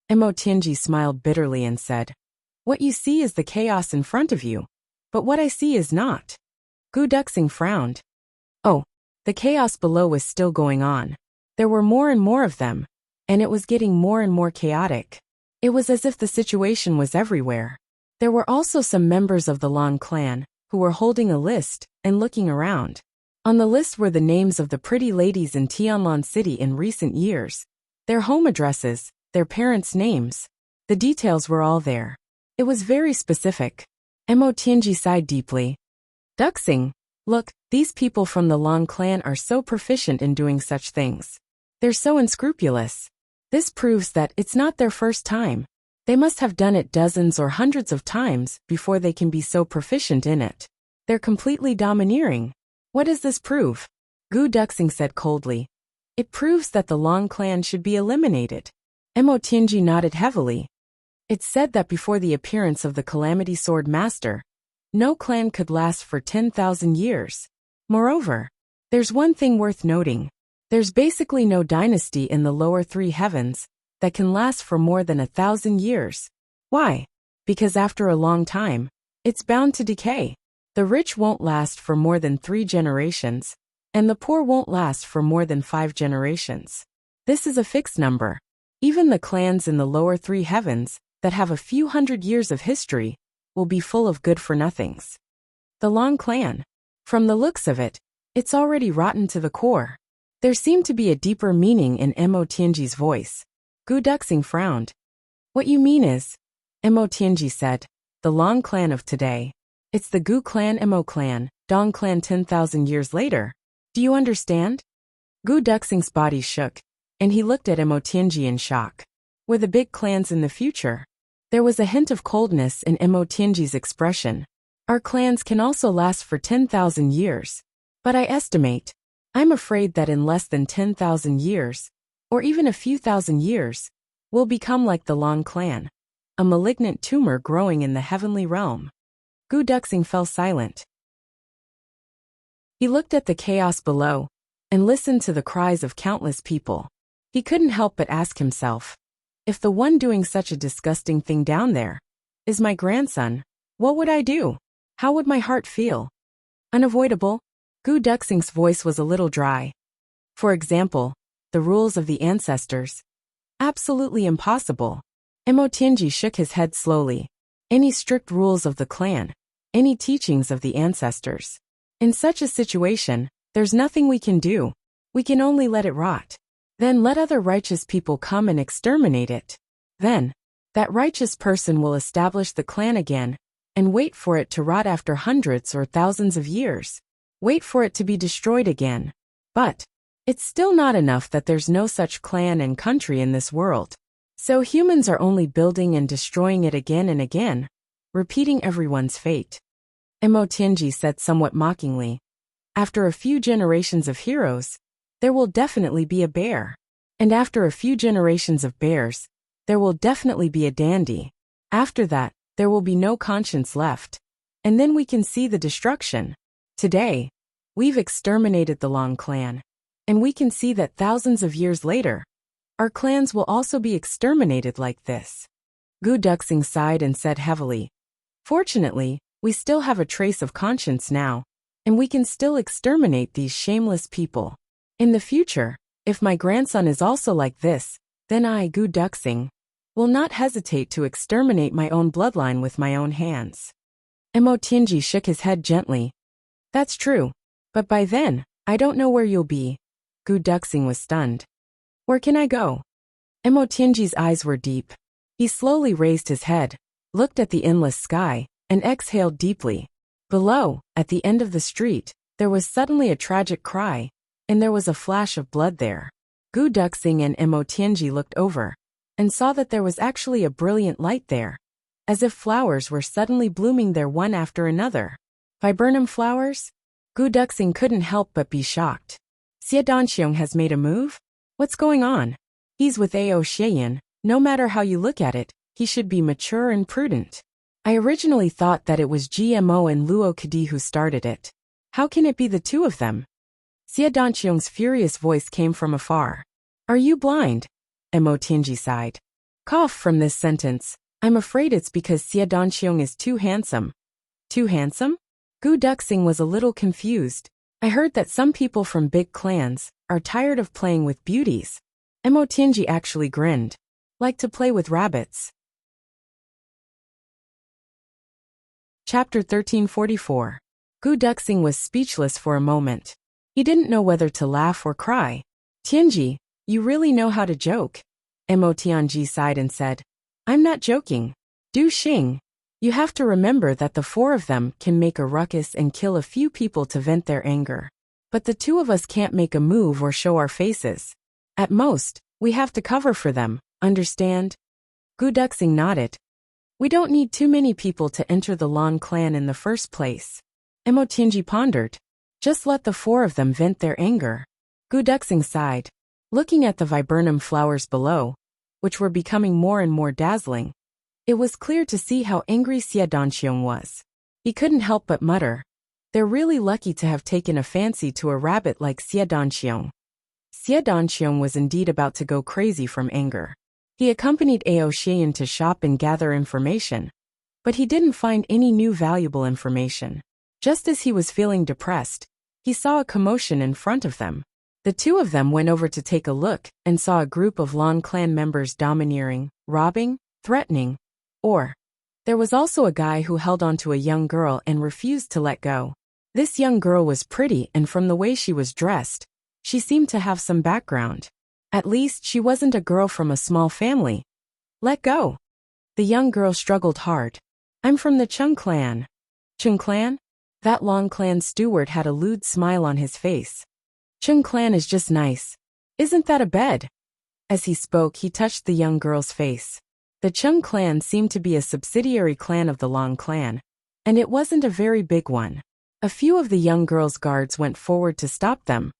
Mo Tianji smiled bitterly and said, what you see is the chaos in front of you, but what I see is not. Gu Duxing frowned. Oh, the chaos below was still going on. There were more and more of them, and it was getting more and more chaotic. It was as if the situation was everywhere. There were also some members of the Lan clan, who were holding a list and looking around. On the list were the names of the pretty ladies in Tianlan City in recent years, their home addresses, their parents' names. The details were all there. It was very specific. Mo Tianji sighed deeply. Duxing, look, these people from the Lan clan are so proficient in doing such things. They're so unscrupulous. This proves that it's not their first time. They must have done it dozens or hundreds of times before they can be so proficient in it. They're completely domineering. What does this prove? Gu Duxing said coldly. It proves that the Lan clan should be eliminated. Mo Tianji nodded heavily. It's said that before the appearance of the Calamity Sword Master, no clan could last for 10,000 years. Moreover, there's one thing worth noting. There's basically no dynasty in the lower three heavens that can last for more than 1,000 years. Why? Because after a long time, it's bound to decay. The rich won't last for more than 3 generations, and the poor won't last for more than 5 generations. This is a fixed number. Even the clans in the lower three heavens that have a few hundred years of history will be full of good-for-nothings. The Lan clan. From the looks of it, it's already rotten to the core. There seemed to be a deeper meaning in Mo Tianji's voice. Gu Duxing frowned. What you mean is, Mo Tianji said, the Lan clan of today. It's the Gu clan, Mo clan, Dong clan 10,000 years later. Do you understand? Gu Duxing's body shook, and he looked at Mo Tianji in shock. Were the big clans in the future? There was a hint of coldness in Mo Tianji's expression. Our clans can also last for 10,000 years. But I'm afraid that in less than 10,000 years, or even a few thousand years, we'll become like the Lan clan, a malignant tumor growing in the heavenly realm. Gu Duxing fell silent. He looked at the chaos below, and listened to the cries of countless people. He couldn't help but ask himself, if the one doing such a disgusting thing down there is my grandson, what would I do? How would my heart feel? Unavoidable? Gu Duxing's voice was a little dry. For example, the rules of the ancestors. Absolutely impossible. Mo Tianji shook his head slowly. Any strict rules of the clan, any teachings of the ancestors. In such a situation, there's nothing we can do. We can only let it rot. Then let other righteous people come and exterminate it. Then, that righteous person will establish the clan again, and wait for it to rot after hundreds or thousands of years. Wait for it to be destroyed again. But it's still not enough that there's no such clan and country in this world. So humans are only building and destroying it again and again, repeating everyone's fate. Emotianji said somewhat mockingly. After a few generations of heroes, there will definitely be a bear. And after a few generations of bears, there will definitely be a dandy. After that, there will be no conscience left. And then we can see the destruction. Today, we've exterminated the Long clan. And we can see that thousands of years later, our clans will also be exterminated like this. Gu Duxing sighed and said heavily, Fortunately, we still have a trace of conscience now, and we can still exterminate these shameless people. In the future, if my grandson is also like this, then I, Gu Duxing, will not hesitate to exterminate my own bloodline with my own hands. Emotianji shook his head gently. That's true, but by then, I don't know where you'll be. Gu Duxing was stunned. Where can I go? Emotianji's eyes were deep. He slowly raised his head, looked at the endless sky, and exhaled deeply. Below, at the end of the street, there was suddenly a tragic cry, and there was a flash of blood there. Gu Duxing and Emotianji looked over, and saw that there was actually a brilliant light there, as if flowers were suddenly blooming there one after another. Viburnum flowers? Gu Duxing couldn't help but be shocked. Xie Danxiong has made a move? What's going on? He's with Ao Xian. No matter how you look at it, he should be mature and prudent. I originally thought that it was GMO and Luo Kadi who started it. How can it be the two of them? Xie Danxiong's furious voice came from afar. Are you blind? Emotianji sighed. Cough from this sentence. I'm afraid it's because Xie Danxiong is too handsome. Too handsome? Gu Duxing was a little confused. I heard that some people from big clans are tired of playing with beauties. Emotianji actually grinned. Like to play with rabbits. Chapter 1344. Gu Duxing was speechless for a moment. He didn't know whether to laugh or cry. Tianji, you really know how to joke. Emotianji sighed and said, I'm not joking. Du Xing, you have to remember that the four of them can make a ruckus and kill a few people to vent their anger. But the two of us can't make a move or show our faces. At most, we have to cover for them, understand? Gu Duxing nodded. We don't need too many people to enter the Lan clan in the first place. Emotianji pondered. Just let the four of them vent their anger. Gu Duxing sighed. Looking at the viburnum flowers below, which were becoming more and more dazzling, it was clear to see how angry Xie Danxiong was. He couldn't help but mutter. They're really lucky to have taken a fancy to a rabbit like Xie Danxiong. Xie Danxiong was indeed about to go crazy from anger. He accompanied Ao Xian to shop and gather information, but he didn't find any new valuable information. Just as he was feeling depressed, he saw a commotion in front of them. The two of them went over to take a look and saw a group of Lan clan members domineering, robbing, threatening, or there was also a guy who held onto a young girl and refused to let go. This young girl was pretty, and from the way she was dressed, she seemed to have some background. At least she wasn't a girl from a small family. Let go. The young girl struggled hard. I'm from the Chung clan. Chung clan? That Long clan steward had a lewd smile on his face. Chung clan is just nice. Isn't that a bed? As he spoke, he touched the young girl's face. The Chung clan seemed to be a subsidiary clan of the Long clan, and it wasn't a very big one. A few of the young girl's guards went forward to stop them,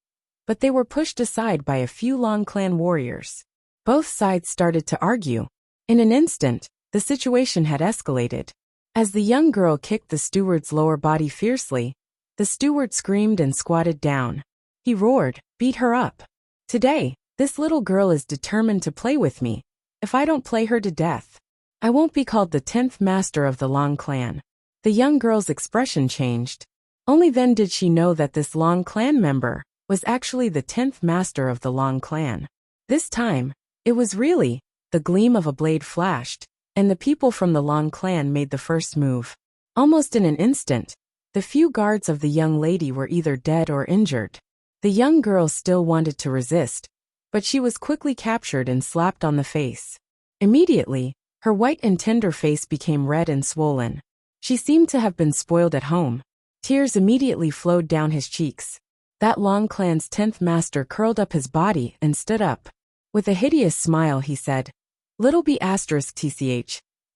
but they were pushed aside by a few Long clan warriors. Both sides started to argue. In an instant, the situation had escalated. As the young girl kicked the steward's lower body fiercely, the steward screamed and squatted down. He roared, beat her up. Today, this little girl is determined to play with me. If I don't play her to death, I won't be called the 10th master of the Long clan. The young girl's expression changed. Only then did she know that this Long clan member was actually the 10th master of the Long clan. This time, it was really, the gleam of a blade flashed, and the people from the Long clan made the first move. Almost in an instant, the few guards of the young lady were either dead or injured. The young girl still wanted to resist, but she was quickly captured and slapped on the face. Immediately, her white and tender face became red and swollen. She seemed to have been spoiled at home. Tears immediately flowed down his cheeks. That Long Clan's 10th master curled up his body and stood up. With a hideous smile he said, "Little b****,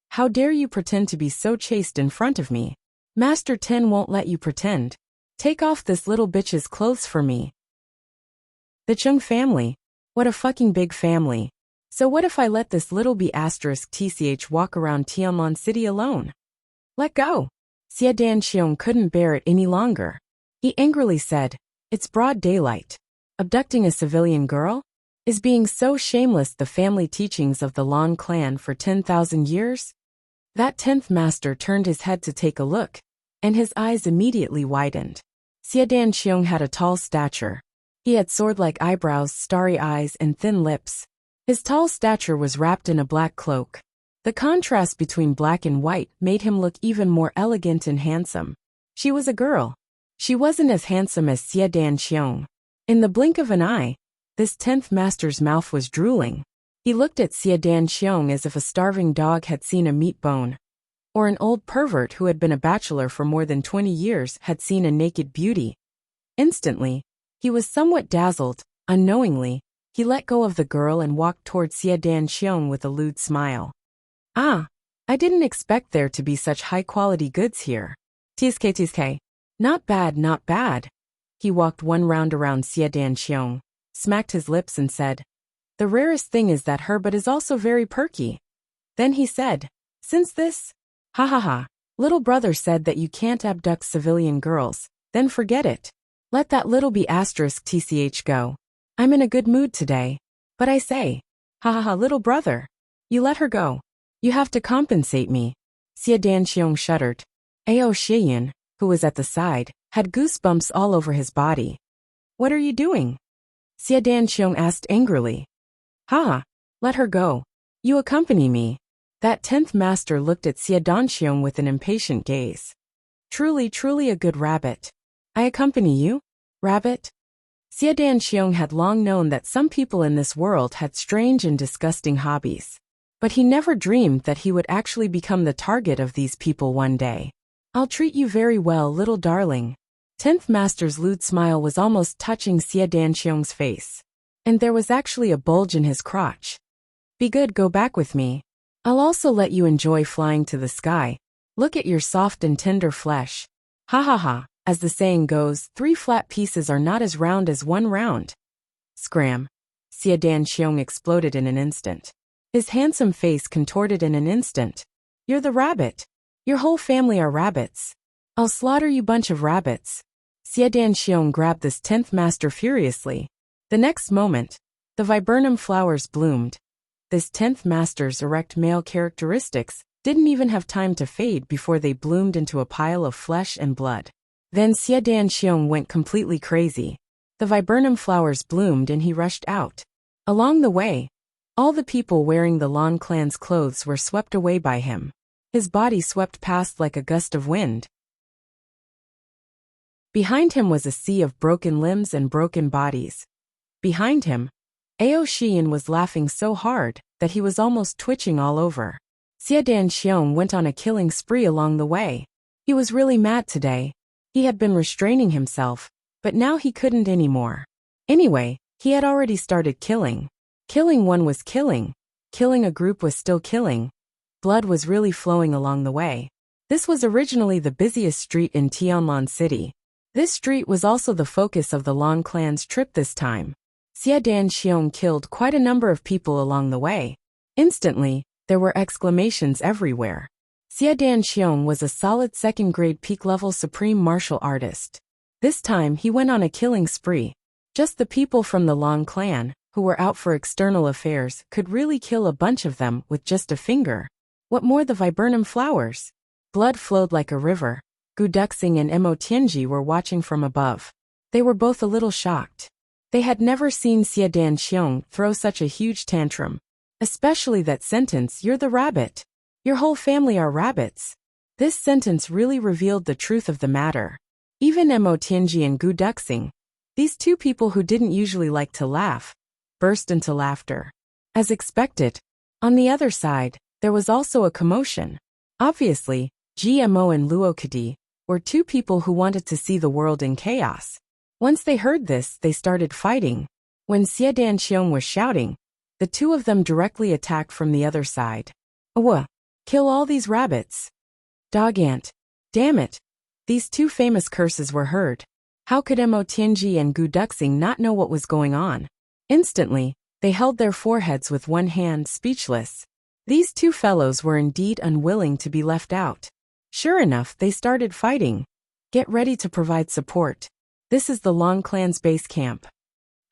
how dare you pretend to be so chaste in front of me? Master 10 won't let you pretend. Take off this little bitch's clothes for me." The Chung family? What a fucking big family. So what if I let this little b**** walk around Tianlan City alone? Let go. Xie Danxiong couldn't bear it any longer. He angrily said, "It's broad daylight. Abducting a civilian girl? Is being so shameless the family teachings of the Long clan for 10,000 years? That 10th master turned his head to take a look, and his eyes immediately widened. Xie Danxiong had a tall stature. He had sword-like eyebrows, starry eyes, and thin lips. His tall stature was wrapped in a black cloak. The contrast between black and white made him look even more elegant and handsome. She was a girl. She wasn't as handsome as Xie Danxiong. In the blink of an eye, this 10th master's mouth was drooling. He looked at Xie Danxiong as if a starving dog had seen a meat bone. Or an old pervert who had been a bachelor for more than 20 years had seen a naked beauty. Instantly, he was somewhat dazzled. Unknowingly, he let go of the girl and walked toward Xie Danxiong with a lewd smile. "Ah, I didn't expect there to be such high-quality goods here. Tsk. Not bad, not bad." He walked one round around Xie Danxiong, smacked his lips and said, "The rarest thing is that her but is also very perky." Then he said, "Since this, ha ha ha, little brother said that you can't abduct civilian girls, then forget it. Let that little b*** go. I'm in a good mood today. But I say, ha ha ha, little brother, you let her go. You have to compensate me." Xie Danxiong shuddered. Ao Shiyin, who was at the side, had goosebumps all over his body. "What are you doing?" Xie Danxiong asked angrily. "Ha, let her go. You accompany me." That 10th master looked at Xie Danxiong with an impatient gaze. Truly, truly a good rabbit. "I accompany you? Rabbit?" Xie Danxiong had long known that some people in this world had strange and disgusting hobbies. But he never dreamed that he would actually become the target of these people one day. "I'll treat you very well, little darling." 10th master's lewd smile was almost touching Xie Danxiong's face. And there was actually a bulge in his crotch. "Be good, go back with me. I'll also let you enjoy flying to the sky. Look at your soft and tender flesh. Ha ha ha, as the saying goes, 3 flat pieces are not as round as 1 round." Scram. Xie Danxiong exploded in an instant. His handsome face contorted in an instant. "You're the rabbit. Your whole family are rabbits. I'll slaughter you bunch of rabbits." Xie Danxiong grabbed this 10th master furiously. The next moment, the viburnum flowers bloomed. This 10th master's erect male characteristics didn't even have time to fade before they bloomed into a pile of flesh and blood. Then Xie Danxiong went completely crazy. The viburnum flowers bloomed and he rushed out. Along the way, all the people wearing the Long clan's clothes were swept away by him. His body swept past like a gust of wind. Behind him was a sea of broken limbs and broken bodies. Behind him, Ao Shiyin was laughing so hard that he was almost twitching all over. Xie Danxiong went on a killing spree along the way. He was really mad today. He had been restraining himself, but now he couldn't anymore. Anyway, he had already started killing. Killing one was killing. Killing a group was still killing. Blood was really flowing along the way. This was originally the busiest street in Tianlan City. This street was also the focus of the Long clan's trip this time. Xie Danxiong killed quite a number of people along the way. Instantly, there were exclamations everywhere. Xie Danxiong was a solid second-grade peak-level supreme martial artist. This time he went on a killing spree. Just the people from the Long clan, who were out for external affairs, could really kill a bunch of them with just a finger. What more the viburnum flowers? Blood flowed like a river. Gu Duxing and Mo Tianji were watching from above. They were both a little shocked. They had never seen Xie Danxiong throw such a huge tantrum. Especially that sentence, "You're the rabbit. Your whole family are rabbits." This sentence really revealed the truth of the matter. Even Mo Tianji and Gu Duxing, these two people who didn't usually like to laugh, burst into laughter. As expected, on the other side, there was also a commotion. Obviously, GMO and Luokadi were two people who wanted to see the world in chaos. Once they heard this, they started fighting. When Xie Danxiong was shouting, the two of them directly attacked from the other side. Awa! Kill all these rabbits! Dogant! Damn it! These two famous curses were heard. How could Mo Tianji and Gu Duxing not know what was going on? Instantly, they held their foreheads with one hand, speechless. These two fellows were indeed unwilling to be left out. Sure enough, they started fighting. Get ready to provide support. This is the Long Clan's base camp.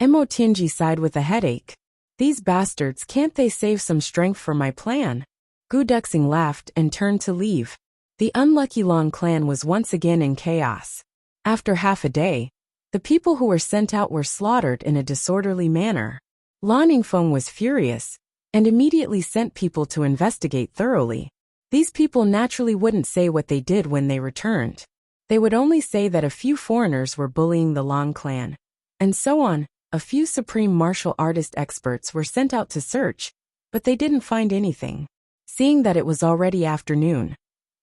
Mo Tianji sighed with a headache. These bastards, can't they save some strength for my plan? Gu Duxing laughed and turned to leave. The unlucky Long Clan was once again in chaos. After half a day, the people who were sent out were slaughtered in a disorderly manner. Lan Ningfeng was furious and immediately sent people to investigate thoroughly. These people naturally wouldn't say what they did when they returned. They would only say that a few foreigners were bullying the Long Clan. And so on. A few supreme martial artist experts were sent out to search, but they didn't find anything. Seeing that it was already afternoon,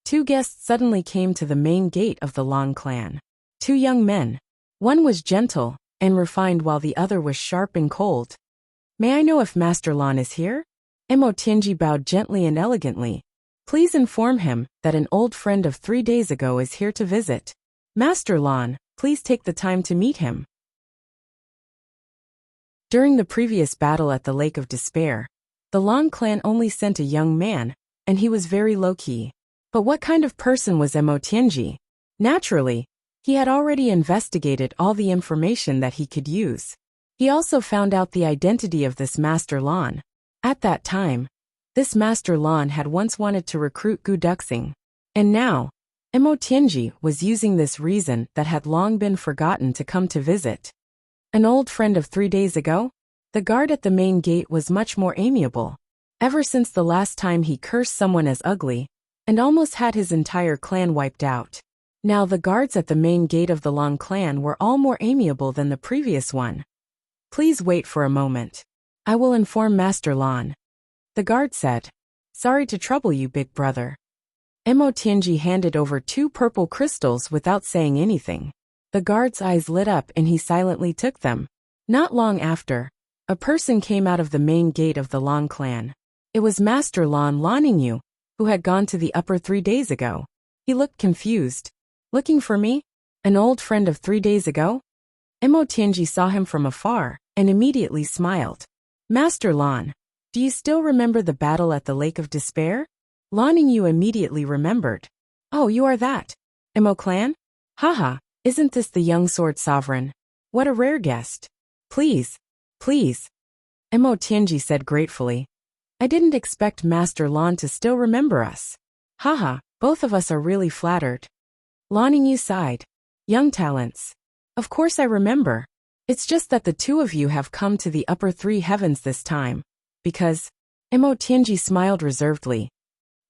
two guests suddenly came to the main gate of the Long Clan. Two young men. One was gentle and refined while the other was sharp and cold. May I know if Master Lan is here? Mo Tianji bowed gently and elegantly. Please inform him that an old friend of 3 days ago is here to visit. Master Lan, please take the time to meet him. During the previous battle at the Lake of Despair, the Long Clan only sent a young man, and he was very low-key. But what kind of person was Mo Tianji? Naturally, he had already investigated all the information that he could use. He also found out the identity of this Master Lan. At that time, this Master Lan had once wanted to recruit Gu Duxing. And now, Mo Tianji was using this reason that had long been forgotten to come to visit. An old friend of 3 days ago? The guard at the main gate was much more amiable. Ever since the last time he cursed someone as ugly, and almost had his entire clan wiped out. Now the guards at the main gate of the Long Clan were all more amiable than the previous one. Please wait for a moment. I will inform Master Lan. The guard said. Sorry to trouble you, big brother. Mo Tianji handed over 2 purple crystals without saying anything. The guard's eyes lit up and he silently took them. Not long after, a person came out of the main gate of the Long Clan. It was Master Lan Ningyu, who had gone to the upper 3 days ago. He looked confused. Looking for me? An old friend of 3 days ago? Mo Tianji saw him from afar and immediately smiled. Master Lan, do you still remember the battle at the Lake of Despair? Lan Ningyu immediately remembered. Oh, you are that. Mo Clan? Haha. Isn't this the young sword sovereign? What a rare guest. Please, please. Mo Tianji said gratefully. I didn't expect Master Lan to still remember us. Haha, both of us are really flattered. Lan Ningyu sighed. Young talents. Of course I remember. It's just that the two of you have come to the upper 3 heavens this time. Because, Mo Tianji smiled reservedly.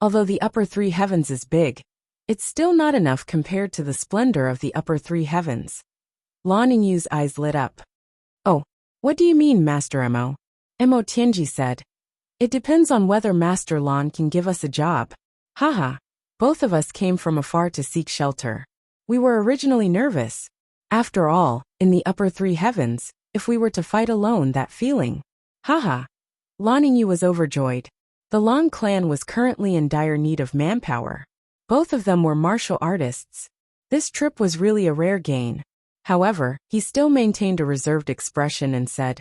Although the upper 3 heavens is big, it's still not enough compared to the splendor of the upper 3 heavens. Lan Ningyu's eyes lit up. Oh, what do you mean, Master Mo? Mo Tianji said. It depends on whether Master Lan can give us a job. Haha, both of us came from afar to seek shelter. We were originally nervous. After all, in the upper 3 heavens, if we were to fight alone, that feeling. Haha. Lan Ningyu was overjoyed. The Long Clan was currently in dire need of manpower. Both of them were martial artists. This trip was really a rare gain. However, he still maintained a reserved expression and said,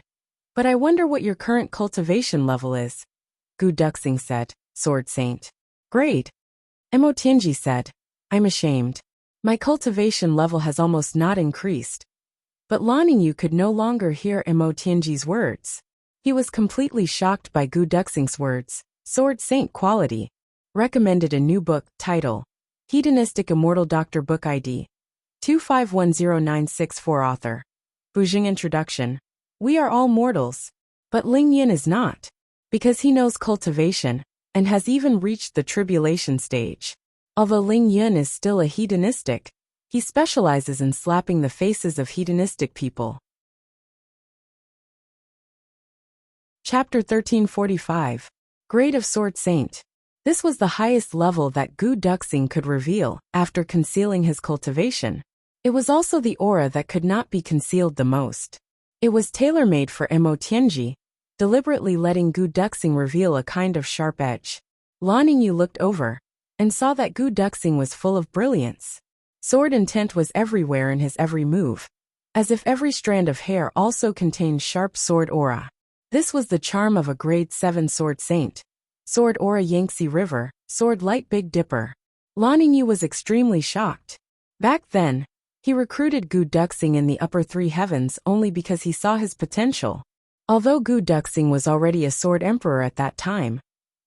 But I wonder what your current cultivation level is. Gu Duxing said, Sword Saint. Great. Mo Tianji said, I'm ashamed. My cultivation level has almost not increased. But Lan Ningyu could no longer hear Mo Tianji's words. He was completely shocked by Gu Duxing's words, Sword Saint quality. Recommended a new book, title, Hedonistic Immortal Doctor Book ID, 2510964 author. Bujing introduction. We are all mortals. But Ling Yin is not. Because he knows cultivation, and has even reached the tribulation stage. Although Ling Yin is still a hedonistic, he specializes in slapping the faces of hedonistic people. Chapter 1345. Grade of Sword Saint. This was the highest level that Gu Duxing could reveal, after concealing his cultivation. It was also the aura that could not be concealed the most. It was tailor-made for Mo Tianji, deliberately letting Gu Duxing reveal a kind of sharp edge. Lan Ningyu looked over, and saw that Gu Duxing was full of brilliance. Sword intent was everywhere in his every move, as if every strand of hair also contained sharp sword aura. This was the charm of a grade 7 sword saint. Sword aura Yangtze River, sword light Big Dipper. Lan Ningyu was extremely shocked. Back then, he recruited Gu Duxing in the upper 3 heavens only because he saw his potential. Although Gu Duxing was already a sword emperor at that time,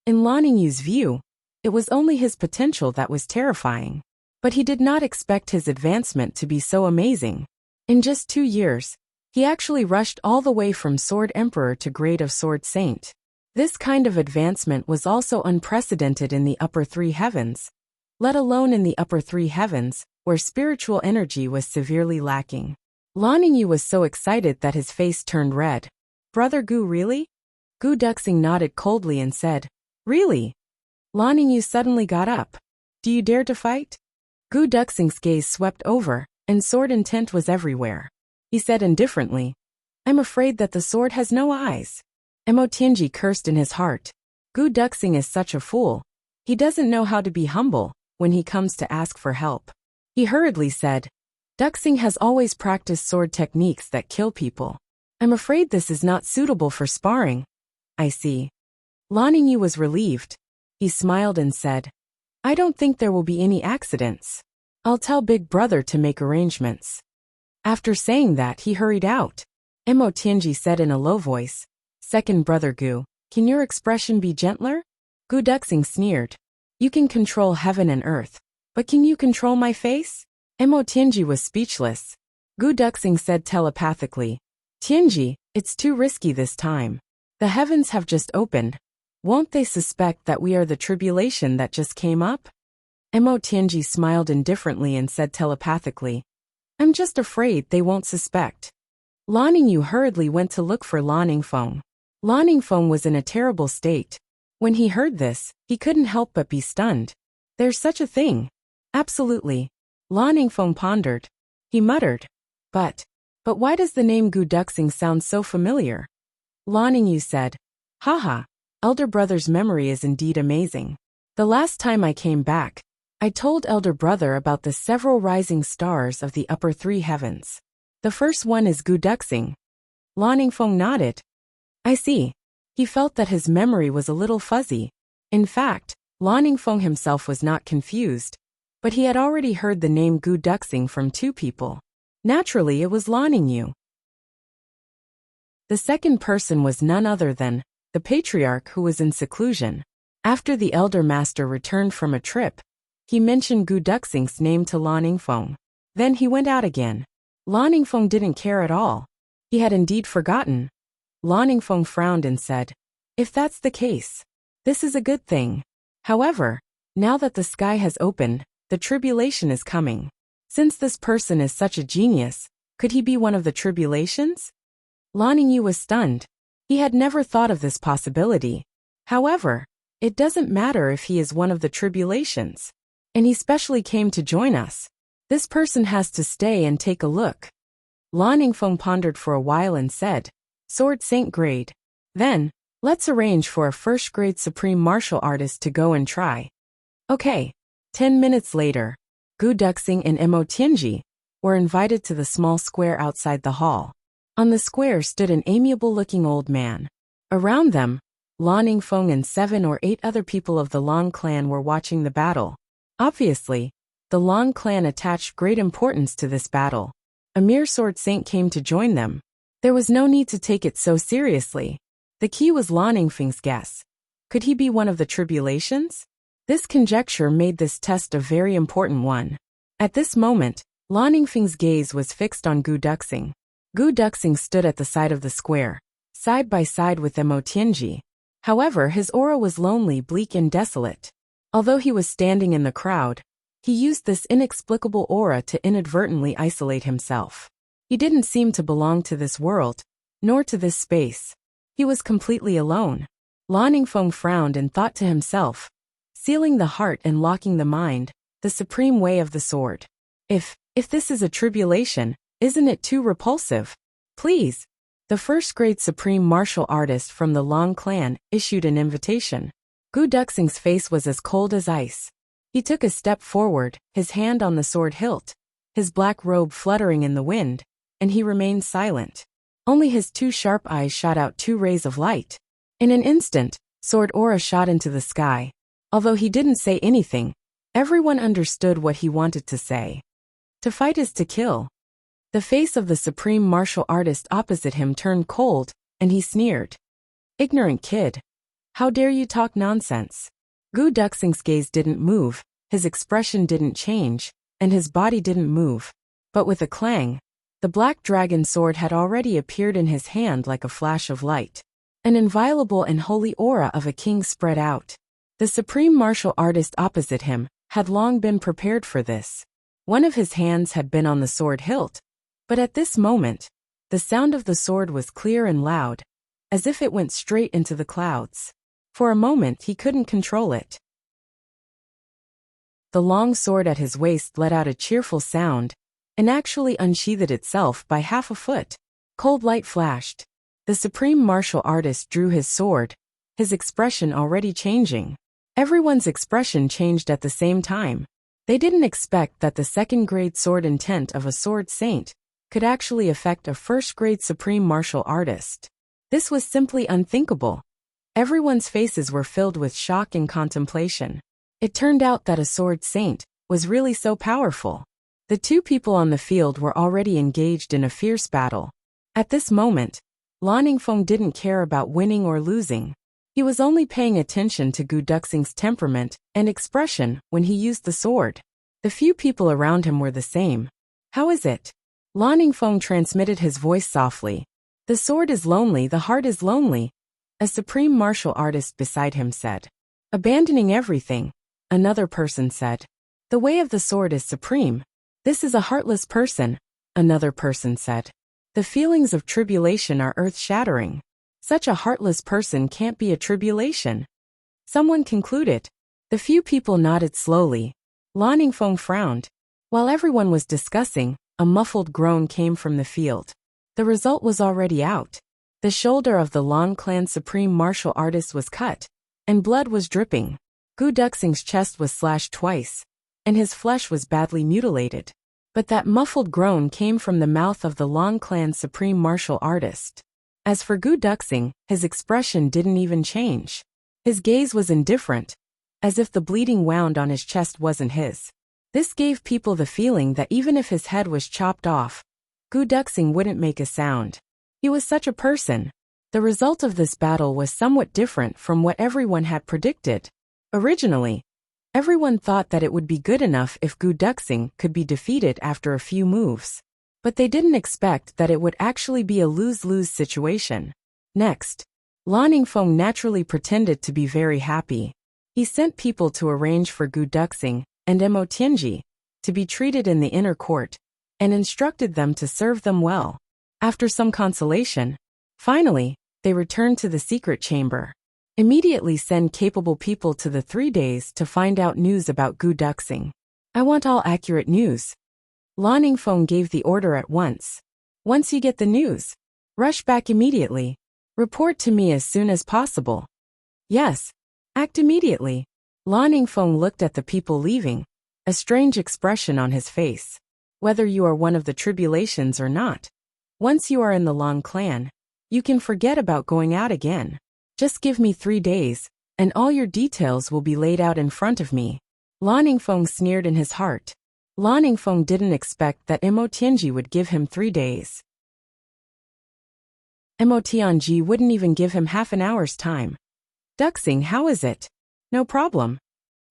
in Lan Ningyu's view, it was only his potential that was terrifying. But he did not expect his advancement to be so amazing. In just 2 years, he actually rushed all the way from Sword Emperor to grade of Sword Saint. This kind of advancement was also unprecedented in the upper 3 heavens, let alone in the upper 3 heavens, where spiritual energy was severely lacking. Lan Ningyu was so excited that his face turned red. Brother Gu, really? Gu Duxing nodded coldly and said, Really? Lan Ningyu suddenly got up. Do you dare to fight? Gu Duxing's gaze swept over, and sword intent was everywhere. He said indifferently, I'm afraid that the sword has no eyes. Mo Tianji cursed in his heart. Gu Duxing is such a fool. He doesn't know how to be humble when he comes to ask for help. He hurriedly said, Duxing has always practiced sword techniques that kill people. I'm afraid this is not suitable for sparring. I see. Lan Ningyu was relieved. He smiled and said, I don't think there will be any accidents. I'll tell Big Brother to make arrangements. After saying that, he hurried out. Mo Tianji said in a low voice, Second Brother Gu, can your expression be gentler? Gu Duxing sneered. You can control heaven and earth, but can you control my face? Mo Tianji was speechless. Gu Duxing said telepathically, Tianji, it's too risky this time. The heavens have just opened. Won't they suspect that we are the tribulation that just came up? Mo Tianji smiled indifferently and said telepathically, I'm just afraid they won't suspect. Lan Ningyu hurriedly went to look for Lan Ningfeng. Lan Ningfeng was in a terrible state. When he heard this, he couldn't help but be stunned. There's such a thing. Absolutely. Lan Ningfeng pondered. He muttered, But why does the name Gu Duxing sound so familiar? Lan Ningyu said, Haha, Elder Brother's memory is indeed amazing. The last time I came back, I told Elder Brother about the several rising stars of the upper 3 heavens. The first one is Gu Duxing. Lan Ningfeng nodded. I see. He felt that his memory was a little fuzzy. In fact, Lan Ningfeng himself was not confused, but he had already heard the name Gu Duxing from 2 people. Naturally, it was Lan Ningyu. The second person was none other than the patriarch, who was in seclusion. After the elder master returned from a trip, he mentioned Gu Duxing's name to Lan Ningfeng. Then he went out again. Lan Ningfeng didn't care at all. He had indeed forgotten. Lan Ningfeng frowned and said, If that's the case, this is a good thing. However, now that the sky has opened, the tribulation is coming. Since this person is such a genius, could he be one of the tribulations? Lan Ningyu was stunned. He had never thought of this possibility. However, it doesn't matter if he is one of the tribulations. And he specially came to join us. This person has to stay and take a look. Lan Ningfeng pondered for a while and said, Sword Saint grade. Then, let's arrange for a first grade supreme martial artist to go and try. Okay. 10 minutes later, Gu Duxing and Mo Tianji were invited to the small square outside the hall. On the square stood an amiable-looking old man. Around them, Lan Ningfeng and 7 or 8 other people of the Long clan were watching the battle. Obviously, the Long clan attached great importance to this battle. A mere sword saint came to join them. There was no need to take it so seriously. The key was Lan Ningfeng's guess. Could he be one of the tribulations? This conjecture made this test a very important one. At this moment, Lan Ningfeng's gaze was fixed on Gu Duxing. Gu Duxing stood at the side of the square, side by side with Mo Tianji. However, his aura was lonely, bleak and desolate. Although he was standing in the crowd, he used this inexplicable aura to inadvertently isolate himself. He didn't seem to belong to this world, nor to this space. He was completely alone. Lan Ningfeng frowned and thought to himself, sealing the heart and locking the mind, the supreme way of the sword. If this is a tribulation, isn't it too repulsive? Please. The first-grade supreme martial artist from the Long clan issued an invitation. Gu Duxing's face was as cold as ice. He took a step forward, his hand on the sword hilt, his black robe fluttering in the wind, and he remained silent. Only his two sharp eyes shot out two rays of light. In an instant, sword aura shot into the sky. Although he didn't say anything, everyone understood what he wanted to say. To fight is to kill. The face of the supreme martial artist opposite him turned cold, and he sneered. Ignorant kid. How dare you talk nonsense? Gu Duxing's gaze didn't move, his expression didn't change, and his body didn't move. But with a clang, the black dragon sword had already appeared in his hand like a flash of light. An inviolable and holy aura of a king spread out. The supreme martial artist opposite him had long been prepared for this. One of his hands had been on the sword hilt, but at this moment, the sound of the sword was clear and loud, as if it went straight into the clouds. For a moment he couldn't control it. The long sword at his waist let out a cheerful sound, and actually unsheathed itself by half a foot. Cold light flashed. The supreme martial artist drew his sword, his expression already changing. Everyone's expression changed at the same time. They didn't expect that the second-grade sword intent of a sword saint could actually affect a first-grade supreme martial artist. This was simply unthinkable. Everyone's faces were filled with shock and contemplation. It turned out that a sword saint was really so powerful. The two people on the field were already engaged in a fierce battle. At this moment, Lan Ningfeng didn't care about winning or losing. He was only paying attention to Gu Duxing's temperament and expression when he used the sword. The few people around him were the same. How is it? Lan Ningfeng transmitted his voice softly. The sword is lonely, the heart is lonely, a supreme martial artist beside him said. Abandoning everything, another person said. The way of the sword is supreme. This is a heartless person, another person said. The feelings of tribulation are earth-shattering. Such a heartless person can't be a tribulation. Someone concluded. The few people nodded slowly. Lan Ningfeng frowned. While everyone was discussing, a muffled groan came from the field. The result was already out. The shoulder of the Lan clan supreme martial artist was cut, and blood was dripping. Gu Duxing's chest was slashed twice, and his flesh was badly mutilated. But that muffled groan came from the mouth of the Lan clan supreme martial artist. As for Gu Duxing, his expression didn't even change. His gaze was indifferent, as if the bleeding wound on his chest wasn't his. This gave people the feeling that even if his head was chopped off, Gu Duxing wouldn't make a sound. He was such a person. The result of this battle was somewhat different from what everyone had predicted. Originally, everyone thought that it would be good enough if Gu Duxing could be defeated after a few moves. But they didn't expect that it would actually be a lose-lose situation. Next, Lan Ningfeng naturally pretended to be very happy. He sent people to arrange for Gu Duxing and Mo Tianji to be treated in the inner court, and instructed them to serve them well. After some consolation, finally, they returned to the secret chamber. Immediately send capable people to the 3 days to find out news about Gu Duxing. I want all accurate news. Lan Ningfeng gave the order at once. Once you get the news, rush back immediately. Report to me as soon as possible. Yes, act immediately. Lan Ningfeng looked at the people leaving, a strange expression on his face. Whether you are one of the tribulations or not, once you are in the Lan clan, you can forget about going out again. Just give me 3 days, and all your details will be laid out in front of me. Lan Ningfeng sneered in his heart. Lan Ningfeng didn't expect that Mo Tianji would give him 3 days. Mo Tianji wouldn't even give him half an hour's time. Duxing, how is it? No problem.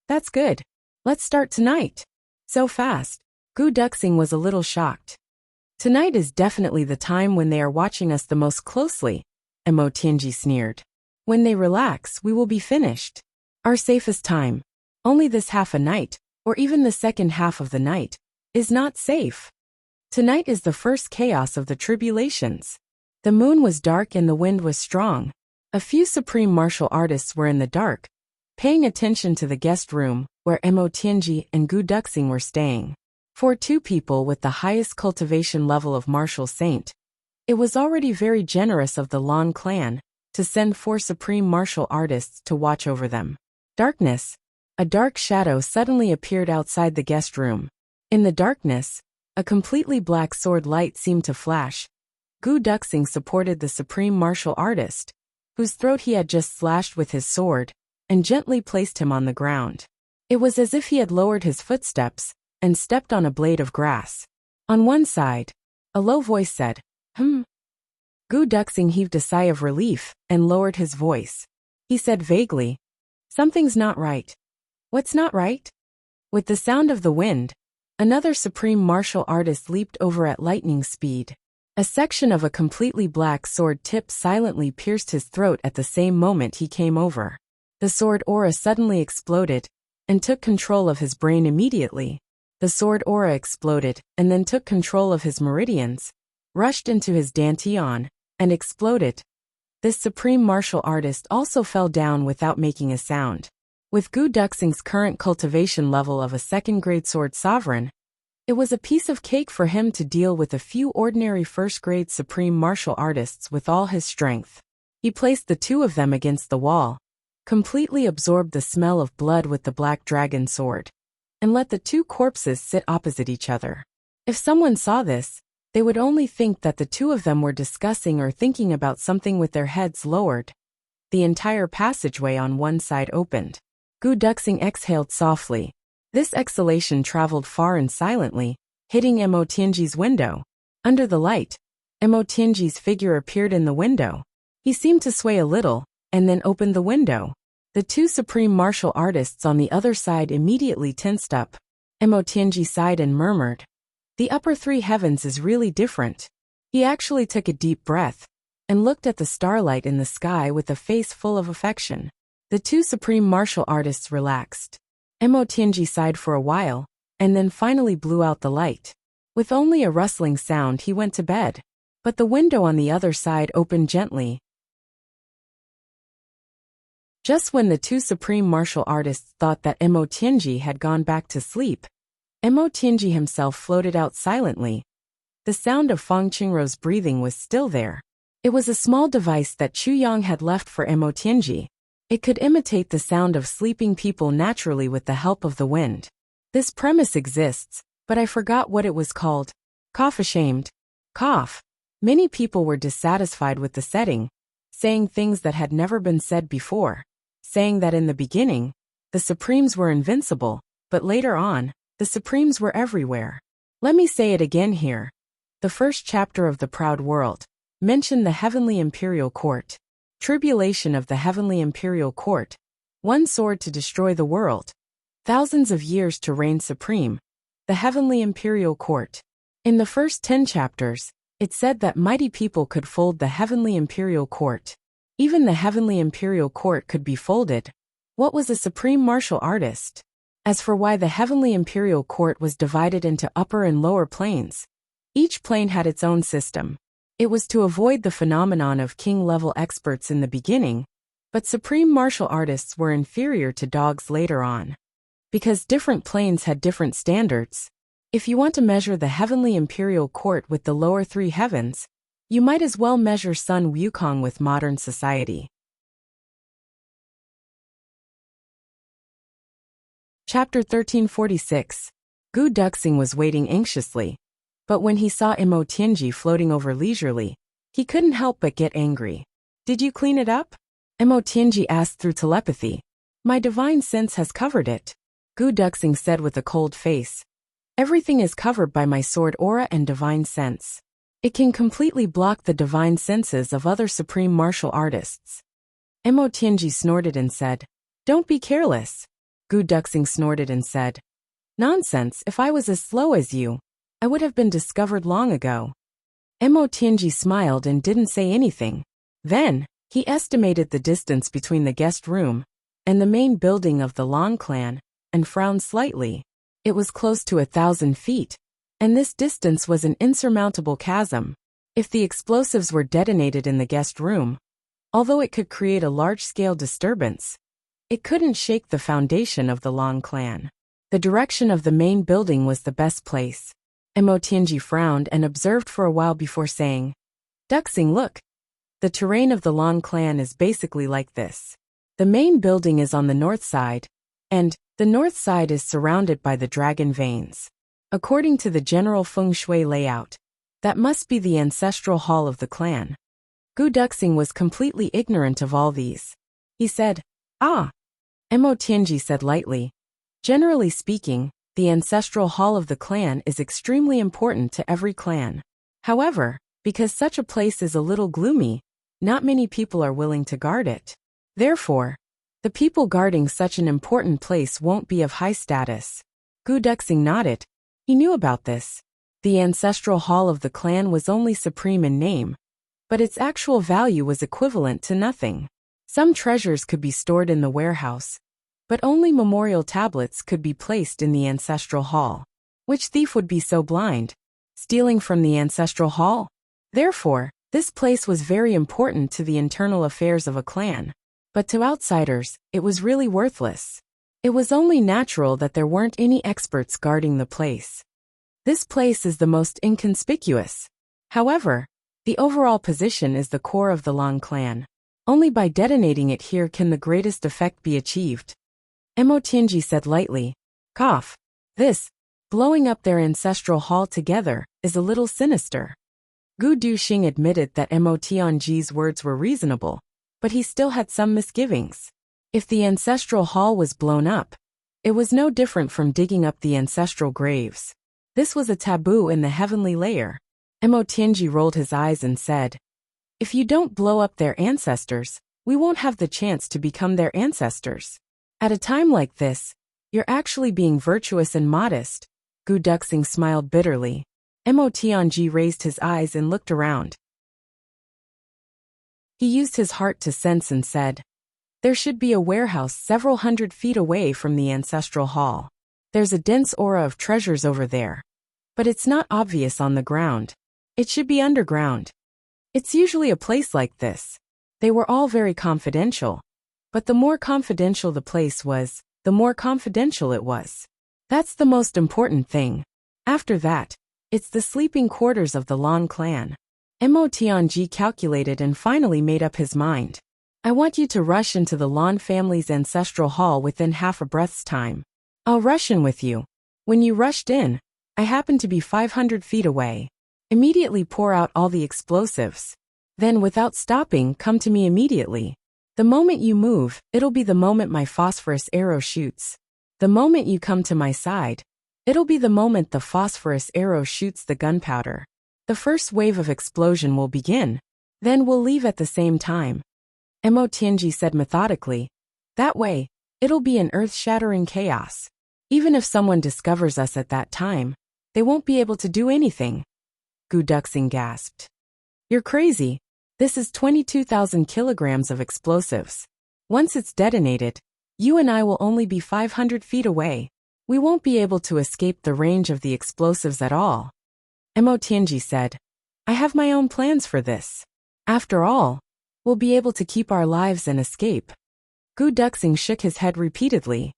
That's good. Let's start tonight. So fast. Gu Duxing was a little shocked. Tonight is definitely the time when they are watching us the most closely, Mo Tianji sneered. When they relax, we will be finished. Our safest time. Only this half a night, or even the second half of the night, is not safe. Tonight is the first chaos of the tribulations. The moon was dark and the wind was strong, A few supreme martial artists were in the dark, paying attention to the guest room where Mo Tianji and Gu Duxing were staying. For two people with the highest cultivation level of martial saint, it was already very generous of the Lan clan to send 4 supreme martial artists to watch over them. Darkness. A dark shadow suddenly appeared outside the guest room. In the darkness, a completely black sword light seemed to flash. Gu Duxing supported the supreme martial artist, whose throat he had just slashed with his sword, and gently placed him on the ground. It was as if he had lowered his footsteps and stepped on a blade of grass. On one side, a low voice said, "Hmm." Gu Duxing heaved a sigh of relief and lowered his voice. He said vaguely, "Something's not right." "What's not right?" With the sound of the wind, another supreme martial artist leaped over at lightning speed. A section of a completely black sword tip silently pierced his throat at the same moment he came over. The sword aura suddenly exploded and took control of his brain immediately. The sword aura exploded and then took control of his meridians, rushed into his dantian, and exploded. This supreme martial artist also fell down without making a sound. With Gu Duxing's current cultivation level of a second-grade sword sovereign, it was a piece of cake for him to deal with a few ordinary first-grade supreme martial artists with all his strength. He placed the 2 of them against the wall, completely absorbed the smell of blood with the black dragon sword, and let the 2 corpses sit opposite each other. If someone saw this, they would only think that the 2 of them were discussing or thinking about something with their heads lowered. The entire passageway on one side opened. Gu Duxing exhaled softly. This exhalation traveled far and silently, hitting Mo Tianji's window. Under the light, Mo Tianji's figure appeared in the window. He seemed to sway a little, and then opened the window. The 2 supreme martial artists on the other side immediately tensed up. Mo Tianji sighed and murmured, "The upper 3 heavens is really different." He actually took a deep breath and looked at the starlight in the sky with a face full of affection. The 2 supreme martial artists relaxed. Mo Tianji sighed for a while, and then finally blew out the light. With only a rustling sound he went to bed. But the window on the other side opened gently. Just when the 2 supreme martial artists thought that Mo Tianji had gone back to sleep, Mo Tianji himself floated out silently. The sound of Fang Qingro's breathing was still there. It was a small device that Chu Yang had left for Mo Tianji. It could imitate the sound of sleeping people naturally with the help of the wind. This premise exists, but I forgot what it was called. Cough ashamed. Cough. Many people were dissatisfied with the setting, saying things that had never been said before, saying that in the beginning, the Supremes were invincible, but later on, the Supremes were everywhere. Let me say it again here. The first chapter of The Proud World mentioned the Heavenly Imperial Court. Tribulation of the Heavenly Imperial Court. One sword to destroy the world. Thousands of years to reign supreme. The Heavenly Imperial Court. In the first 10 chapters, it said that mighty people could fold the Heavenly Imperial Court. Even the Heavenly Imperial Court could be folded. What was a supreme martial artist? As for why the Heavenly Imperial Court was divided into upper and lower planes, each plane had its own system. It was to avoid the phenomenon of king-level experts in the beginning, but supreme martial artists were inferior to dogs later on. Because different planes had different standards. If you want to measure the Heavenly Imperial Court with the lower 3 heavens, you might as well measure Sun Wukong with modern society. Chapter 1346. Gu Duxing was waiting anxiously. But when he saw Mo Tianji floating over leisurely, he couldn't help but get angry. "Did you clean it up?" Mo Tianji asked through telepathy. "My divine sense has covered it," Gu Duxing said with a cold face. "Everything is covered by my sword aura and divine sense. It can completely block the divine senses of other supreme martial artists." Mo Tianji snorted and said, "Don't be careless." Gu Duxing snorted and said, "Nonsense, if I was as slow as you, I would have been discovered long ago." Mo Tianji smiled and didn't say anything. Then, he estimated the distance between the guest room and the main building of the Lan clan, and frowned slightly. It was close to 1,000 feet, and this distance was an insurmountable chasm. If the explosives were detonated in the guest room, Although it could create a large-scale disturbance, it couldn't shake the foundation of the Long clan. The direction of the main building was the best place. Emotianji frowned and observed for a while before saying, "Duxing, look. The terrain of the Long clan is basically like this. The main building is on the north side, and the north side is surrounded by the dragon veins. According to the general feng shui layout, that must be the ancestral hall of the clan." Gu Duxing was completely ignorant of all these. He said, "Ah." Emotianji said lightly, "Generally speaking, the ancestral hall of the clan is extremely important to every clan. However, because such a place is a little gloomy, not many people are willing to guard it. Therefore, the people guarding such an important place won't be of high status." Gu Duxing nodded. He knew about this. The ancestral hall of the clan was only supreme in name, but its actual value was equivalent to nothing. Some treasures could be stored in the warehouse, but only memorial tablets could be placed in the ancestral hall. Which thief would be so blind? Stealing from the ancestral hall? Therefore, this place was very important to the internal affairs of a clan. But to outsiders, it was really worthless. It was only natural that there weren't any experts guarding the place. This place is the most inconspicuous. However, the overall position is the core of the Long clan. Only by detonating it here can the greatest effect be achieved. Emotianji said lightly, "Cough. This, blowing up their ancestral hall together, is a little sinister." Gu Duxing admitted that Emotianji's words were reasonable, but he still had some misgivings. If the ancestral hall was blown up, it was no different from digging up the ancestral graves. This was a taboo in the heavenly layer. Emotianji rolled his eyes and said, "If you don't blow up their ancestors, we won't have the chance to become their ancestors. At a time like this, you're actually being virtuous and modest." Gu Duxing smiled bitterly. Emotianji raised his eyes and looked around. He used his heart to sense and said, "There should be a warehouse several hundred feet away from the ancestral hall. There's a dense aura of treasures over there. But it's not obvious on the ground. It should be underground. It's usually a place like this." They were all very confidential. But the more confidential the place was, the more confidential it was. That's the most important thing. After that, it's the sleeping quarters of the Long clan. Emotianji calculated and finally made up his mind. "I want you to rush into the Lan family's ancestral hall within half a breath's time. I'll rush in with you. When you rushed in, I happened to be 500 feet away. Immediately pour out all the explosives. Then without stopping, come to me immediately. The moment you move, it'll be the moment my phosphorus arrow shoots. The moment you come to my side, it'll be the moment the phosphorus arrow shoots the gunpowder. The first wave of explosion will begin. Then we'll leave at the same time." Emotianji said methodically, "That way, it'll be an earth-shattering chaos. Even if someone discovers us at that time, they won't be able to do anything." Gu Duxing gasped. "You're crazy. This is 22,000 kilograms of explosives. Once it's detonated, you and I will only be 500 feet away. We won't be able to escape the range of the explosives at all." Emotianji said, "I have my own plans for this. After all, we'll be able to keep our lives and escape." Gu Duxing shook his head repeatedly.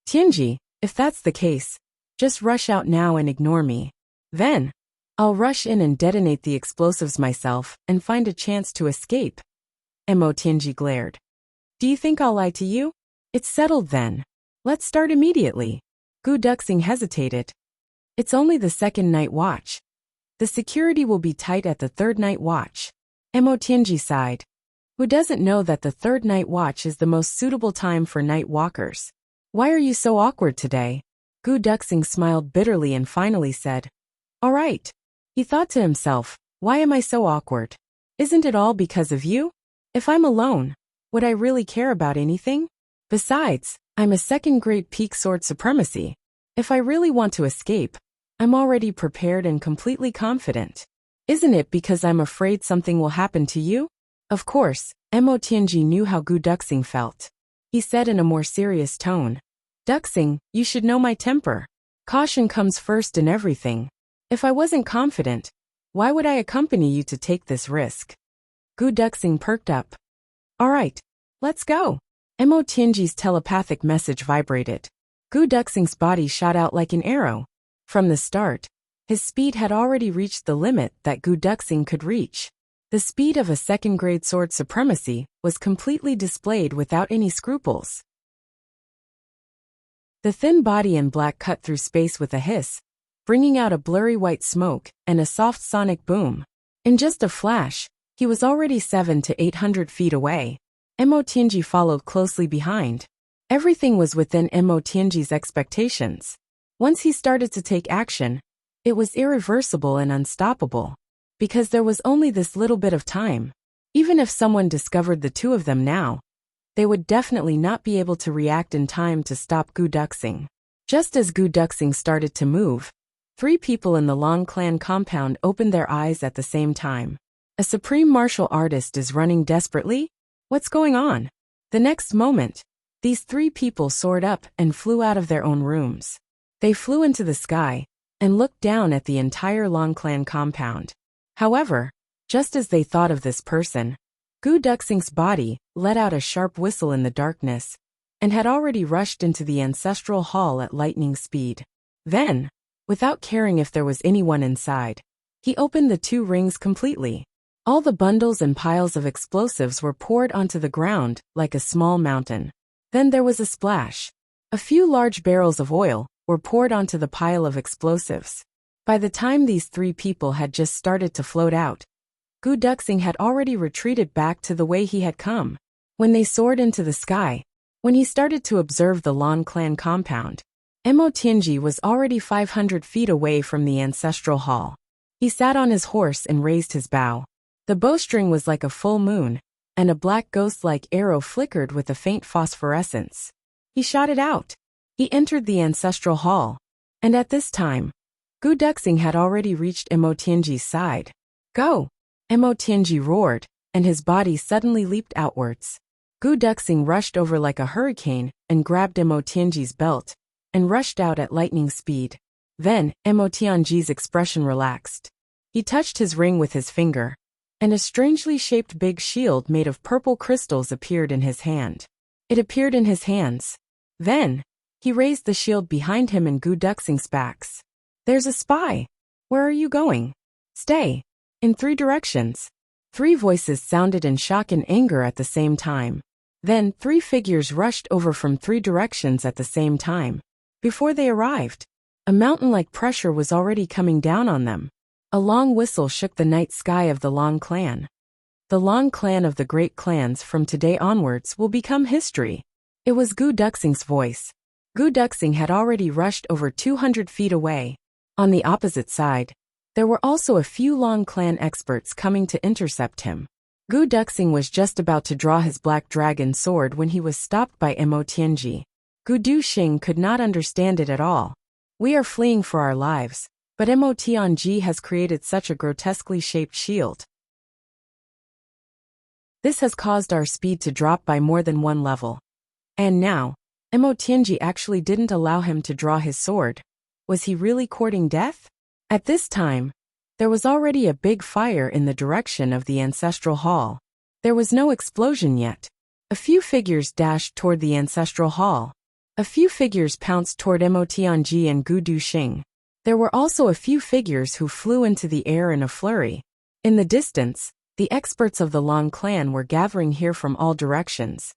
"Tianji, if that's the case, just rush out now and ignore me. Then, I'll rush in and detonate the explosives myself and find a chance to escape." Emotianji glared. "Do you think I'll lie to you? It's settled then. Let's start immediately." Gu Duxing hesitated. "It's only the second night watch. The security will be tight at the third night watch." Emotianji sighed. "Who doesn't know that the third night watch is the most suitable time for night walkers? Why are you so awkward today?" Gu Duxing smiled bitterly and finally said, "All right." He thought to himself, "Why am I so awkward? Isn't it all because of you? If I'm alone, would I really care about anything? Besides, I'm a second-grade peak sword supremacy. If I really want to escape, I'm already prepared and completely confident. Isn't it because I'm afraid something will happen to you?" Of course, Emotianji knew how Gu Duxing felt. He said in a more serious tone, "Duxing, you should know my temper. Caution comes first in everything. If I wasn't confident, why would I accompany you to take this risk?" Gu Duxing perked up. Alright, let's go. Mo Tianji's telepathic message vibrated. Gu Duxing's body shot out like an arrow. From the start, his speed had already reached the limit that Gu Duxing could reach. The speed of a second-grade sword supremacy was completely displayed without any scruples. The thin body in black cut through space with a hiss, bringing out a blurry white smoke and a soft sonic boom. In just a flash, he was already 700 to 800 feet away. Mo Tianji followed closely behind. Everything was within Mo Tianji's expectations. Once he started to take action, it was irreversible and unstoppable. Because there was only this little bit of time. Even if someone discovered the two of them now, they would definitely not be able to react in time to stop Gu Duxing. Just as Gu Duxing started to move, 3 people in the Long clan compound opened their eyes at the same time. A supreme martial artist is running desperately? What's going on? The next moment, these 3 people soared up and flew out of their own rooms. They flew into the sky and looked down at the entire Long clan compound. However, just as they thought of this person, Gu Duxing's body let out a sharp whistle in the darkness and had already rushed into the ancestral hall at lightning speed. Then, without caring if there was anyone inside, he opened the 2 rings completely. All the bundles and piles of explosives were poured onto the ground like a small mountain. Then there was a splash. A few large barrels of oil were poured onto the pile of explosives. By the time these 3 people had just started to float out, Gu Duxing had already retreated back to the way he had come. When they soared into the sky, when he started to observe the Long clan compound, Mo Tianji was already 500 feet away from the ancestral hall. He sat on his horse and raised his bow. The bowstring was like a full moon, and a black ghost-like arrow flickered with a faint phosphorescence. He shot it out. He entered the ancestral hall, and at this time, Gu Duxing had already reached Mo Tianji's side. Go! Mo Tianji roared, and his body suddenly leaped outwards. Gu Duxing rushed over like a hurricane and grabbed Mo Tianji's belt, and rushed out at lightning speed. Then, Mo Tianji's expression relaxed. He touched his ring with his finger, and a strangely shaped big shield made of purple crystals appeared in his hand. It appeared in his hands. Then, he raised the shield behind him and Gu Duxing's backs. There's a spy! Where are you going? Stay! In 3 directions. 3 voices sounded in shock and anger at the same time. Then 3 figures rushed over from 3 directions at the same time. Before they arrived, a mountain-like pressure was already coming down on them. A long whistle shook the night sky of the Long clan. The Long clan of the great clans from today onwards will become history. It was Gu Duxing's voice. Gu Duxing had already rushed over 200 feet away. On the opposite side, there were also a few Long clan experts coming to intercept him. Gu Duxing was just about to draw his black dragon sword when he was stopped by Mo Tianji. Gu Duxing could not understand it at all. We are fleeing for our lives, but Mo Tianji has created such a grotesquely shaped shield. This has caused our speed to drop by more than 1 level. And now, Mo Tianji actually didn't allow him to draw his sword. Was he really courting death? At this time, there was already a big fire in the direction of the ancestral hall. There was no explosion yet. A few figures dashed toward the ancestral hall. A few figures pounced toward Mo Tianji and Gu Duxing. There were also a few figures who flew into the air in a flurry. In the distance, the experts of the Long clan were gathering here from all directions.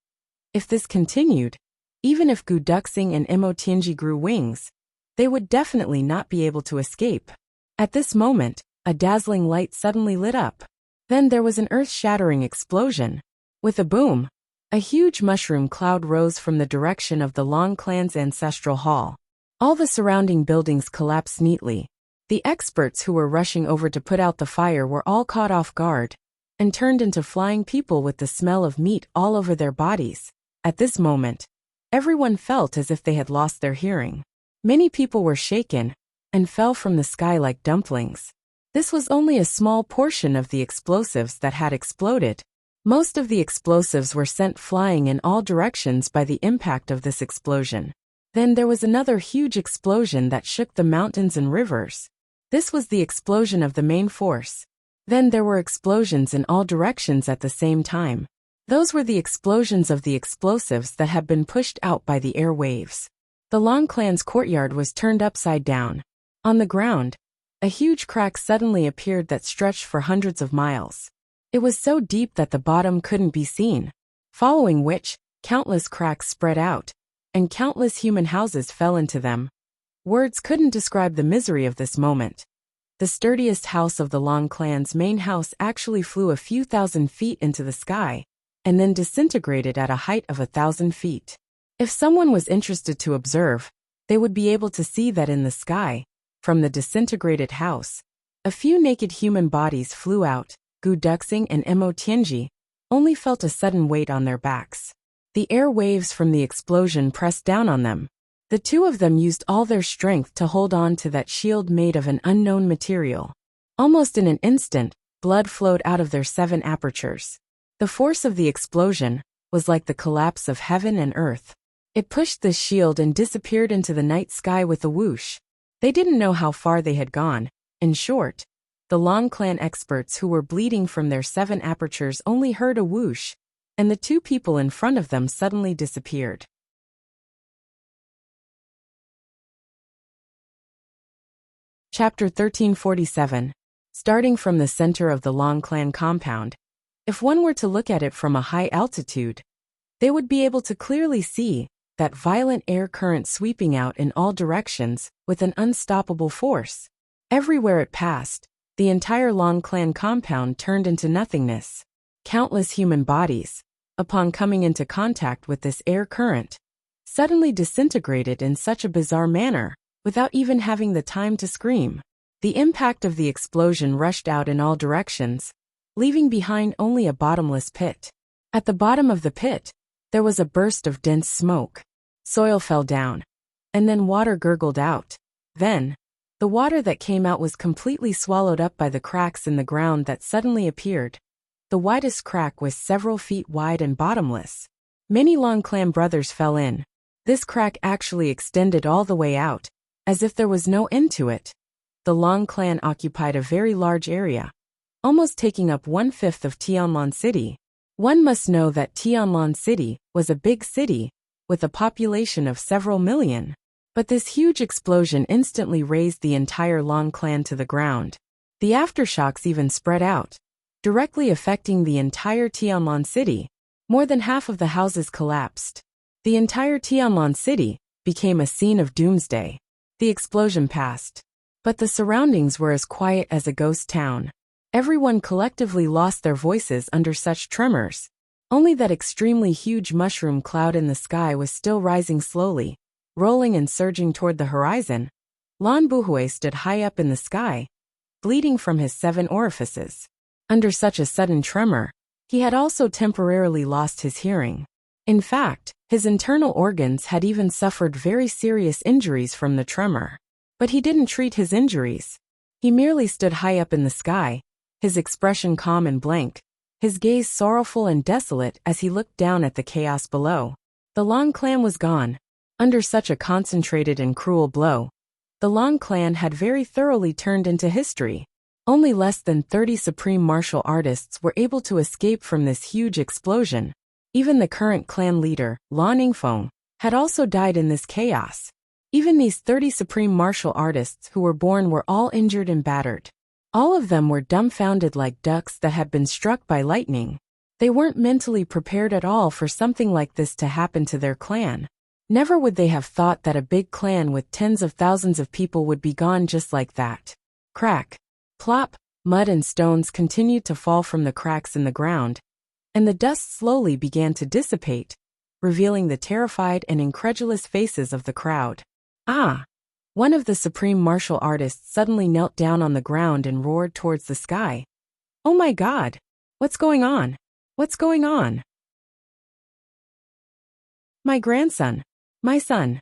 If this continued, even if Gu Duxing and Mo Tianji grew wings, they would definitely not be able to escape. At this moment, a dazzling light suddenly lit up. Then there was an earth-shattering explosion. With a boom, a huge mushroom cloud rose from the direction of the Long clan's ancestral hall. All the surrounding buildings collapsed neatly. The experts who were rushing over to put out the fire were all caught off guard and turned into flying people with the smell of meat all over their bodies. At this moment, everyone felt as if they had lost their hearing. Many people were shaken and fell from the sky like dumplings. This was only a small portion of the explosives that had exploded. Most of the explosives were sent flying in all directions by the impact of this explosion. Then there was another huge explosion that shook the mountains and rivers. This was the explosion of the main force. Then there were explosions in all directions at the same time. Those were the explosions of the explosives that had been pushed out by the air waves. The Long clan's courtyard was turned upside down. On the ground, a huge crack suddenly appeared that stretched for hundreds of miles. It was so deep that the bottom couldn't be seen, following which, countless cracks spread out, and countless human houses fell into them. Words couldn't describe the misery of this moment. The sturdiest house of the Long clan's main house actually flew a few thousand feet into the sky, and then disintegrated at a height of 1,000 feet. If someone was interested to observe, they would be able to see that in the sky, from the disintegrated house, a few naked human bodies flew out. Gu Duxing and Mo Tianji only felt a sudden weight on their backs. The air waves from the explosion pressed down on them. The two of them used all their strength to hold on to that shield made of an unknown material. Almost in an instant, blood flowed out of their 7 apertures. The force of the explosion was like the collapse of heaven and earth. It pushed the shield and disappeared into the night sky with a whoosh. They didn't know how far they had gone. In short, the Long clan experts who were bleeding from their 7 apertures only heard a whoosh, and the 2 people in front of them suddenly disappeared. Chapter 1347. Starting from the center of the Long clan compound, if one were to look at it from a high altitude, they would be able to clearly see that violent air current sweeping out in all directions with an unstoppable force. Everywhere it passed, the entire Long clan compound turned into nothingness. Countless human bodies, upon coming into contact with this air current, suddenly disintegrated in such a bizarre manner, without even having the time to scream. The impact of the explosion rushed out in all directions, leaving behind only a bottomless pit. At the bottom of the pit, there was a burst of dense smoke. Soil fell down, and then water gurgled out. Then, the water that came out was completely swallowed up by the cracks in the ground that suddenly appeared. The widest crack was several feet wide and bottomless. Many Long clan brothers fell in. This crack actually extended all the way out, as if there was no end to it. The Long clan occupied a very large area, almost taking up 1/5 of Tianlan City. One must know that Tianlan City was a big city, with a population of several million. But this huge explosion instantly razed the entire Long clan to the ground. The aftershocks even spread out, directly affecting the entire Tianlan City. More than half of the houses collapsed. The entire Tianlan City became a scene of doomsday. The explosion passed, but the surroundings were as quiet as a ghost town. Everyone collectively lost their voices under such tremors. Only that extremely huge mushroom cloud in the sky was still rising slowly, rolling and surging toward the horizon. Lan Buhui stood high up in the sky, bleeding from his 7 orifices. Under such a sudden tremor, he had also temporarily lost his hearing. In fact, his internal organs had even suffered very serious injuries from the tremor. But he didn't treat his injuries. He merely stood high up in the sky, his expression calm and blank, his gaze sorrowful and desolate as he looked down at the chaos below. The Long clan was gone. Under such a concentrated and cruel blow, the Long clan had very thoroughly turned into history. Only less than 30 supreme martial artists were able to escape from this huge explosion. Even the current clan leader, Lan Ningfeng, had also died in this chaos. Even these 30 supreme martial artists who were born were all injured and battered. All of them were dumbfounded like ducks that had been struck by lightning. They weren't mentally prepared at all for something like this to happen to their clan. Never would they have thought that a big clan with tens of thousands of people would be gone just like that. Crack, plop, mud and stones continued to fall from the cracks in the ground, and the dust slowly began to dissipate, revealing the terrified and incredulous faces of the crowd. Ah! One of the supreme martial artists suddenly knelt down on the ground and roared towards the sky. Oh my God! What's going on? What's going on? My grandson! My son!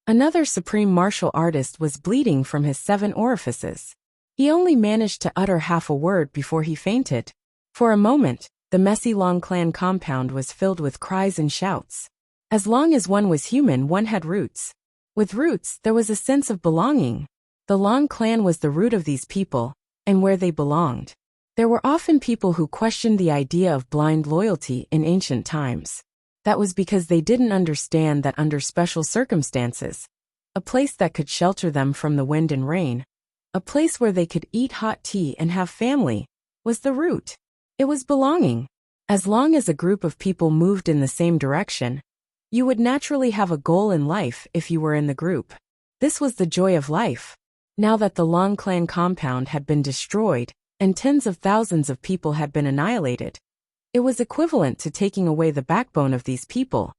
Another supreme martial artist was bleeding from his 7 orifices. He only managed to utter half a word before he fainted. For a moment, the messy Long clan compound was filled with cries and shouts. As long as one was human, one had roots. With roots, there was a sense of belonging. The Long clan was the root of these people, and where they belonged. There were often people who questioned the idea of blind loyalty in ancient times. That was because they didn't understand that under special circumstances, a place that could shelter them from the wind and rain, a place where they could eat hot tea and have family, was the root. It was belonging. As long as a group of people moved in the same direction, you would naturally have a goal in life if you were in the group. This was the joy of life. Now that the Long clan compound had been destroyed and tens of thousands of people had been annihilated, it was equivalent to taking away the backbone of these people,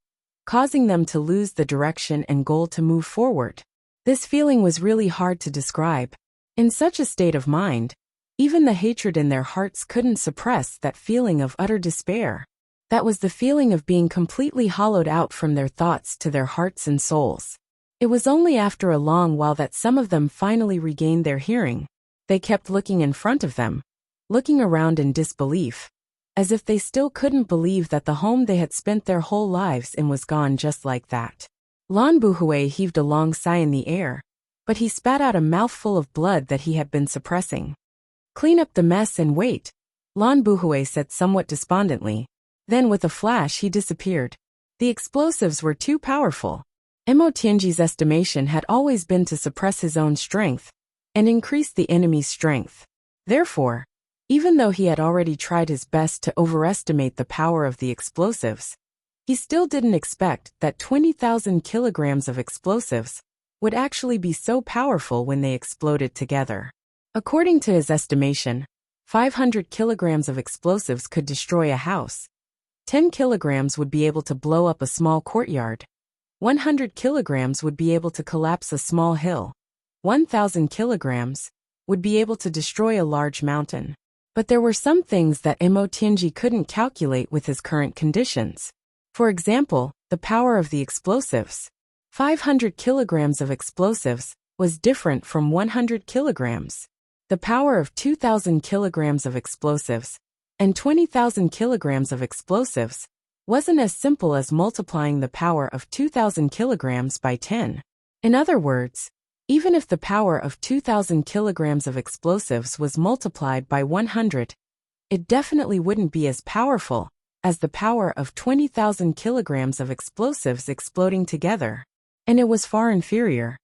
causing them to lose the direction and goal to move forward. This feeling was really hard to describe. In such a state of mind, even the hatred in their hearts couldn't suppress that feeling of utter despair. That was the feeling of being completely hollowed out from their thoughts to their hearts and souls. It was only after a long while that some of them finally regained their hearing. They kept looking in front of them, looking around in disbelief, as if they still couldn't believe that the home they had spent their whole lives in was gone just like that. Lan Buhui heaved a long sigh in the air, but he spat out a mouthful of blood that he had been suppressing. "Clean up the mess and wait," Lan Buhui said somewhat despondently. Then with a flash he disappeared. The explosives were too powerful. Mo Tianji's estimation had always been to suppress his own strength and increase the enemy's strength. Therefore, even though he had already tried his best to overestimate the power of the explosives, he still didn't expect that 20,000 kilograms of explosives would actually be so powerful when they exploded together. According to his estimation, 500 kilograms of explosives could destroy a house. 10 kilograms would be able to blow up a small courtyard. 100 kilograms would be able to collapse a small hill. 1,000 kilograms would be able to destroy a large mountain. But there were some things that Mo Tianji couldn't calculate with his current conditions. For example, the power of the explosives. 500 kilograms of explosives was different from 100 kilograms. The power of 2,000 kilograms of explosives and 20,000 kilograms of explosives wasn't as simple as multiplying the power of 2,000 kilograms by 10. In other words, even if the power of 2,000 kilograms of explosives was multiplied by 100, it definitely wouldn't be as powerful as the power of 20,000 kilograms of explosives exploding together. And it was far inferior.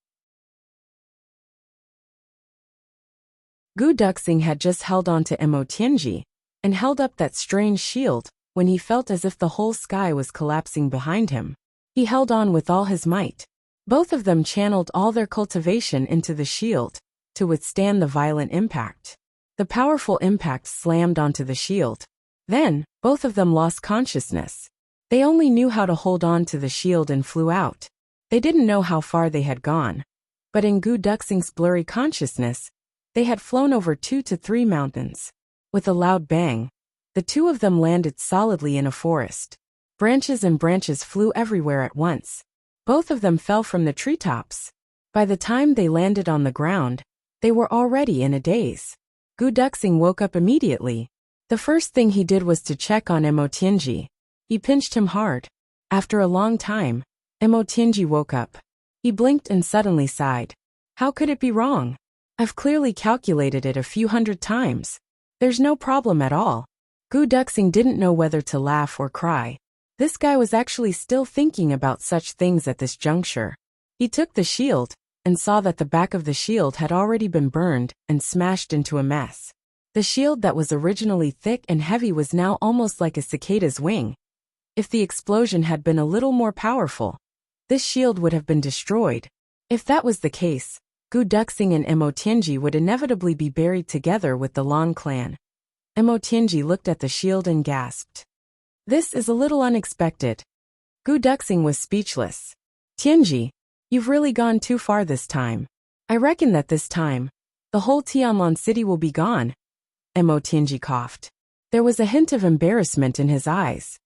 Gu Duxing had just held on to Mo Tianji and held up that strange shield when he felt as if the whole sky was collapsing behind him. He held on with all his might. Both of them channeled all their cultivation into the shield to withstand the violent impact. The powerful impact slammed onto the shield. Then, both of them lost consciousness. They only knew how to hold on to the shield and flew out. They didn't know how far they had gone. But in Gu Duxing's blurry consciousness, they had flown over 2 to 3 mountains. With a loud bang, the two of them landed solidly in a forest. Branches and branches flew everywhere at once. Both of them fell from the treetops. By the time they landed on the ground, they were already in a daze. Gu Duxing woke up immediately. The first thing he did was to check on Mo Tianji. He pinched him hard. After a long time, Mo Tianji woke up. He blinked and suddenly sighed. How could it be wrong? I've clearly calculated it a few hundred times. There's no problem at all. Gu Duxing didn't know whether to laugh or cry. This guy was actually still thinking about such things at this juncture. He took the shield and saw that the back of the shield had already been burned and smashed into a mess. The shield that was originally thick and heavy was now almost like a cicada's wing. If the explosion had been a little more powerful, this shield would have been destroyed. If that was the case, Gu Duxing and Mo Tianji would inevitably be buried together with the Long clan. Mo Tianji looked at the shield and gasped. This is a little unexpected. Gu Duxing was speechless. Tianji, you've really gone too far this time. I reckon that this time, the whole Tianlan city will be gone. Mo Tianji coughed. There was a hint of embarrassment in his eyes.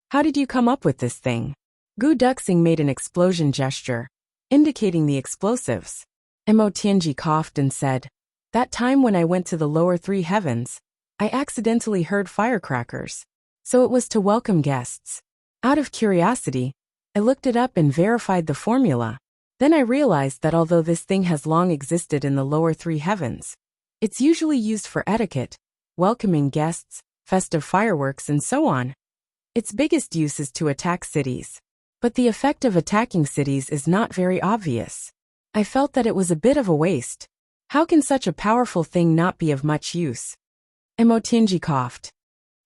How did you come up with this thing? Gu Duxing made an explosion gesture, indicating the explosives. Mo Tianji coughed and said, that time when I went to the lower 3 heavens, I accidentally heard firecrackers. So it was to welcome guests. Out of curiosity, I looked it up and verified the formula. Then I realized that although this thing has long existed in the lower 3 heavens, it's usually used for etiquette, welcoming guests, festive fireworks, and so on. Its biggest use is to attack cities. But the effect of attacking cities is not very obvious. I felt that it was a bit of a waste. How can such a powerful thing not be of much use? Emotinji coughed.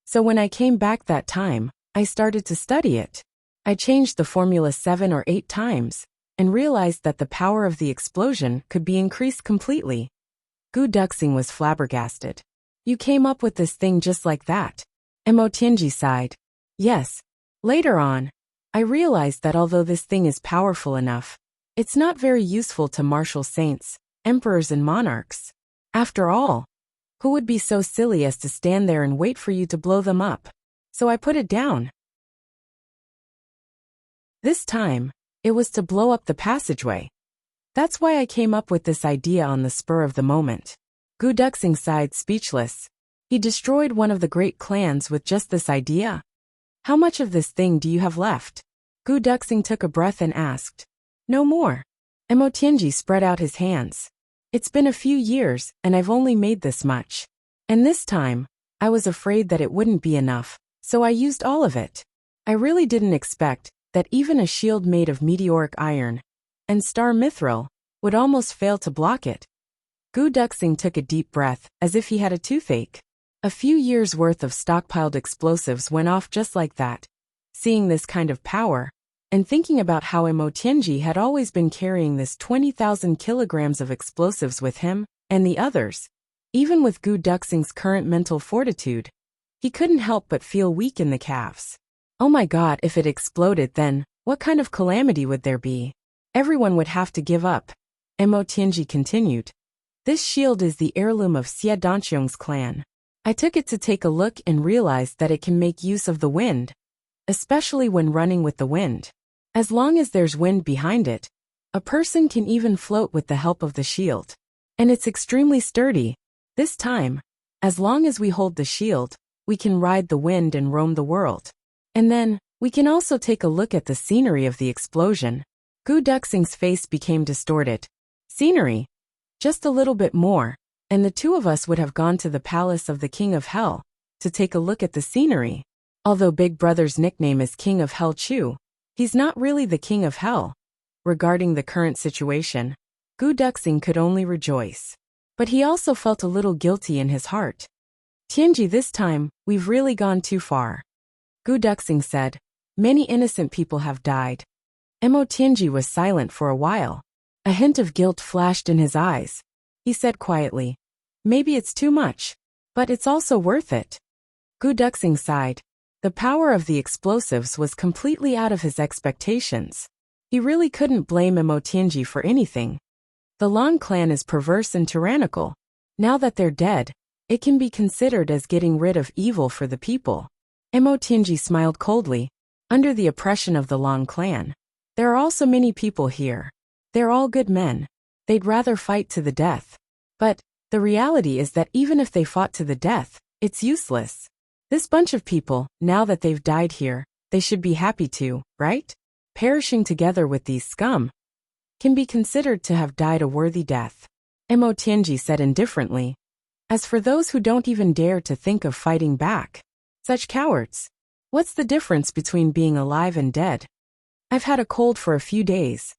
So when I came back that time, I started to study it. I changed the formula 7 or 8 times, and realized that the power of the explosion could be increased completely. Gu Duxing was flabbergasted. You came up with this thing just like that? Emotinji sighed. Yes. Later on, I realized that although this thing is powerful enough, it's not very useful to martial saints, emperors and monarchs. After all, who would be so silly as to stand there and wait for you to blow them up? So I put it down. This time, it was to blow up the passageway. That's why I came up with this idea on the spur of the moment. Gu Duxing sighed, speechless. He destroyed one of the great clans with just this idea? How much of this thing do you have left? Gu Duxing took a breath and asked. No more. Emotinji spread out his hands. It's been a few years, and I've only made this much. And this time, I was afraid that it wouldn't be enough, so I used all of it. I really didn't expect that even a shield made of meteoric iron and star mithril would almost fail to block it. Gu Duxing took a deep breath, as if he had a toothache. A few years' worth of stockpiled explosives went off just like that. Seeing this kind of power, and thinking about how Emotinji had always been carrying this 20,000 kilograms of explosives with him, and the others, even with Gu Duxing's current mental fortitude, he couldn't help but feel weak in the calves. Oh my god, if it exploded then, what kind of calamity would there be? Everyone would have to give up. Emotinji continued. This shield is the heirloom of Xie Danxiong's clan. I took it to take a look and realized that it can make use of the wind, especially when running with the wind. As long as there's wind behind it, a person can even float with the help of the shield. And it's extremely sturdy. This time, as long as we hold the shield, we can ride the wind and roam the world. And then, we can also take a look at the scenery of the explosion. Gu Duxing's face became distorted. Scenery? Just a little bit more, and the two of us would have gone to the palace of the King of Hell to take a look at the scenery. Although Big Brother's nickname is King of Hell Chu, he's not really the King of Hell. Regarding the current situation, Gu Duxing could only rejoice. But he also felt a little guilty in his heart. Tianji, this time, we've really gone too far. Gu Duxing said, many innocent people have died. Emotinji was silent for a while. A hint of guilt flashed in his eyes. He said quietly, maybe it's too much, but it's also worth it. Gu Duxing sighed. The power of the explosives was completely out of his expectations. He really couldn't blame Emotinji for anything. The Long clan is perverse and tyrannical. Now that they're dead, it can be considered as getting rid of evil for the people. Emotinji smiled coldly. Under the oppression of the Long clan, there are also many people here. They're all good men. They'd rather fight to the death. But the reality is that even if they fought to the death, it's useless. This bunch of people, now that they've died here, they should be happy to, right? Perishing together with these scum can be considered to have died a worthy death. Emotinji said indifferently. As for those who don't even dare to think of fighting back, such cowards. What's the difference between being alive and dead? I've had a cold for a few days.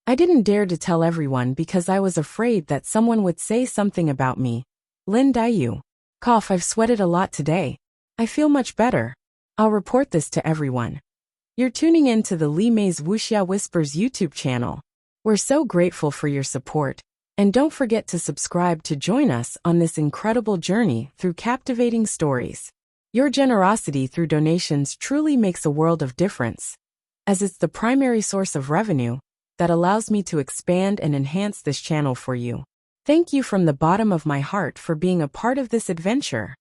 I didn't dare to tell everyone because I was afraid that someone would say something about me. Lin Daiyu. Cough, I've sweated a lot today. I feel much better. I'll report this to everyone. You're tuning in to the Li Mei's Wuxia Whispers YouTube channel. We're so grateful for your support. And don't forget to subscribe to join us on this incredible journey through captivating stories. Your generosity through donations truly makes a world of difference, as it's the primary source of revenue that allows me to expand and enhance this channel for you. Thank you from the bottom of my heart for being a part of this adventure.